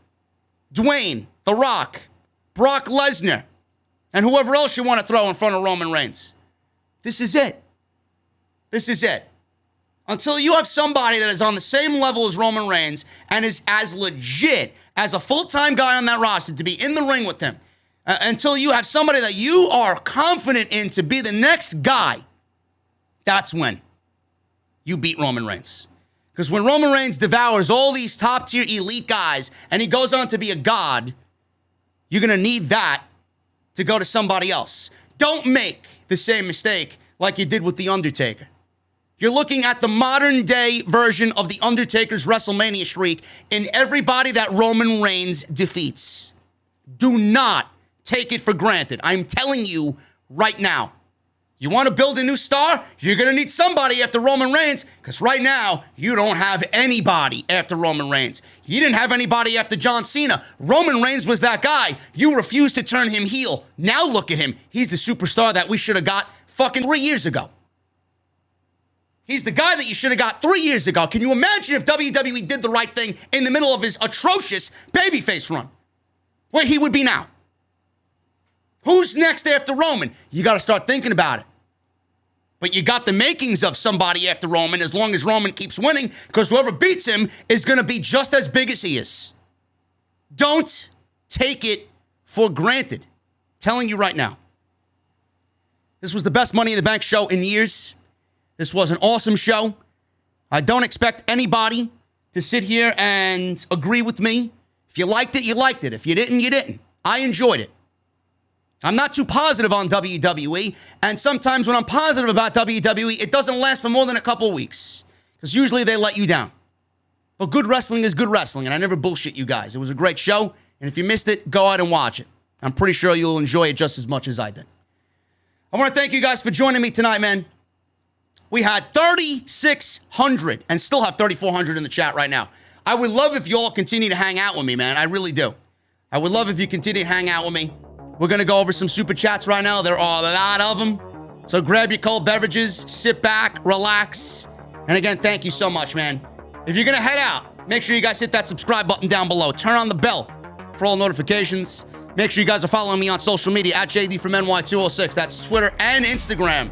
Dwayne, The Rock, Brock Lesnar, and whoever else you want to throw in front of Roman Reigns. This is it. This is it. Until you have somebody that is on the same level as Roman Reigns and is as legit as a full-time guy on that roster to be in the ring with him, until you have somebody that you are confident in to be the next guy, that's when you beat Roman Reigns. Because when Roman Reigns devours all these top-tier elite guys and he goes on to be a god, you're going to need that to go to somebody else. Don't make the same mistake like you did with The Undertaker. You're looking at the modern-day version of The Undertaker's WrestleMania streak in everybody that Roman Reigns defeats. Do not take it for granted. I'm telling you right now. You want to build a new star? You're going to need somebody after Roman Reigns, because right now, you don't have anybody after Roman Reigns. You didn't have anybody after John Cena. Roman Reigns was that guy. You refused to turn him heel. Now look at him. He's the superstar that we should have got fucking 3 years ago. He's the guy that you should have got 3 years ago. Can you imagine if WWE did the right thing in the middle of his atrocious babyface run? Where he would be now? Who's next after Roman? You got to start thinking about it. But you got the makings of somebody after Roman as long as Roman keeps winning, because whoever beats him is going to be just as big as he is. Don't take it for granted. Telling you right now. This was the best Money in the Bank show in years. This was an awesome show. I don't expect anybody to sit here and agree with me. If you liked it, you liked it. If you didn't, you didn't. I enjoyed it. I'm not too positive on WWE, and sometimes when I'm positive about WWE, it doesn't last for more than a couple of weeks, because usually they let you down. But good wrestling is good wrestling, and I never bullshit you guys. It was a great show, and if you missed it, go out and watch it. I'm pretty sure you'll enjoy it just as much as I did. I want to thank you guys for joining me tonight, man. We had 3,600 and still have 3,400 in the chat right now. I would love if you all continue to hang out with me, man. I really do. I would love if you continue to hang out with me. We're going to go over some super chats right now. There are a lot of them. So grab your cold beverages, sit back, relax. And again, thank you so much, man. If you're going to head out, make sure you guys hit that subscribe button down below. Turn on the bell for all notifications. Make sure you guys are following me on social media at JDfromNY206. That's Twitter and Instagram.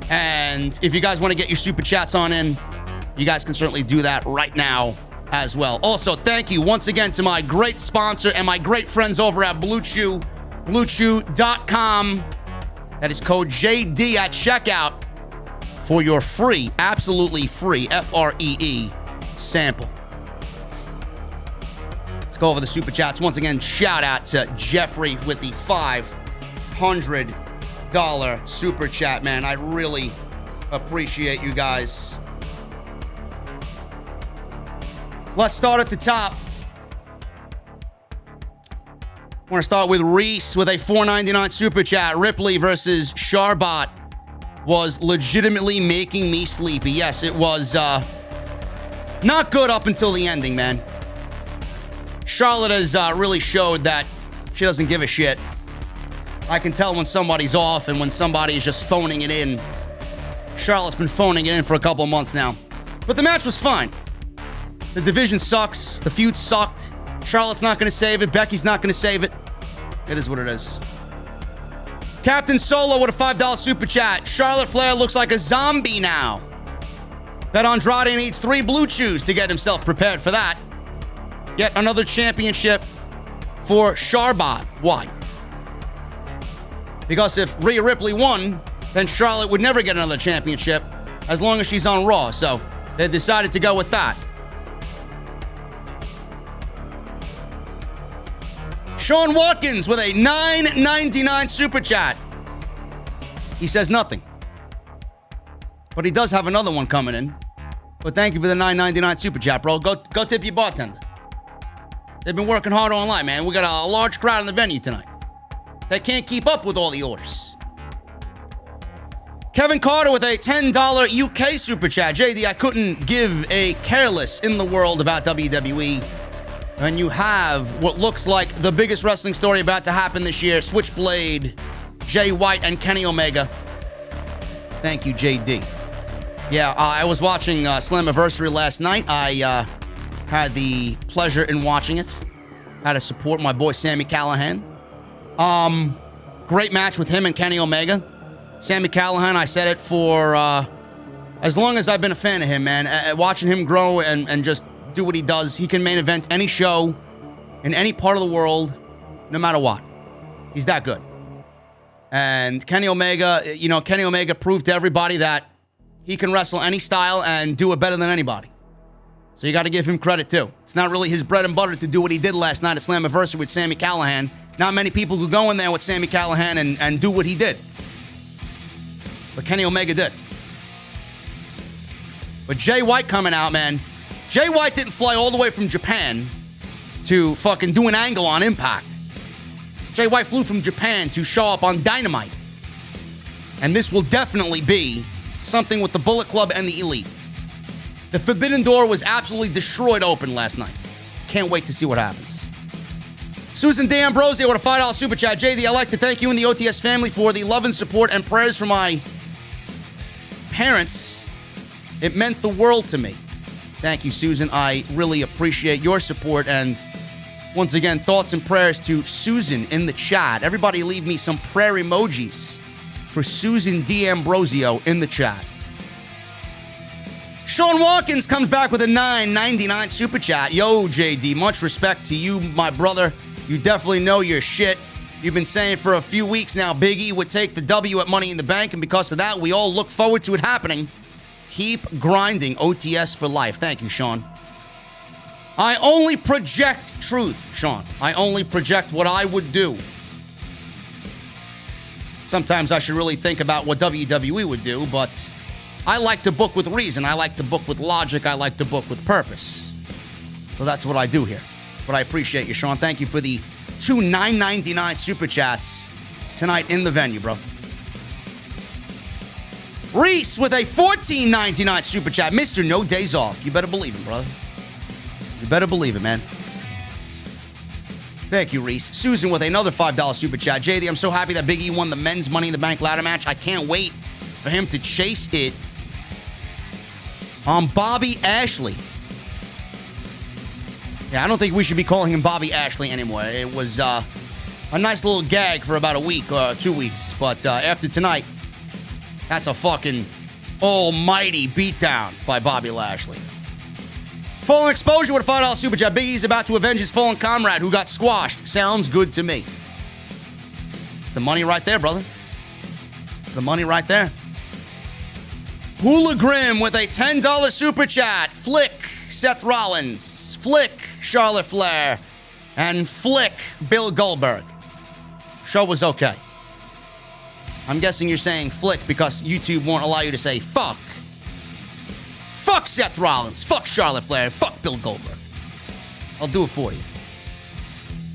And if you guys want to get your super chats on in, you guys can certainly do that right now as well. Also, thank you once again to my great sponsor and my great friends over at Blue Chew, BlueChew.com. That is code JD at checkout for your free, absolutely free, FREE sample. Let's go over the super chats. Once again, shout out to Jeffrey with the $500 super chat, man. I really appreciate you guys. Let's start at the top. I want to start with Reese with a $4.99 super chat. Ripley versus Charbot was legitimately making me sleepy. Yes, it was not good up until the ending, man. Charlotte has really showed that she doesn't give a shit. I can tell when somebody's off and when somebody is just phoning it in. Charlotte's been phoning it in for a couple of months now. But the match was fine. The division sucks. The feud sucked. Charlotte's not going to save it. Becky's not going to save it. It is what it is. Captain Solo with a $5 super chat. Charlotte Flair looks like a zombie now. Bet Andrade needs 3 Blue Chews to get himself prepared for that. Yet another championship for Charbot. Why? Because if Rhea Ripley won, then Charlotte would never get another championship as long as she's on Raw. So they decided to go with that. Sean Watkins with a $9.99 super chat. He says nothing. But he does have another one coming in. But thank you for the $9.99 super chat, bro. Go tip your bartender. They've been working hard online, man. We got a large crowd in the venue tonight. They can't keep up with all the orders. Kevin Carter with a $10 UK super chat. JD, I couldn't give a careless in the world about WWE. When you have what looks like the biggest wrestling story about to happen this year, Switchblade, Jay White, and Kenny Omega. Thank you, JD. Yeah, I was watching Slammiversary last night. I had the pleasure in watching it. Had to support my boy Sami Callihan. Great match with him and Kenny Omega. Sami Callihan, I said it for as long as I've been a fan of him, man. Watching him grow and just do what he does. He can main event any show in any part of the world, no matter what. He's that good. And Kenny Omega, Kenny Omega proved to everybody that he can wrestle any style and do it better than anybody. So you got to give him credit, too. It's not really his bread and butter to do what he did last night at Slammiversary with Sami Callihan. Not many people could go in there with Sami Callihan and do what he did. But Kenny Omega did. But Jay White coming out, man. Jay White didn't fly all the way from Japan to fucking do an angle on Impact. Jay White flew from Japan to show up on Dynamite. And this will definitely be something with the Bullet Club and the Elite. The Forbidden Door was absolutely destroyed open last night. Can't wait to see what happens. Susan D'Ambrosio with a $5 super chat. JD, I'd like to thank you and the OTS family for the love and support and prayers for my parents. It meant the world to me. Thank you, Susan. I really appreciate your support. And once again, thoughts and prayers to Susan in the chat. Everybody leave me some prayer emojis for Susan D'Ambrosio in the chat. Sean Watkins comes back with a $9.99 super chat. Yo, JD, much respect to you, my brother. You definitely know your shit. You've been saying for a few weeks now Big E would take the W at Money in the Bank, and because of that, we all look forward to it happening. Keep grinding, OTS for life. Thank you, Sean. I only project truth, Sean. I only project what I would do. Sometimes I should really think about what WWE would do, but I like to book with reason. I like to book with logic. I like to book with purpose. So that's what I do here. But I appreciate you, Sean. Thank you for the 2 $9.99 super chats tonight in the venue, bro. Reese with a $14.99 super chat. Mr. No Days Off. You better believe it, brother. You better believe it, man. Thank you, Reese. Susan with another $5 super chat. JD, I'm so happy that Big E won the men's Money in the Bank ladder match. I can't wait for him to chase it on Bobby Ashley. Yeah, I don't think we should be calling him Bobby Ashley anymore. It was a nice little gag for about a week or 2 weeks. But after tonight, that's a fucking almighty beatdown by Bobby Lashley. Fallen Exposure with a $5 super chat. Big E's about to avenge his fallen comrade who got squashed. Sounds good to me. It's the money right there, brother. It's the money right there. Hula Grim with a $10 super chat. Flick Seth Rollins. Flick Charlotte Flair. And flick Bill Goldberg. Show was okay. I'm guessing you're saying flick because YouTube won't allow you to say fuck. Fuck Seth Rollins. Fuck Charlotte Flair. Fuck Bill Goldberg. I'll do it for you.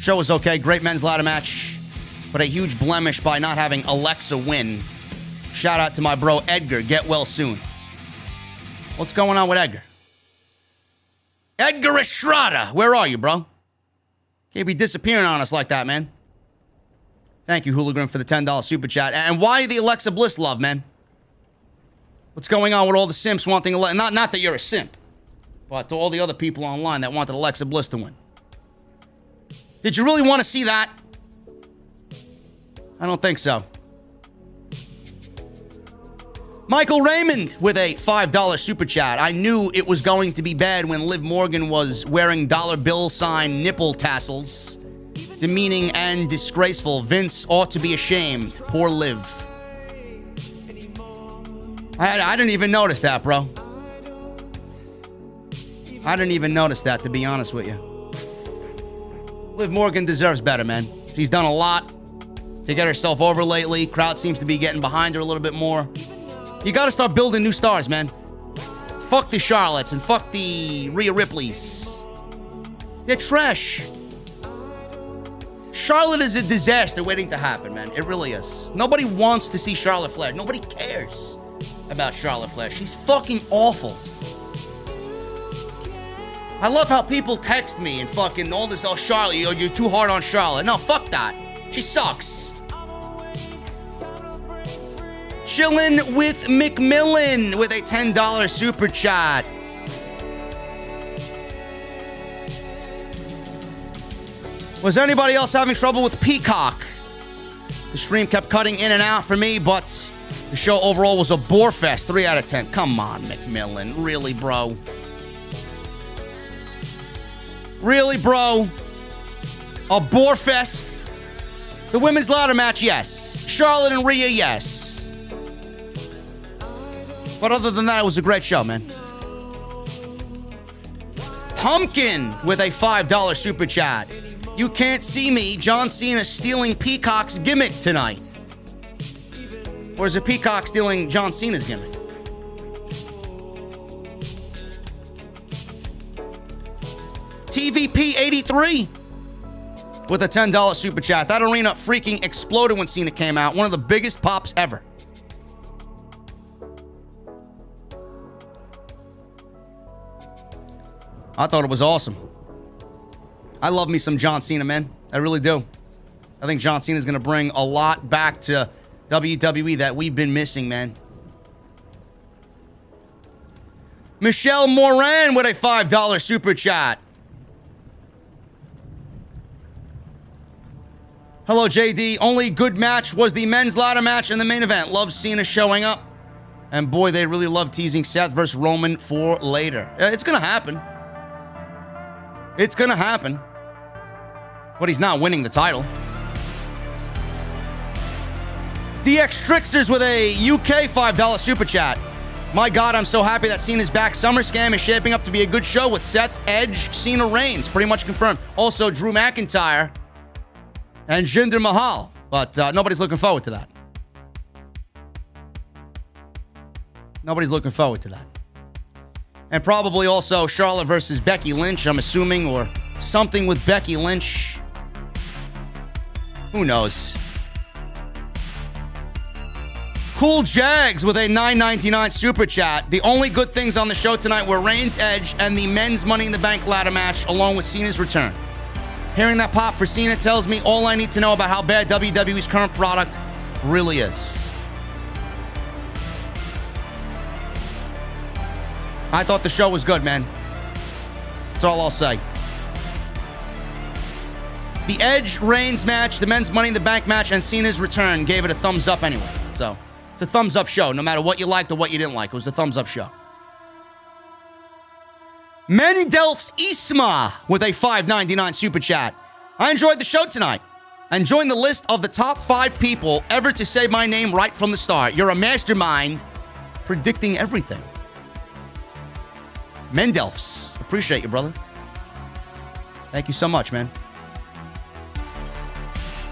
Show was okay. Great men's ladder match. But a huge blemish by not having Alexa win. Shout out to my bro Edgar. Get well soon. What's going on with Edgar? Edgar Estrada. Where are you, bro? Can't be disappearing on us like that, man. Thank you, Hooligan, for the $10 super chat. And why the Alexa Bliss love, man? What's going on with all the simps wanting Alexa? Not that you're a simp, but to all the other people online that wanted Alexa Bliss to win. Did you really want to see that? I don't think so. Michael Raymond with a $5 super chat. I knew it was going to be bad when Liv Morgan was wearing dollar bill sign nipple tassels. Demeaning and disgraceful. Vince ought to be ashamed. Poor Liv. I didn't even notice that, bro. I didn't even notice that, to be honest with you. Liv Morgan deserves better, man. She's done a lot to get herself over lately. Crowd seems to be getting behind her a little bit more. You got to start building new stars, man. Fuck the Charlottes and fuck the Rhea Ripleys. They're trash. Charlotte is a disaster waiting to happen, man. It really is. Nobody wants to see Charlotte Flair. Nobody cares about Charlotte Flair. She's fucking awful. I love how people text me and fucking all this, oh, Charlotte, you're too hard on Charlotte. No, fuck that. She sucks. Chillin' with McMillan with a $10 super chat. Was anybody else having trouble with Peacock? The stream kept cutting in and out for me, but the show overall was a bore fest. 3 out of 10. Come on, McMillan. Really, bro? Really, bro? A bore fest? The women's ladder match, yes. Charlotte and Rhea, yes. But other than that, it was a great show, man. Pumpkin with a $5 super chat. You can't see me. John Cena stealing Peacock's gimmick tonight. Or is it Peacock stealing John Cena's gimmick? TVP83 with a $10 super chat. That arena freaking exploded when Cena came out. One of the biggest pops ever. I thought it was awesome. I love me some John Cena, man. I really do. I think John Cena is going to bring a lot back to WWE that we've been missing, man. Michelle Moran with a $5 super chat. Hello, JD. Only good match was the men's ladder match in the main event. Love Cena showing up. And boy, they really love teasing Seth versus Roman for later. It's going to happen. It's going to happen. But he's not winning the title. DX Tricksters with a UK $5 super chat. My God, I'm so happy that Cena's back. SummerSlam is shaping up to be a good show with Seth, Edge, Cena, Reigns. Pretty much confirmed. Also, Drew McIntyre and Jinder Mahal. But nobody's looking forward to that. Nobody's looking forward to that. And probably also Charlotte versus Becky Lynch, I'm assuming, or something with Becky Lynch. Who knows? Cool Jags with a $9.99 super chat. The only good things on the show tonight were Reigns, Edge, and the men's Money in the Bank ladder match, along with Cena's return. Hearing that pop for Cena tells me all I need to know about how bad WWE's current product really is. I thought the show was good, man. That's all I'll say. The Edge Reigns match, the men's Money in the Bank match, and Cena's return gave it a thumbs up anyway. So it's a thumbs up show, no matter what you liked or what you didn't like. It was a thumbs up show. Mendelf's Isma with a $5.99 super chat. I enjoyed the show tonight. And join the list of the top 5 people ever to say my name right from the start. You're a mastermind predicting everything. Mendelf's. Appreciate you, brother. Thank you so much, man.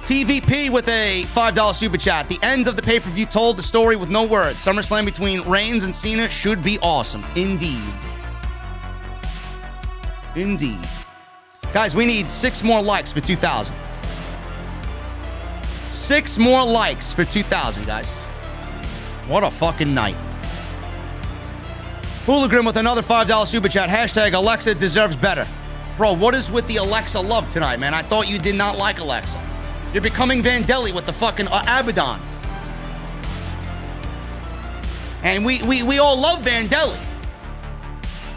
TVP with a $5 super chat. The end of the pay-per-view told the story with no words. SummerSlam between Reigns and Cena should be awesome. Indeed. Indeed. Guys, we need 6 more likes for 2,000. 6 more likes for 2,000, guys. What a fucking night. Hooligan with another $5 super chat. Hashtag Alexa deserves better. Bro, what is with the Alexa love tonight, man? I thought you did not like Alexa. You're becoming Vandelli with the fucking Abaddon. And we all love Vandelli.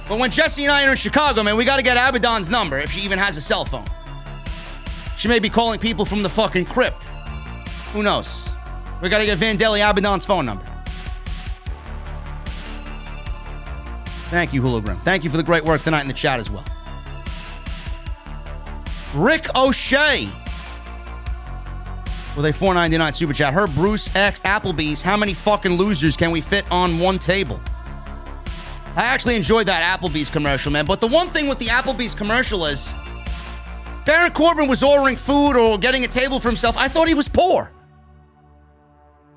But when Jesse and I are in Chicago, man, we got to get Abaddon's number if she even has a cell phone. She may be calling people from the fucking crypt. Who knows? We got to get Vandelli Abaddon's phone number. Thank you, Hula. Thank you for the great work tonight in the chat as well. Rick O'Shea with a $4.99 super chat. Herb Bruce asked Applebee's, how many fucking losers can we fit on one table? I actually enjoyed that Applebee's commercial, man. But the one thing with the Applebee's commercial is Baron Corbin was ordering food or getting a table for himself. I thought he was poor.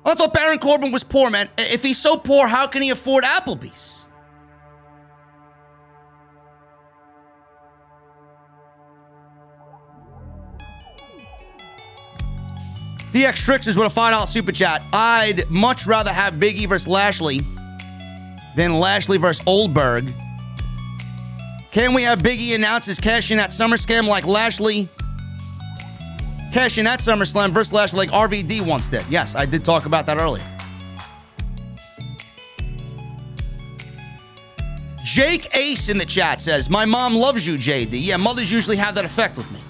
I thought Baron Corbin was poor, man. If he's so poor, how can he afford Applebee's? DX Trixers with a $5 super chat. I'd much rather have Big E versus Lashley than Lashley versus Oldberg. Can we have Big E announce his cash in at SummerSlam like Lashley cash in at SummerSlam versus Lashley like RVD once did? Yes, I did talk about that earlier. Jake Ace in the chat says, my mom loves you, JD. Yeah, mothers usually have that effect with me.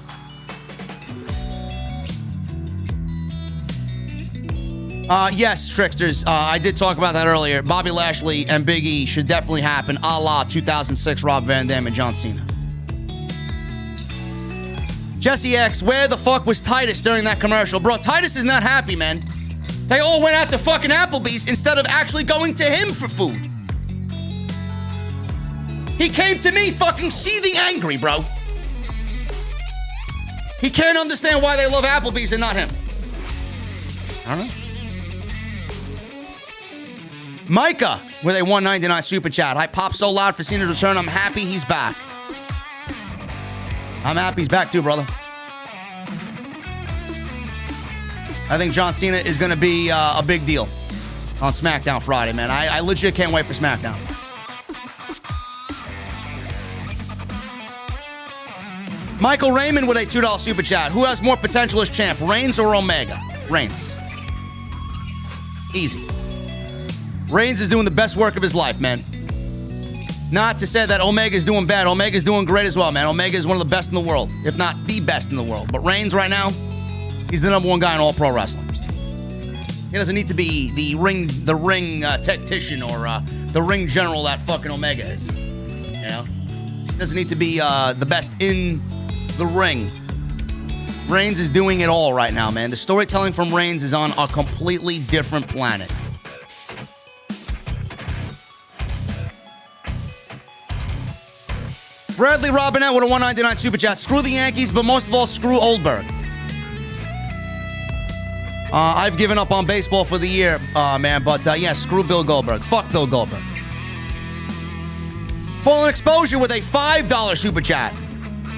Yes, Tricksters. I did talk about that earlier. Bobby Lashley and Big E should definitely happen, a la 2006 Rob Van Dam and John Cena. Jesse X, where the fuck was Titus during that commercial? Bro, Titus is not happy, man. They all went out to fucking Applebee's instead of actually going to him for food. He came to me fucking seething angry, bro. He can't understand why they love Applebee's and not him. I don't know. Micah with a $1.99 super chat. I popped so loud for Cena's return. I'm happy he's back. I'm happy he's back too, brother. I think John Cena is going to be a big deal on SmackDown Friday, man. I legit can't wait for SmackDown. Michael Raymond with a $2 super chat. Who has more potential as champ, Reigns or Omega? Reigns. Easy. Reigns is doing the best work of his life, man. Not to say that Omega's doing bad. Omega's doing great as well, man. Omega is one of the best in the world, if not the best in the world. But Reigns right now, he's the number one guy in all pro wrestling. He doesn't need to be the ring tactician or the ring general that fucking Omega is. You know? He doesn't need to be the best in the ring. Reigns is doing it all right now, man. The storytelling from Reigns is on a completely different planet. Bradley Robinette with a 199 super chat. Screw the Yankees, but most of all, screw Oldberg. I've given up on baseball for the year, man, but yeah, screw Bill Goldberg. Fuck Bill Goldberg. Fallen Exposure with a $5 super chat.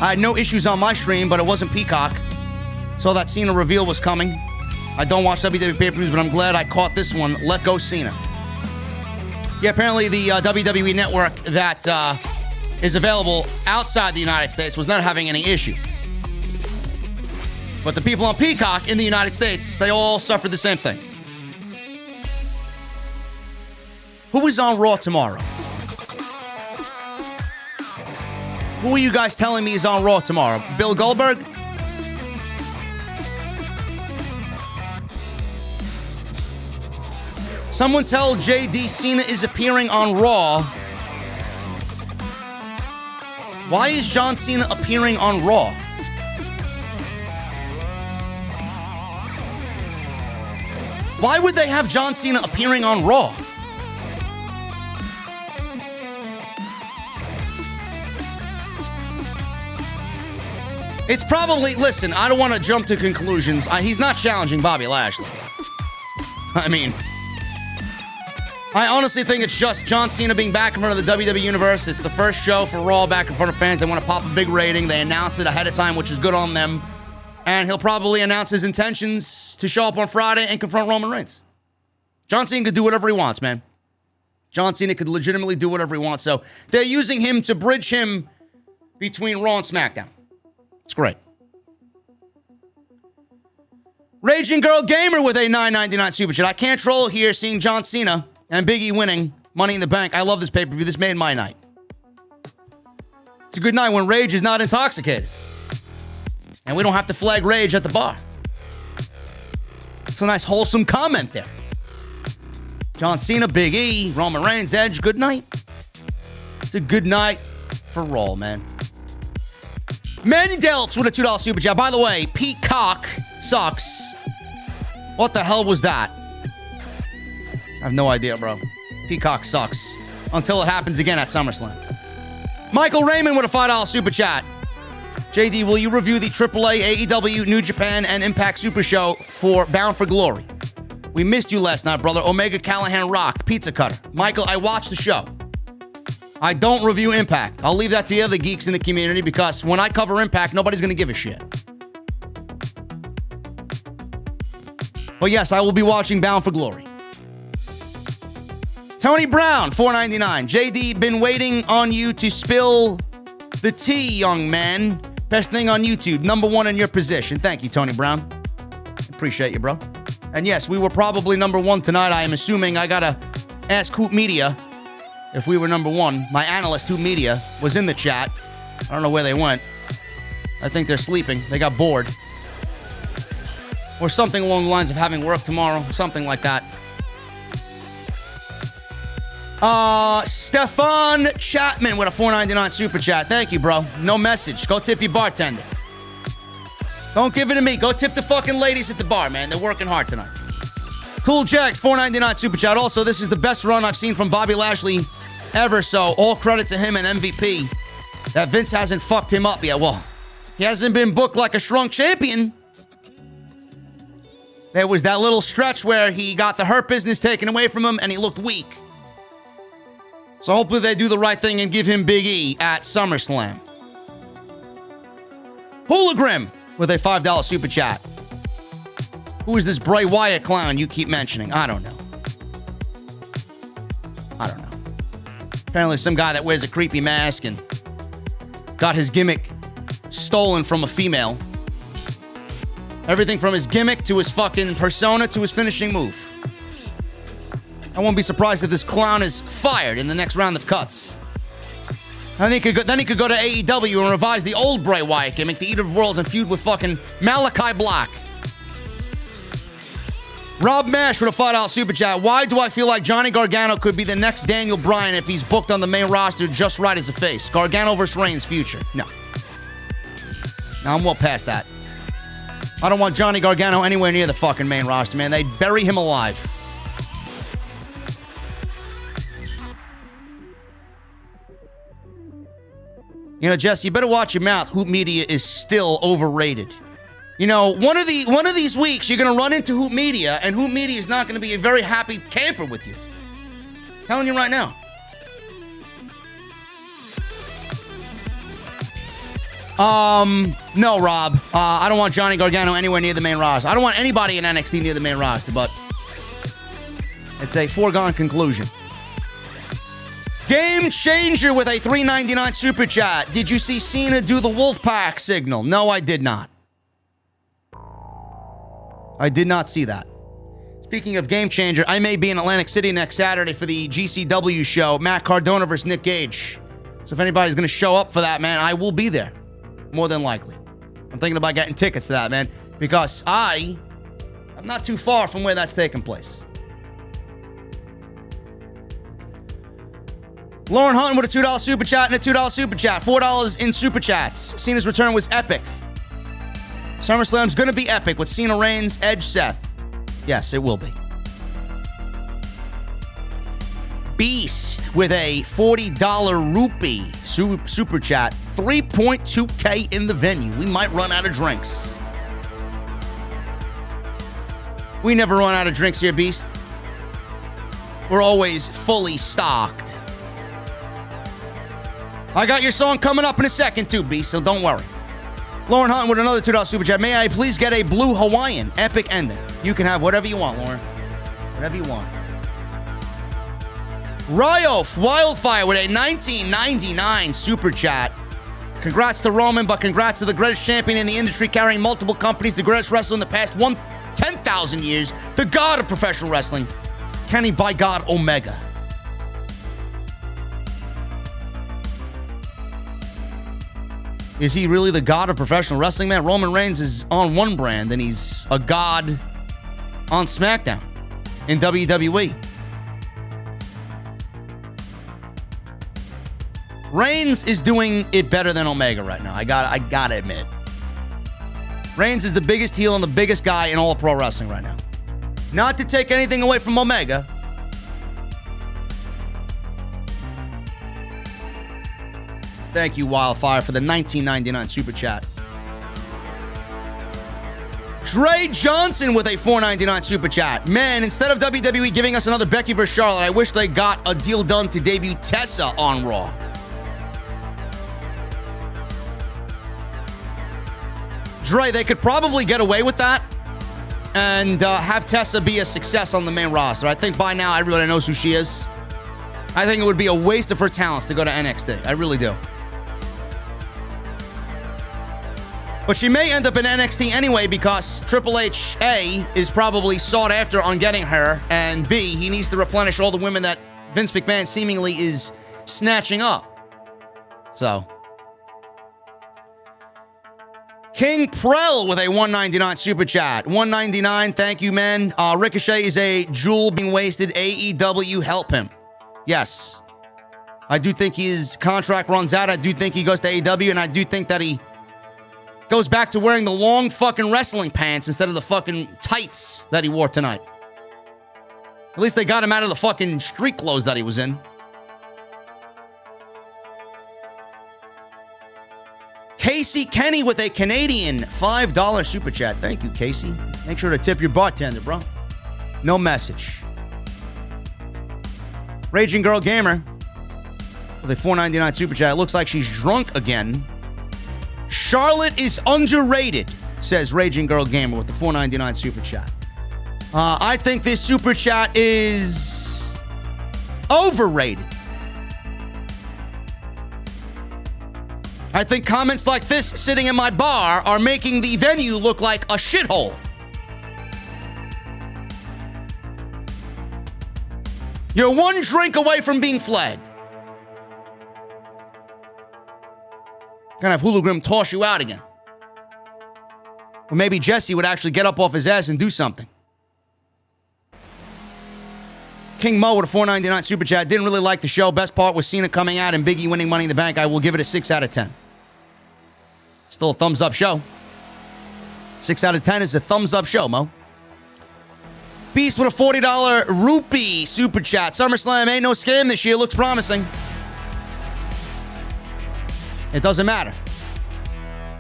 I had no issues on my stream, but it wasn't Peacock. Saw that Cena reveal was coming. I don't watch WWE pay-per-views, but I'm glad I caught this one. Let go Cena. Yeah, apparently the WWE network that is available outside the United States was not having any issue. But the people on Peacock in the United States, they all suffered the same thing. Who is on Raw tomorrow? Who are you guys telling me is on Raw tomorrow? Bill Goldberg? Someone tell JD Cena is appearing on Raw. Why is John Cena appearing on Raw? Why would they have John Cena appearing on Raw? It's probably, listen, I don't want to jump to conclusions. He's not challenging Bobby Lashley. I mean, I honestly think it's just John Cena being back in front of the WWE Universe. It's the first show for Raw back in front of fans. They want to pop a big rating. They announced it ahead of time, which is good on them. And he'll probably announce his intentions to show up on Friday and confront Roman Reigns. John Cena could do whatever he wants, man. John Cena could legitimately do whatever he wants. So they're using him to bridge him between Raw and SmackDown. It's great. Raging Girl Gamer with a $9.99 super chat. I can't troll here seeing John Cena and Big E winning Money in the Bank. I love this pay-per-view. This made my night. It's a good night when Rage is not intoxicated. And we don't have to flag Rage at the bar. It's a nice wholesome comment there. John Cena, Big E, Roman Reigns, Edge, good night. It's a good night for Raw, man. Mendelts with a $2 super chat. By the way, Peacock sucks. What the hell was that? I have no idea, bro. Peacock sucks. Until it happens again at SummerSlam. Michael Raymond with a $5 super chat. JD, will you review the AAA, AEW, New Japan, and Impact Super Show for Bound for Glory? We missed you last night, brother. Omega Callahan rocked. Pizza Cutter. Michael, I watched the show. I don't review Impact. I'll leave that to the other geeks in the community because when I cover Impact, nobody's going to give a shit. But yes, I will be watching Bound for Glory. Tony Brown, $4.99. JD, been waiting on you to spill the tea, young man. Best thing on YouTube. Number one in your position. Thank you, Tony Brown. Appreciate you, bro. And yes, we were probably number one tonight. I am assuming I got to ask Hoop Media if we were number one. My analyst, Hoop Media, was in the chat. I don't know where they went. I think they're sleeping. They got bored. Or something along the lines of having work tomorrow. Something like that. Stefan Chapman with a $4.99 super chat. Thank you, bro. No message. Go tip your bartender. Don't give it to me. Go tip the fucking ladies at the bar, man. They're working hard tonight. Cool Jags, $4.99 super chat. Also, this is the best run I've seen from Bobby Lashley ever, so all credit to him and MVP that Vince hasn't fucked him up yet. Well, he hasn't been booked like a strong champion. There was that little stretch where he got the Hurt Business taken away from him and he looked weak. So hopefully they do the right thing and give him Big E at SummerSlam. Hoolagrim with a $5 super chat. Who is this Bray Wyatt clown you keep mentioning? I don't know. Apparently some guy that wears a creepy mask and got his gimmick stolen from a female. Everything from his gimmick to his fucking persona to his finishing move. I won't be surprised if this clown is fired in the next round of cuts. Then he could go to AEW and revise the old Bray Wyatt gimmick, the Eater of Worlds, and feud with fucking Malachi Black. Rob Mash with a $5 super chat. Why do I feel like Johnny Gargano could be the next Daniel Bryan if he's booked on the main roster just right as a face? Gargano versus Reigns future. No, I'm well past that. I don't want Johnny Gargano anywhere near the fucking main roster, man. They'd bury him alive. You know, Jesse, you better watch your mouth. Hoop Media is still overrated. You know, one of these weeks, you're going to run into Hoop Media, and Hoop Media is not going to be a very happy camper with you. I'm telling you right now. No, Rob. I don't want Johnny Gargano anywhere near the main roster. I don't want anybody in NXT near the main roster, but it's a foregone conclusion. Game Changer with a $3.99 super chat. Did you see Cena do the Wolfpack signal? No, I did not. I did not see that. Speaking of Game Changer, I may be in Atlantic City next Saturday for the GCW show, Matt Cardona versus Nick Gage. So if anybody's going to show up for that, man, I will be there. More than likely. I'm thinking about getting tickets to that, man, because I'm not too far from where that's taking place. Lauren Hunt with a $2 super chat and a $2 super chat. $4 in super chats. Cena's return was epic. SummerSlam's going to be epic with Cena, Reigns, Edge, Seth. Yes, it will be. Beast with a $40 rupee super chat. 3.2K in the venue. We might run out of drinks. We never run out of drinks here, Beast. We're always fully stocked. I got your song coming up in a second too, Beast, so don't worry. Lauren Hunt with another $2 super chat. May I please get a blue Hawaiian epic ending? You can have whatever you want, Lauren. Whatever you want. Ryof Wildfire with a $19.99 super chat. Congrats to Roman, but congrats to the greatest champion in the industry, carrying multiple companies, the greatest wrestler in the past 10,000 years, the god of professional wrestling, Kenny by God Omega. Is he really the god of professional wrestling, man? Roman Reigns is on one brand, and he's a god on SmackDown in WWE. Reigns is doing it better than Omega right now. I gotta admit. Reigns is the biggest heel and the biggest guy in all of pro wrestling right now. Not to take anything away from Omega. Thank you, Wildfire, for the $19.99 super chat. Dre Johnson with a $4.99 super chat. Man, instead of WWE giving us another Becky vs. Charlotte, I wish they got a deal done to debut Tessa on Raw. Dre, they could probably get away with that and have Tessa be a success on the main roster. I think by now everybody knows who she is. I think it would be a waste of her talents to go to NXT. I really do. But she may end up in NXT anyway because Triple H, A, is probably sought after on getting her, and B, he needs to replenish all the women that Vince McMahon seemingly is snatching up. So, King Prell with a $1.99 super chat. $1.99, thank you, man. Ricochet is a jewel being wasted. AEW, help him. Yes. I do think his contract runs out. I do think he goes to AEW, and I do think that he goes back to wearing the long fucking wrestling pants instead of the fucking tights that he wore tonight. At least they got him out of the fucking street clothes that he was in. Casey Kenny with a Canadian $5 super chat. Thank you, Casey. Make sure to tip your bartender, bro. No message. Raging Girl Gamer with a $4.99 super chat. It looks like she's drunk again. Charlotte is underrated, says Raging Girl Gamer with the $4.99 super chat. I think this super chat is overrated. I think comments like this sitting in my bar are making the venue look like a shithole. You're one drink away from being flagged. Gonna have Hulu Grim toss you out again. Or maybe Jesse would actually get up off his ass and do something. King Mo with a $4.99 super chat. Didn't really like the show. Best part was Cena coming out and Big E winning Money in the Bank. I will give it a 6 out of 10. Still a thumbs up show. 6 out of 10 is a thumbs up show, Mo. Beast with a $40 rupee super chat. SummerSlam ain't no scam this year. Looks promising. It doesn't matter.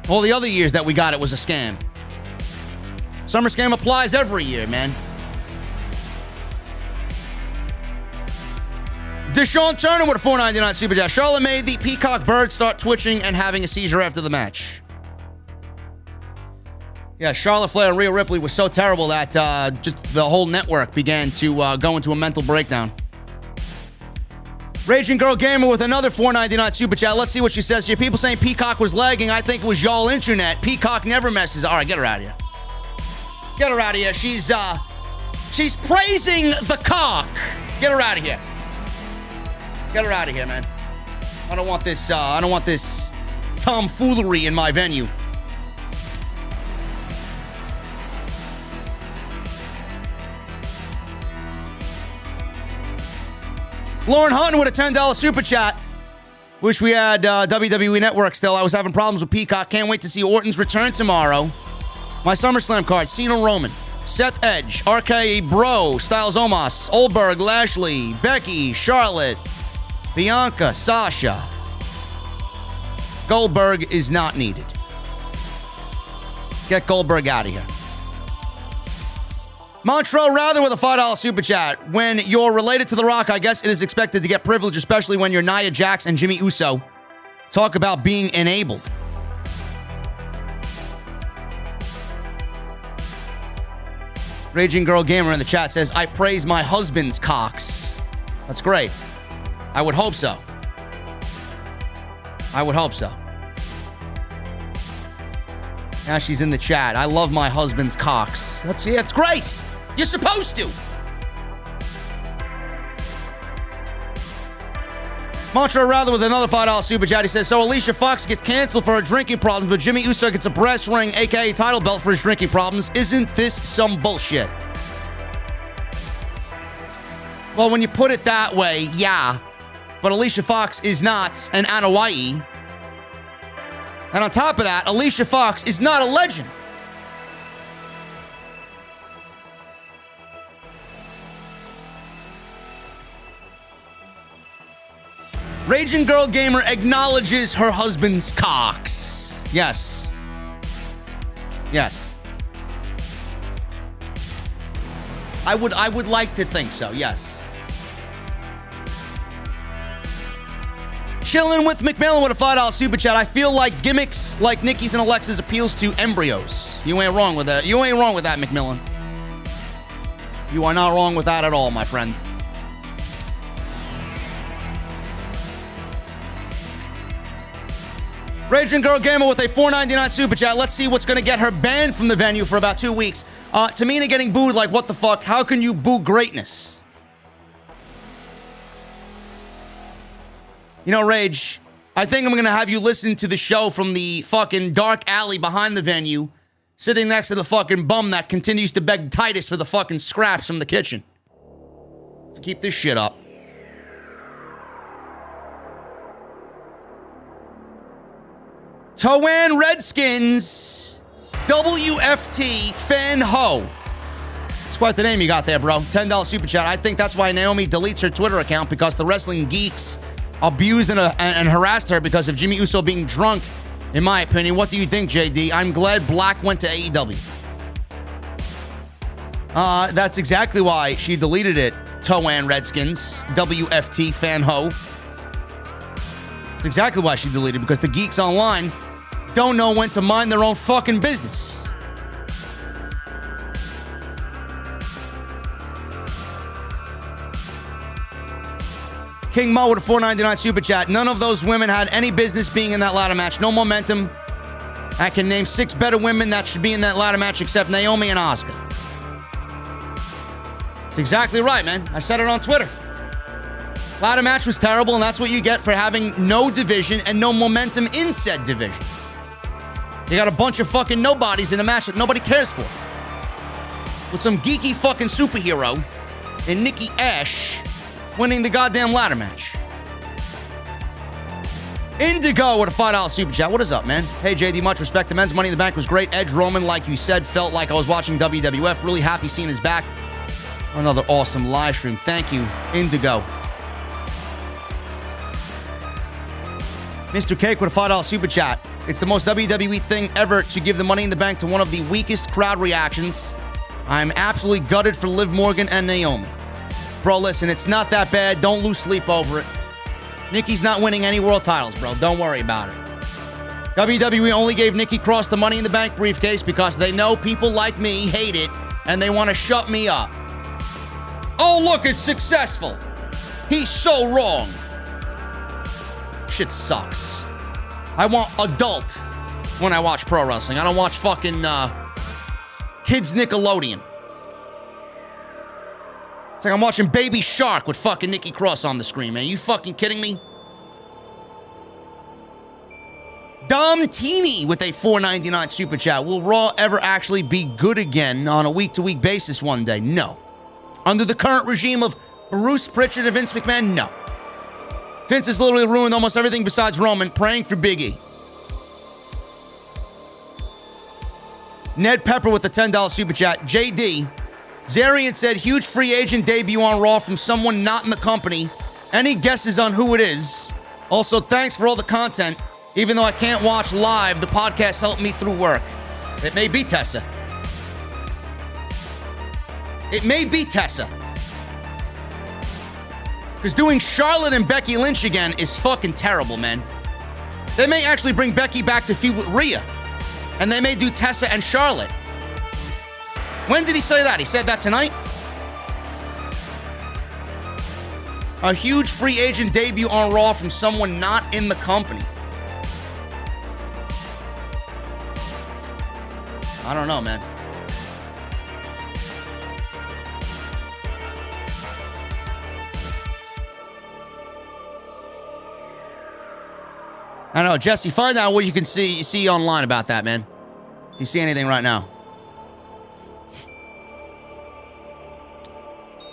All the other years that we got it was a scam. Summer Scam applies every year, man. Deshaun Turner with a $4.99 super chat. Charlotte made the peacock bird start twitching and having a seizure after the match. Yeah, Charlotte Flair and Rhea Ripley was so terrible that just the whole network began to go into a mental breakdown. Raging Girl Gamer with another $4.99 super chat. Let's see what she says here. People saying Peacock was lagging. I think it was y'all internet. Peacock never messes. All right, get her out of here. Get her out of here. She's praising the cock. Get her out of here. Get her out of here, man. I don't want this tomfoolery in my venue. Lauren Hutton with a $10 super chat. Wish we had WWE Network still. I was having problems with Peacock. Can't wait to see Orton's return tomorrow. My SummerSlam card: Cena Roman, Seth Edge, RK Bro, Styles Omos, Oldberg, Lashley, Becky, Charlotte, Bianca, Sasha. Goldberg is not needed. Get Goldberg out of here. Montreal Rather with a $5 super chat. When you're related to The Rock, I guess it is expected to get privilege, especially when you're Nia Jax and Jimmy Uso. Talk about being enabled. Raging Girl Gamer in the chat says, I praise my husband's cocks. That's great. I would hope so. I would hope so. Now she's in the chat. I love my husband's cocks. It's great. You're supposed to. Montreal Rather with another $5 super chat. He says, so Alicia Fox gets canceled for her drinking problems, but Jimmy Uso gets a brass ring, a.k.a. title belt, for his drinking problems. Isn't this some bullshit? Well, when you put it that way, yeah. But Alicia Fox is not an Anoa'i. And on top of that, Alicia Fox is not a legend. Raging Girl Gamer acknowledges her husband's cocks. Yes. Yes. I would like to think so, yes. Chilling with McMillan with a $5 super chat. I feel like gimmicks like Nikki's and Alexa's appeals to embryos. You ain't wrong with that. You ain't wrong with that, McMillan. You are not wrong with that at all, my friend. Raging Girl Gamer with a $4.99 super chat. Let's see what's going to get her banned from the venue for about 2 weeks. Tamina getting booed like, what the fuck? How can you boo greatness? You know, Rage, I think I'm going to have you listen to the show from the fucking dark alley behind the venue, sitting next to the fucking bum that continues to beg Titus for the fucking scraps from the kitchen. Keep this shit up. Toan Redskins, WFT Fan Ho. It's quite the name you got there, bro. $10 super chat. I think that's why Naomi deletes her Twitter account, because the wrestling geeks abused and harassed her because of Jimmy Uso being drunk, in my opinion. What do you think, JD? I'm glad Black went to AEW. That's exactly why she deleted it, Toan Redskins, WFT Fan Ho. That's exactly why she deleted it, because the geeks online don't know when to mind their own fucking business. King Mo with a $4.99 super chat. None of those women had any business being in that ladder match. No momentum. I can name 6 better women that should be in that ladder match except Naomi and Asuka. That's exactly right, man. I said it on Twitter. Ladder match was terrible, and that's what you get for having no division and no momentum in said division. You got a bunch of fucking nobodies in a match that nobody cares for. With some geeky fucking superhero and Nikki Ash winning the goddamn ladder match. Indigo with a $5 super chat. What is up, man? Hey, JD, much respect. The men's Money in the Bank was great. Edge Roman, like you said, felt like I was watching WWF. Really happy seeing his back. Another awesome live stream. Thank you, Indigo. Mr. Cake with a $5 super chat. It's the most WWE thing ever to give the Money in the Bank to one of the weakest crowd reactions. I'm absolutely gutted for Liv Morgan and Naomi. Bro, listen, it's not that bad. Don't lose sleep over it. Nikki's not winning any world titles, bro. Don't worry about it. WWE only gave Nikki Cross the Money in the Bank briefcase because they know people like me hate it and they want to shut me up. Oh, look, it's successful. He's so wrong. Shit sucks. I want adult when I watch pro wrestling. I don't watch fucking kids Nickelodeon. It's like I'm watching Baby Shark with fucking Nikki Cross on the screen, man. You fucking kidding me? Dom Teeny with a $4.99 super chat. Will Raw ever actually be good again on a week-to-week basis one day? No. Under the current regime of Bruce Pritchard and Vince McMahon? No. Vince has literally ruined almost everything besides Roman, praying for Big E. Ned Pepper with the $10 super chat. JD, Zarian said huge free agent debut on Raw from someone not in the company. Any guesses on who it is? Also, thanks for all the content. Even though I can't watch live, the podcast helped me through work. It may be Tessa. It may be Tessa. Because doing Charlotte and Becky Lynch again is fucking terrible, man. They may actually bring Becky back to feud with Rhea. And they may do Tessa and Charlotte. When did he say that? He said that tonight? A huge free agent debut on Raw from someone not in the company. I don't know, man. I don't know, Jesse, find out what you can see online about that, man. If you see anything right now.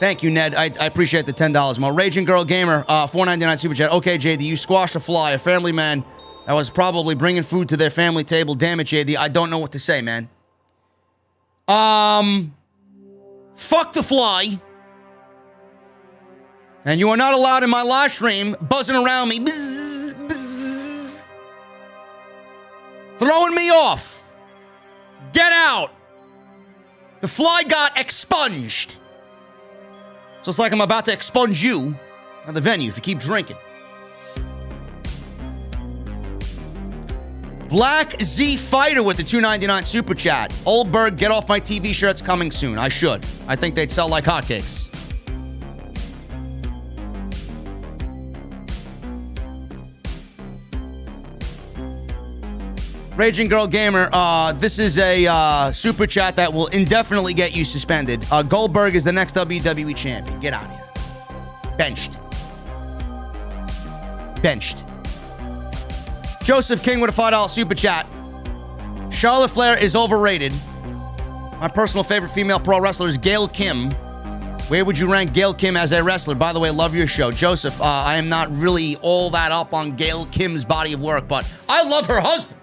Thank you, Ned. I appreciate the $10 more. Raging Girl Gamer, $4.99 super chat. Okay, JD, you squashed a fly, a family man that was probably bringing food to their family table. Damn it, JD. I don't know what to say, man. Fuck the fly. And you are not allowed in my live stream buzzing around me. Bzz, bzz, throwing me off. Get out. The fly got expunged. Just like I'm about to expunge you at the venue if you keep drinking. Black Z Fighter with the $2.99 super chat. Oldberg, get off my TV shirts coming soon. I should. I think they'd sell like hotcakes. Raging Girl Gamer, this is a super chat that will indefinitely get you suspended. Goldberg is the next WWE champion. Get out of here. Benched. Benched. Joseph King with a $5 super chat. Charlotte Flair is overrated. My personal favorite female pro wrestler is Gail Kim. Where would you rank Gail Kim as a wrestler? By the way, love your show. Joseph, I am not really all that up on Gail Kim's body of work, but I love her husband.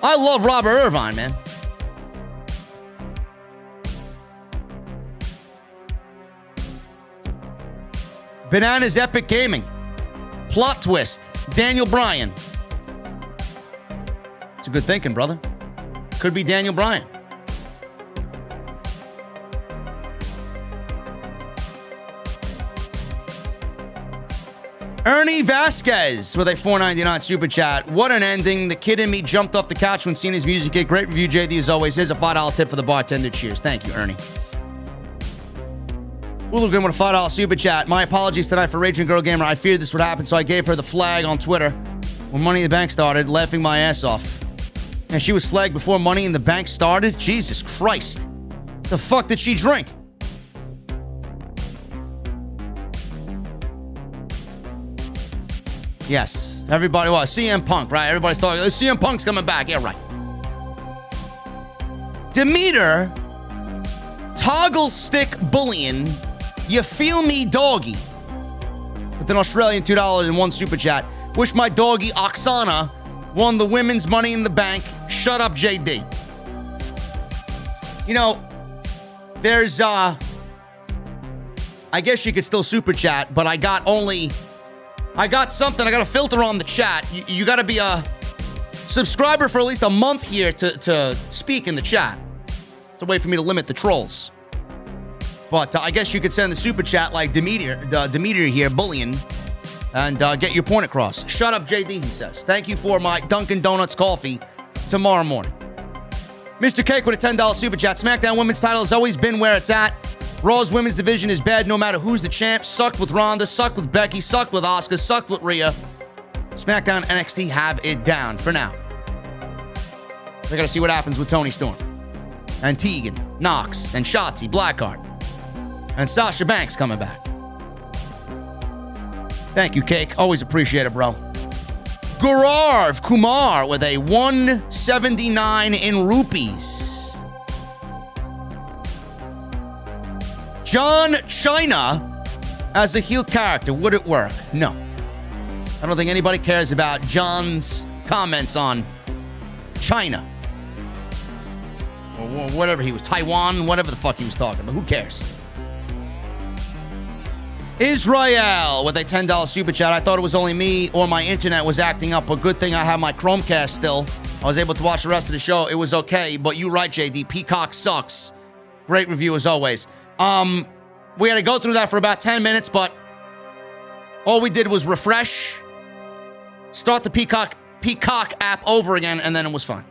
I love Robert Irvine, man. Bananas Epic Gaming. Plot twist. Daniel Bryan. It's a good thinking, brother. Could be Daniel Bryan. Ernie Vasquez with a $4.99 super chat. What an ending. The kid in me jumped off the couch when Cena's music hit. Great review, JD, as always. Here's a $5 tip for the bartender. Cheers. Thank you, Ernie. Hooligan with a $5 super chat. My apologies tonight for Raging Girl Gamer. I feared this would happen, so I gave her the flag on Twitter when Money in the Bank started, laughing my ass off. And she was flagged before Money in the Bank started? Jesus Christ. The fuck did she drink? Yes. Everybody was. CM Punk, right? Everybody's talking. CM Punk's coming back. Yeah, right. Demeter, Toggle Stick Bullion, you feel me, doggy? With an Australian $2.01 super chat. Wish my doggy, Oksana, won the women's Money in the Bank. Shut up, JD. You know, there's, I I guess you could still super chat, but I got something. I got a filter on the chat. You got to be a subscriber for at least a month here to speak in the chat. It's a way for me to limit the trolls. But I guess you could send the super chat like Demeter here, bullying, and get your point across. Shut up, JD, he says. Thank you for my Dunkin' Donuts coffee tomorrow morning. Mr. Cake with a $10 super chat. SmackDown Women's title has always been where it's at. Raw's women's division is bad no matter who's the champ. Sucked with Ronda, sucked with Becky, sucked with Asuka, sucked with Rhea. SmackDown, NXT have it down for now. They gotta see what happens with Toni Storm and Tegan, Nox, and Shotzi Blackheart, and Sasha Banks coming back. Thank you, Cake. Always appreciate it, bro. Gaurav Kumar with a 179 in rupees. John China as a heel character, would it work? No. I don't think anybody cares about John's comments on China. Or whatever he was, Taiwan, whatever the fuck he was talking about. Who cares? Israel with a $10 super chat. I thought it was only me or my internet was acting up. A good thing I have my Chromecast still. I was able to watch the rest of the show. It was okay, but you're right, JD. Peacock sucks. Great review as always. We had to go through that for about 10 minutes, but all we did was refresh, start the Peacock app over again, and then it was fine.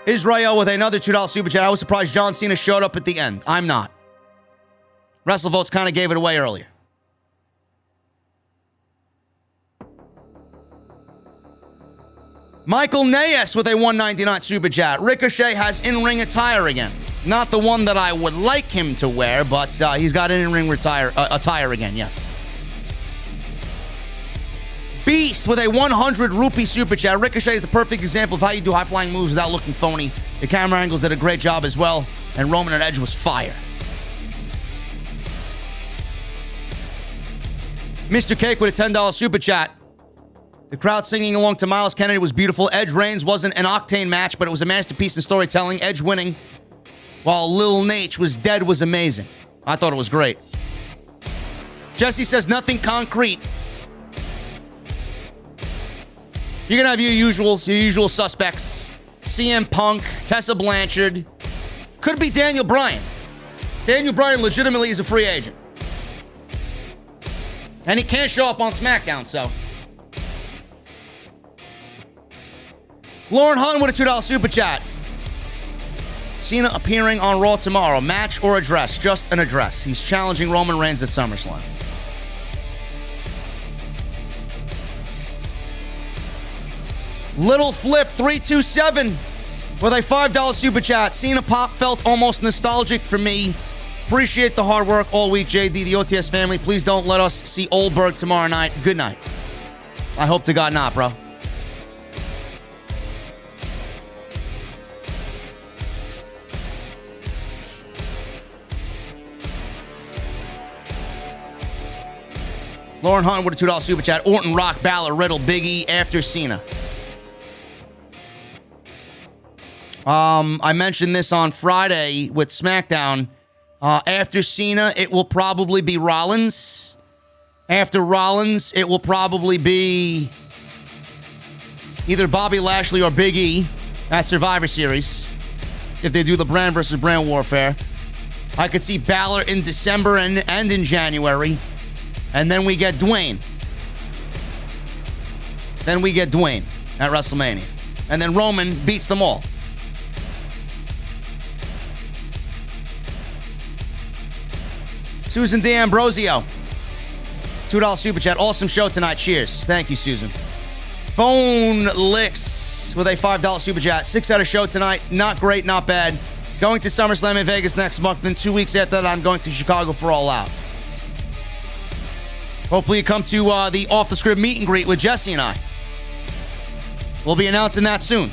Israel with another $2 super chat. I was surprised John Cena showed up at the end. I'm not. WrestleVotes kind of gave it away earlier. Michael Nayes with a $1.99 super chat. Ricochet has in-ring attire again. Not the one that I would like him to wear, but he's got in-ring attire again, yes. Beast with a 100 rupee super chat. Ricochet is the perfect example of how you do high-flying moves without looking phony. The camera angles did a great job as well, and Roman and Edge was fire. Mr. Cake with a $10 super chat. The crowd singing along to Miles Kennedy was beautiful. Edge Reigns wasn't an octane match, but it was a masterpiece in storytelling. Edge winning while Lil Nate was dead was amazing. I thought it was great. Jesse says nothing concrete. You're going to have your usual suspects. CM Punk, Tessa Blanchard. Could be Daniel Bryan. Daniel Bryan legitimately is a free agent. And he can't show up on SmackDown, so. Lauren Hunt with a $2 super chat. Cena appearing on Raw tomorrow. Match or address? Just an address. He's challenging Roman Reigns at SummerSlam. Little Flip 327 with a $5 super chat. Cena pop felt almost nostalgic for me. Appreciate the hard work all week, JD, the OTS family. Please don't let us see Oldberg tomorrow night. Good night. I hope to God not, bro. Lauren Hunt with a $2 super chat. Orton, Rock, Balor, Riddle, Big E after Cena. I mentioned this on Friday with SmackDown. After Cena, it will probably be Rollins. After Rollins, it will probably be either Bobby Lashley or Big E at Survivor Series. If they do the brand versus brand warfare. I could see Balor in December and in January. And then we get Dwayne. Then we get Dwayne at WrestleMania. And then Roman beats them all. Susan D'Ambrosio. $2 super chat. Awesome show tonight. Cheers. Thank you, Susan. Bone Licks with a $5 super chat. 6-hour show tonight. Not great, not bad. Going to SummerSlam in Vegas next month. Then 2 weeks after that, I'm going to Chicago for All Out. Hopefully you come to the off-the-script meet and greet with Jesse and I. We'll be announcing that soon.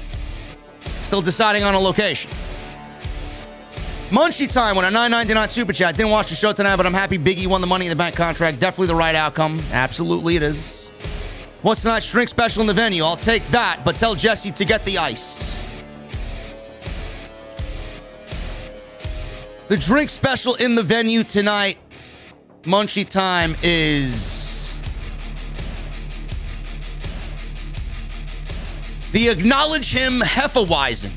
Still deciding on a location. Munchie Time with a $9.99 super chat. Didn't watch the show tonight, but I'm happy Big E won the Money in the Bank contract. Definitely the right outcome. Absolutely it is. What's tonight's drink special in the venue? I'll take that, but tell Jesse to get the ice. The drink special in the venue tonight, Munchie time, is the Acknowledge Him Hefeweizen.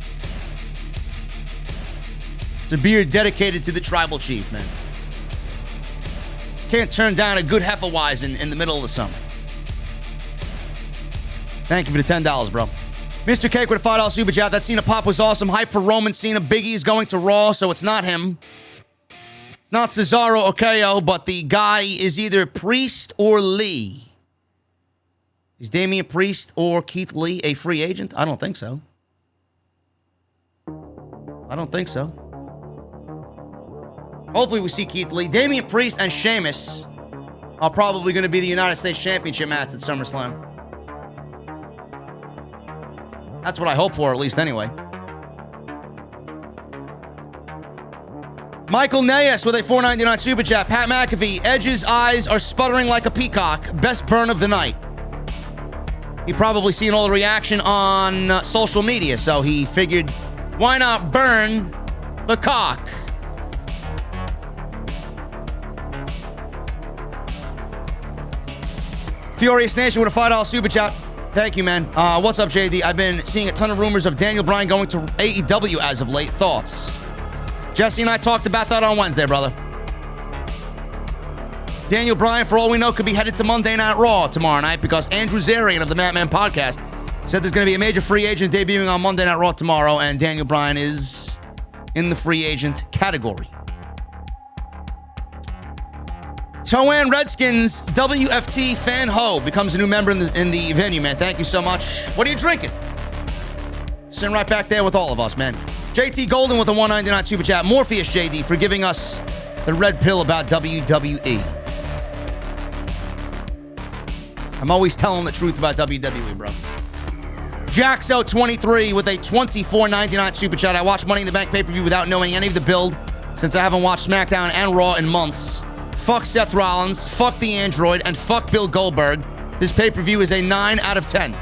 It's a beer dedicated to the tribal chief, man. Can't turn down a good Hefeweizen in the middle of the summer. Thank you for the $10, bro. Mr. Cake with a $5 super chat. That Cena pop was awesome. Hype for Roman. Cena. Biggie is going to Raw, so it's not him. It's not Cesaro or KO, but the guy is either Priest or Lee. Is Damian Priest or Keith Lee a free agent? I don't think so. I don't think so. Hopefully we see Keith Lee. Damian Priest and Sheamus are probably going to be the United States Championship match at SummerSlam. That's what I hope for, at least anyway. Michael Nayes with a $4.99 super chat. Pat McAfee, Edge's eyes are sputtering like a peacock. Best burn of the night. He probably seen all the reaction on social media, so he figured, why not burn the cock? Furious Nation with a $5 super chat. Thank you, man. What's up, JD? I've been seeing a ton of rumors of Daniel Bryan going to AEW as of late. Thoughts? Jesse and I talked about that on Wednesday, brother. Daniel Bryan, for all we know, could be headed to Monday Night Raw tomorrow night because Andrew Zarian of the Madman Podcast said there's going to be a major free agent debuting on Monday Night Raw tomorrow, and Daniel Bryan is in the free agent category. Toan Redskins WFT Fan Ho becomes a new member in the venue, man. Thank you so much. What are you drinking? Sitting right back there with all of us, man. JT Golden with a $1.99 super chat. Morpheus JD for giving us the red pill about WWE. I'm always telling the truth about WWE, bro. Jaxo23 with a $24.99 super chat. I watched Money in the Bank pay-per-view without knowing any of the build since I haven't watched SmackDown and Raw in months. Fuck Seth Rollins, fuck the Android, and fuck Bill Goldberg. This pay-per-view is a 9 out of 10.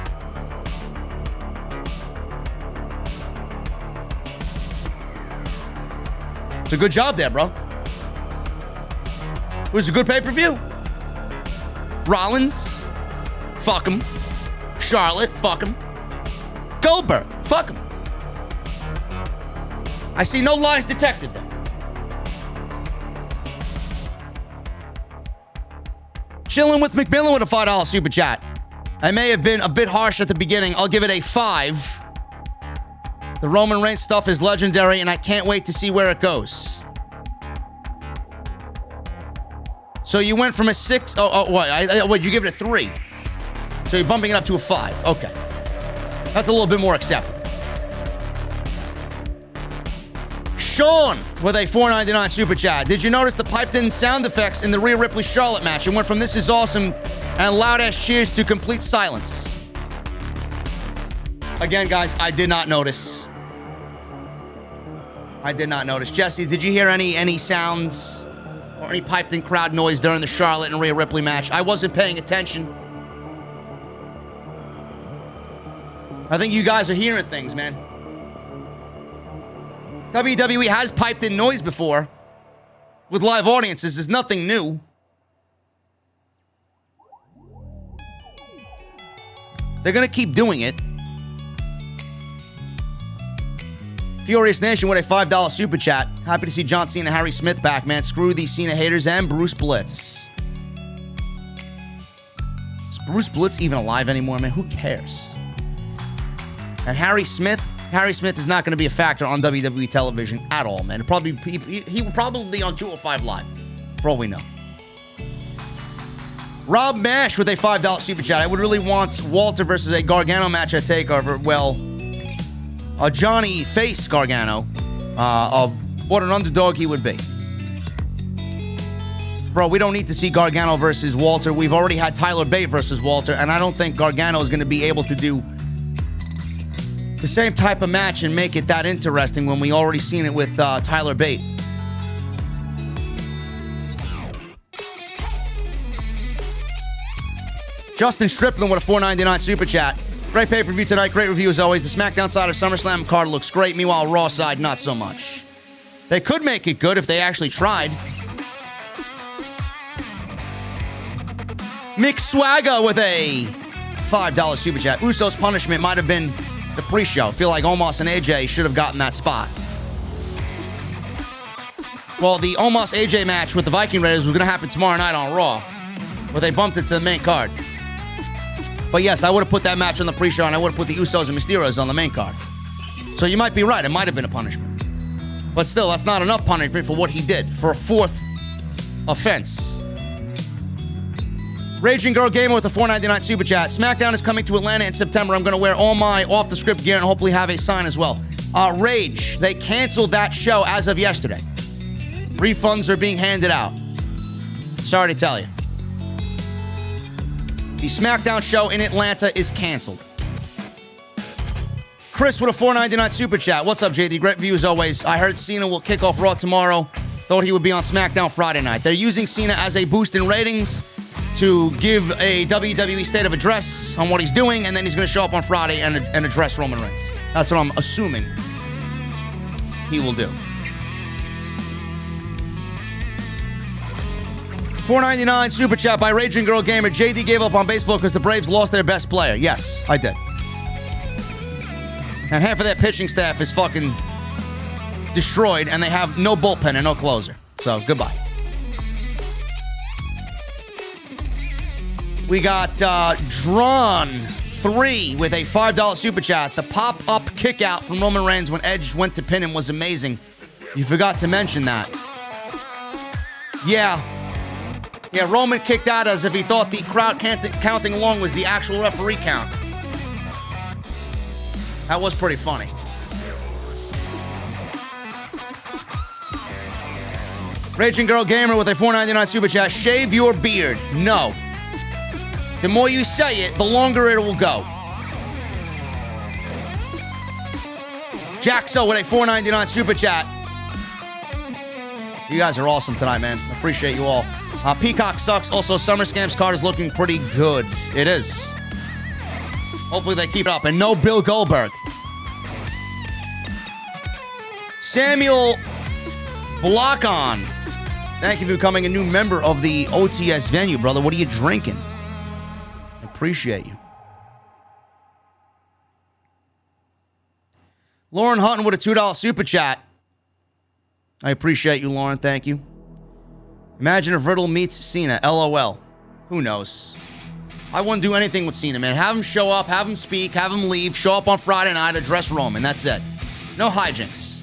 It's a good job there, bro. It was a good pay-per-view. Rollins, fuck him. Charlotte, fuck him. Goldberg, fuck him. I see no lies detected there. Chilling with McMillan with a $5 super chat. I may have been a bit harsh at the beginning. I'll give it a 5. The Roman Reigns stuff is legendary, and I can't wait to see where it goes. So you went from a 6... What? You give it a 3. So you're bumping it up to a 5. Okay. That's a little bit more acceptable. Sean with a $4.99 super chat. Did you notice the piped-in sound effects in the Rhea Ripley Charlotte match? It went from "This is awesome" and loud-ass cheers to complete silence. Again, guys, I did not notice. Jesse, did you hear any sounds or any piped-in crowd noise during the Charlotte and Rhea Ripley match? I wasn't paying attention. I think you guys are hearing things, man. WWE has piped in noise before with live audiences. There's nothing new. They're going to keep doing it. Furious Nation with a $5 super chat. Happy to see John Cena and Harry Smith back, man. Screw these Cena haters and Bruce Blitz. Is Bruce Blitz even alive anymore, man? Who cares? And Harry Smith is not going to be a factor on WWE television at all, man. He will probably be on 205 Live, for all we know. Rob Mash with a $5 super chat. I would really want Walter versus a Gargano match at TakeOver. Well, a Johnny Face Gargano. What an underdog he would be. Bro, we don't need to see Gargano versus Walter. We've already had Tyler Bate versus Walter, and I don't think Gargano is going to be able to do the same type of match and make it that interesting when we already seen it with Tyler Bate. Justin Strickland with a $4.99 super chat. Great pay-per-view tonight. Great review as always. The SmackDown side of SummerSlam card looks great. Meanwhile, Raw side, not so much. They could make it good if they actually tried. Mick Swagger with a $5 super chat. Usos' punishment might have been the pre-show. I feel like Omos and AJ should have gotten that spot. Well, the Omos AJ match with the Viking Raiders was going to happen tomorrow night on Raw, but they bumped it to the main card. But yes, I would have put that match on the pre-show, and I would have put the Usos and Mysterios on the main card. So you might be right. It might have been a punishment. But still, that's not enough punishment for what he did, for a fourth offense. Raging Girl Gamer with a $4.99 super chat. SmackDown is coming to Atlanta in September. I'm going to wear all my off-the-script gear and hopefully have a sign as well. Rage, they canceled that show as of yesterday. Refunds are being handed out. Sorry to tell you. The SmackDown show in Atlanta is canceled. Chris with a $4.99 super chat. What's up, JD? Great view as always. I heard Cena will kick off Raw tomorrow. Thought he would be on SmackDown Friday night. They're using Cena as a boost in ratings to give a WWE state of address on what he's doing, and then he's going to show up on Friday and address Roman Reigns. That's what I'm assuming he will do. $4.99 super chat by Raging Girl Gamer. JD gave up on baseball because the Braves lost their best player. Yes, I did. And half of their pitching staff is fucking destroyed, and they have no bullpen and no closer. So, goodbye. We got Drawn3 with a $5 super chat. The pop-up kick-out from Roman Reigns when Edge went to pin him was amazing. You forgot to mention that. Yeah, Roman kicked out as if he thought the crowd counting along was the actual referee count. That was pretty funny. Raging Girl Gamer with a $4.99 super chat. Shave your beard. No. The more you say it, the longer it will go. Jaxo with a $4.99 super chat. You guys are awesome tonight, man. Appreciate you all. Peacock sucks. Also, SummerSlam's card is looking pretty good. It is. Hopefully they keep it up. And no Bill Goldberg. Samuel Blockon. Thank you for becoming a new member of the OTS venue, brother. What are you drinking? Appreciate you. Lauren Hutton with a $2 super chat. I appreciate you, Lauren. Thank you. Imagine if Riddle meets Cena. LOL. Who knows? I wouldn't do anything with Cena, man. Have him show up, have him speak, have him leave, show up on Friday night, address Roman. That's it. No hijinks.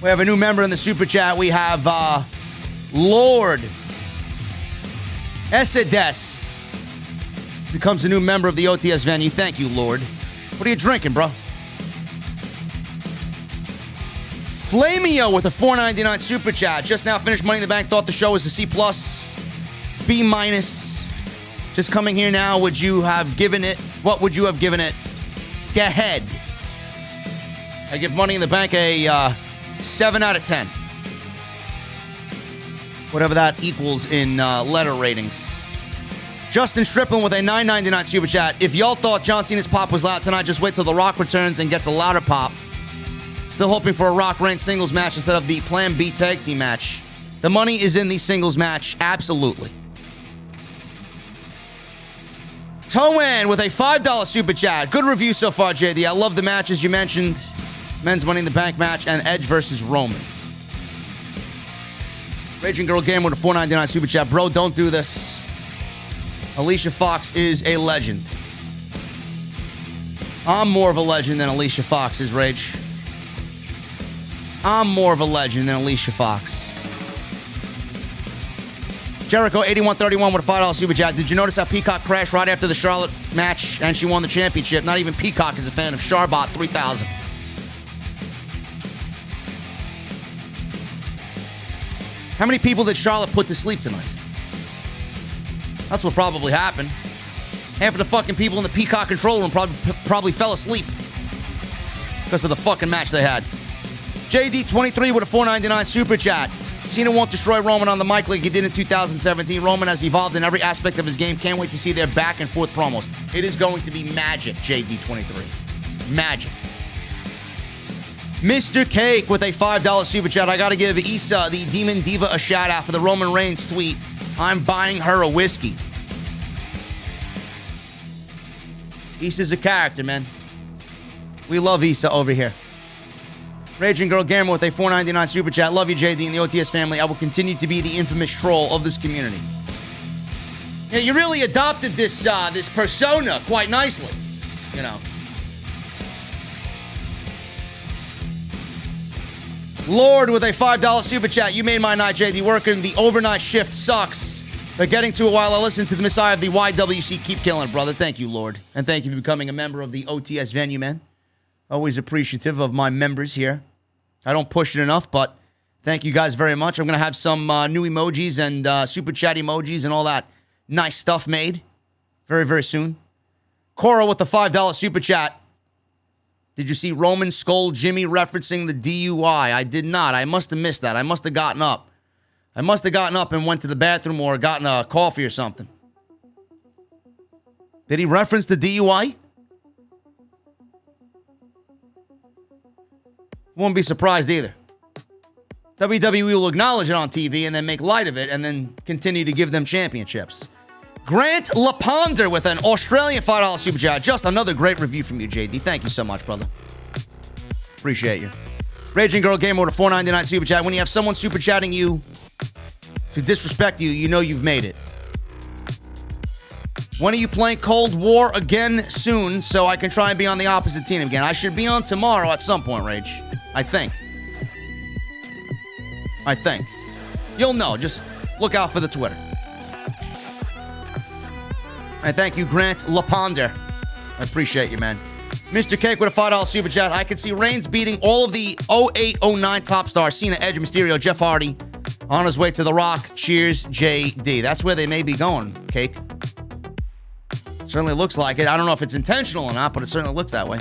We have a new member in the super chat. We have Lord Esides becomes a new member of the OTS venue. Thank you, Lord. What are you drinking, bro? Flamio with a $4.99 super chat. Just now finished Money in the Bank. Thought the show was a C+, B-. Just coming here now. Would you have given it? What would you have given it? Go ahead. I give Money in the Bank a 7 out of 10. Whatever that equals in letter ratings. Justin Striplin with a $9.99 super chat. If y'all thought John Cena's pop was loud tonight, just wait till The Rock returns and gets a louder pop. Still hoping for a Rock Reigns singles match instead of the Plan B tag team match. The money is in the singles match. Absolutely. Toan with a $5 super chat. Good review so far, JD. I love the matches you mentioned. Men's Money in the Bank match and Edge versus Roman. Raging Girl Game with a $4.99 super chat. Bro, don't do this. Alicia Fox is a legend. I'm more of a legend than Alicia Fox is, Rage. I'm more of a legend than Alicia Fox. Jericho 8131 with a $5 super chat. Did you notice how Peacock crashed right after the Charlotte match and she won the championship? Not even Peacock is a fan of Charbot 3000. How many people did Charlotte put to sleep tonight? That's what probably happened. Half of the fucking people in the Peacock control room probably fell asleep because of the fucking match they had. JD23 with a $4.99 super chat. Cena won't destroy Roman on the mic like he did in 2017. Roman has evolved in every aspect of his game. Can't wait to see their back and forth promos. It is going to be magic, JD23. Magic. Mr. Cake with a $5 super chat. I got to give Issa, the Demon Diva, a shout out for the Roman Reigns tweet. I'm buying her a whiskey. Issa's a character, man. We love Issa over here. Raging Girl Gamer with a $4.99 super chat. Love you, JD, and the OTS family. I will continue to be the infamous troll of this community. Yeah, you really adopted this this persona quite nicely, you know. Lord with a $5 super chat. You made my night, JD. Working the overnight shift sucks. But getting to it while I listen to the Messiah of the YWC. Keep killing it, brother. Thank you, Lord. And thank you for becoming a member of the OTS venue, man. Always appreciative of my members here. I don't push it enough, but thank you guys very much. I'm going to have some new emojis and super chat emojis and all that nice stuff made very, very soon. Cora with the $5 super chat. Did you see Roman scold Jimmy referencing the DUI? I did not. I must have missed that. I must have gotten up. I must have gotten up and went to the bathroom or gotten a coffee or something. Did he reference the DUI? Won't be surprised either. WWE will acknowledge it on TV and then make light of it and then continue to give them championships. Grant LaPonder with an Australian $5 super chat. Just another great review from you, JD. Thank you so much, brother. Appreciate you. Raging Girl Gamer with a $4.99 super chat. When you have someone super chatting you to disrespect you, you know you've made it. When are you playing Cold War again soon so I can try and be on the opposite team again? I should be on tomorrow at some point, Rage. I think. You'll know. Just look out for the Twitter. I thank you, Grant LaPonder. I appreciate you, man. Mr. Cake with a $5 super chat. I can see Reigns beating all of the 08-09 top stars, Cena, Edge, Mysterio, Jeff Hardy, on his way to The Rock. Cheers, JD. That's where they may be going, Cake. Certainly looks like it. I don't know if it's intentional or not, but it certainly looks that way.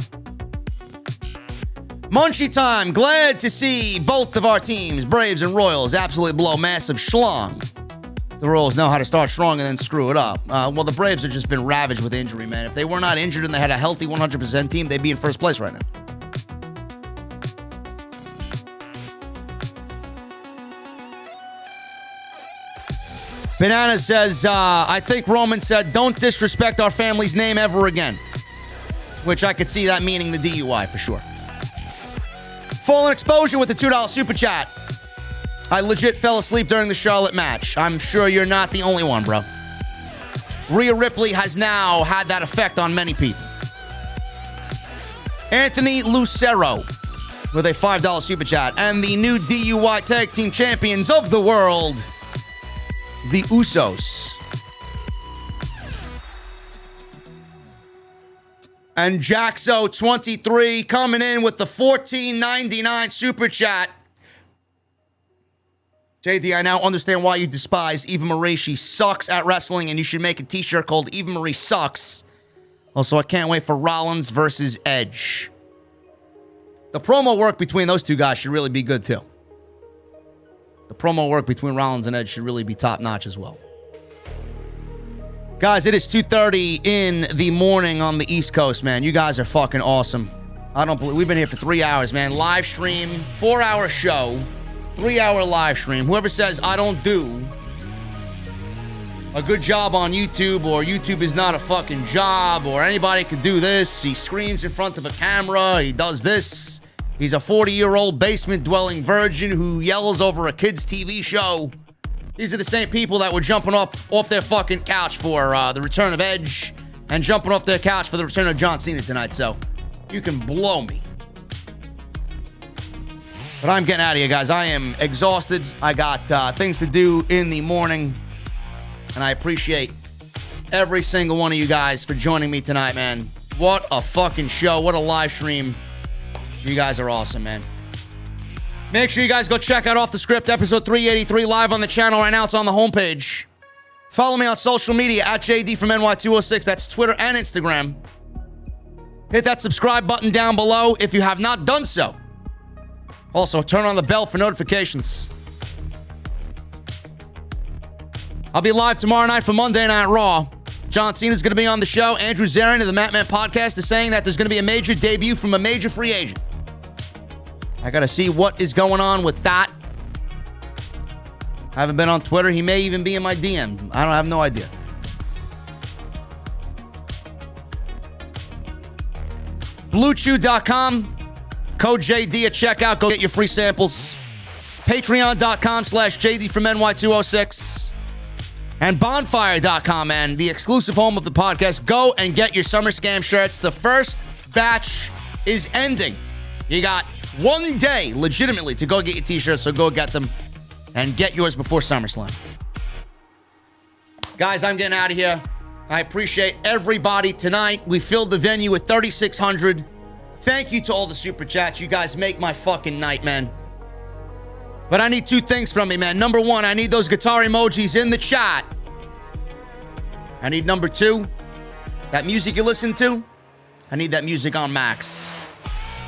Munchie time. Glad to see both of our teams, Braves and Royals, absolutely blow massive schlong. The Royals know how to start strong and then screw it up. Well, the Braves have just been ravaged with injury, man. If they were not injured and they had a healthy 100% team, they'd be in first place right now. Banana says, I think Roman said, don't disrespect our family's name ever again. Which I could see that meaning the DUI for sure. Fallen Exposure with the $2 super chat. I legit fell asleep during the Charlotte match. I'm sure you're not the only one, bro. Rhea Ripley has now had that effect on many people. Anthony Lucero with a $5 super chat. And the new DUI tag team champions of the world, the Usos. And Jaxo23 coming in with the $14.99 super chat. JD, I now understand why you despise Eva Marie. She sucks at wrestling, and you should make a t-shirt called Eva Marie Sucks. Also, I can't wait for Rollins versus Edge. The promo work between those two guys should really be good, too. The promo work between Rollins and Edge should really be top-notch as well. Guys, it is 2:30 in the morning on the East Coast, man. You guys are fucking awesome. I don't believe... We've been here for 3 hours, man. Live stream, 4-hour show, 3-hour live stream. Whoever says I don't do a good job on YouTube, or YouTube is not a fucking job, or anybody could do this. He screams in front of a camera. He does this. He's a 40-year-old basement-dwelling virgin who yells over a kid's TV show. These are the same people that were jumping off their fucking couch for the return of Edge and jumping off their couch for the return of John Cena tonight. So you can blow me. But I'm getting out of here, guys. I am exhausted. I got things to do in the morning. And I appreciate every single one of you guys for joining me tonight, man. What a fucking show. What a live stream. You guys are awesome, man. Make sure you guys go check out Off the Script, episode 383, live on the channel right now. It's on the homepage. Follow me on social media at JDfromNY206. That's Twitter and Instagram. Hit that subscribe button down below if you have not done so. Also, turn on the bell for notifications. I'll be live tomorrow night for Monday Night Raw. John Cena's going to be on the show. Andrew Zarin of the Matt Man podcast is saying that there's going to be a major debut from a major free agent. I got to see what is going on with that. I haven't been on Twitter. He may even be in my DM. I have no idea. BlueChew.com. Code JD at checkout. Go get your free samples. Patreon.com/JDfromNY206. And Bonfire.com, man. The exclusive home of the podcast. Go and get your Summer Scam shirts. The first batch is ending. You got 1 day, legitimately, to go get your t-shirts. So go get them and get yours before SummerSlam. Guys, I'm getting out of here. I appreciate everybody tonight. We filled the venue with 3,600. Thank you to all the super chats. You guys make my fucking night, man. But I need 2 things from me, man. Number 1, I need those guitar emojis in the chat. I need number 2, that music you listen to, I need that music on max.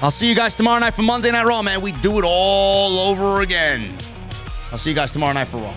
I'll see you guys tomorrow night for Monday Night Raw, man. We do it all over again. I'll see you guys tomorrow night for Raw.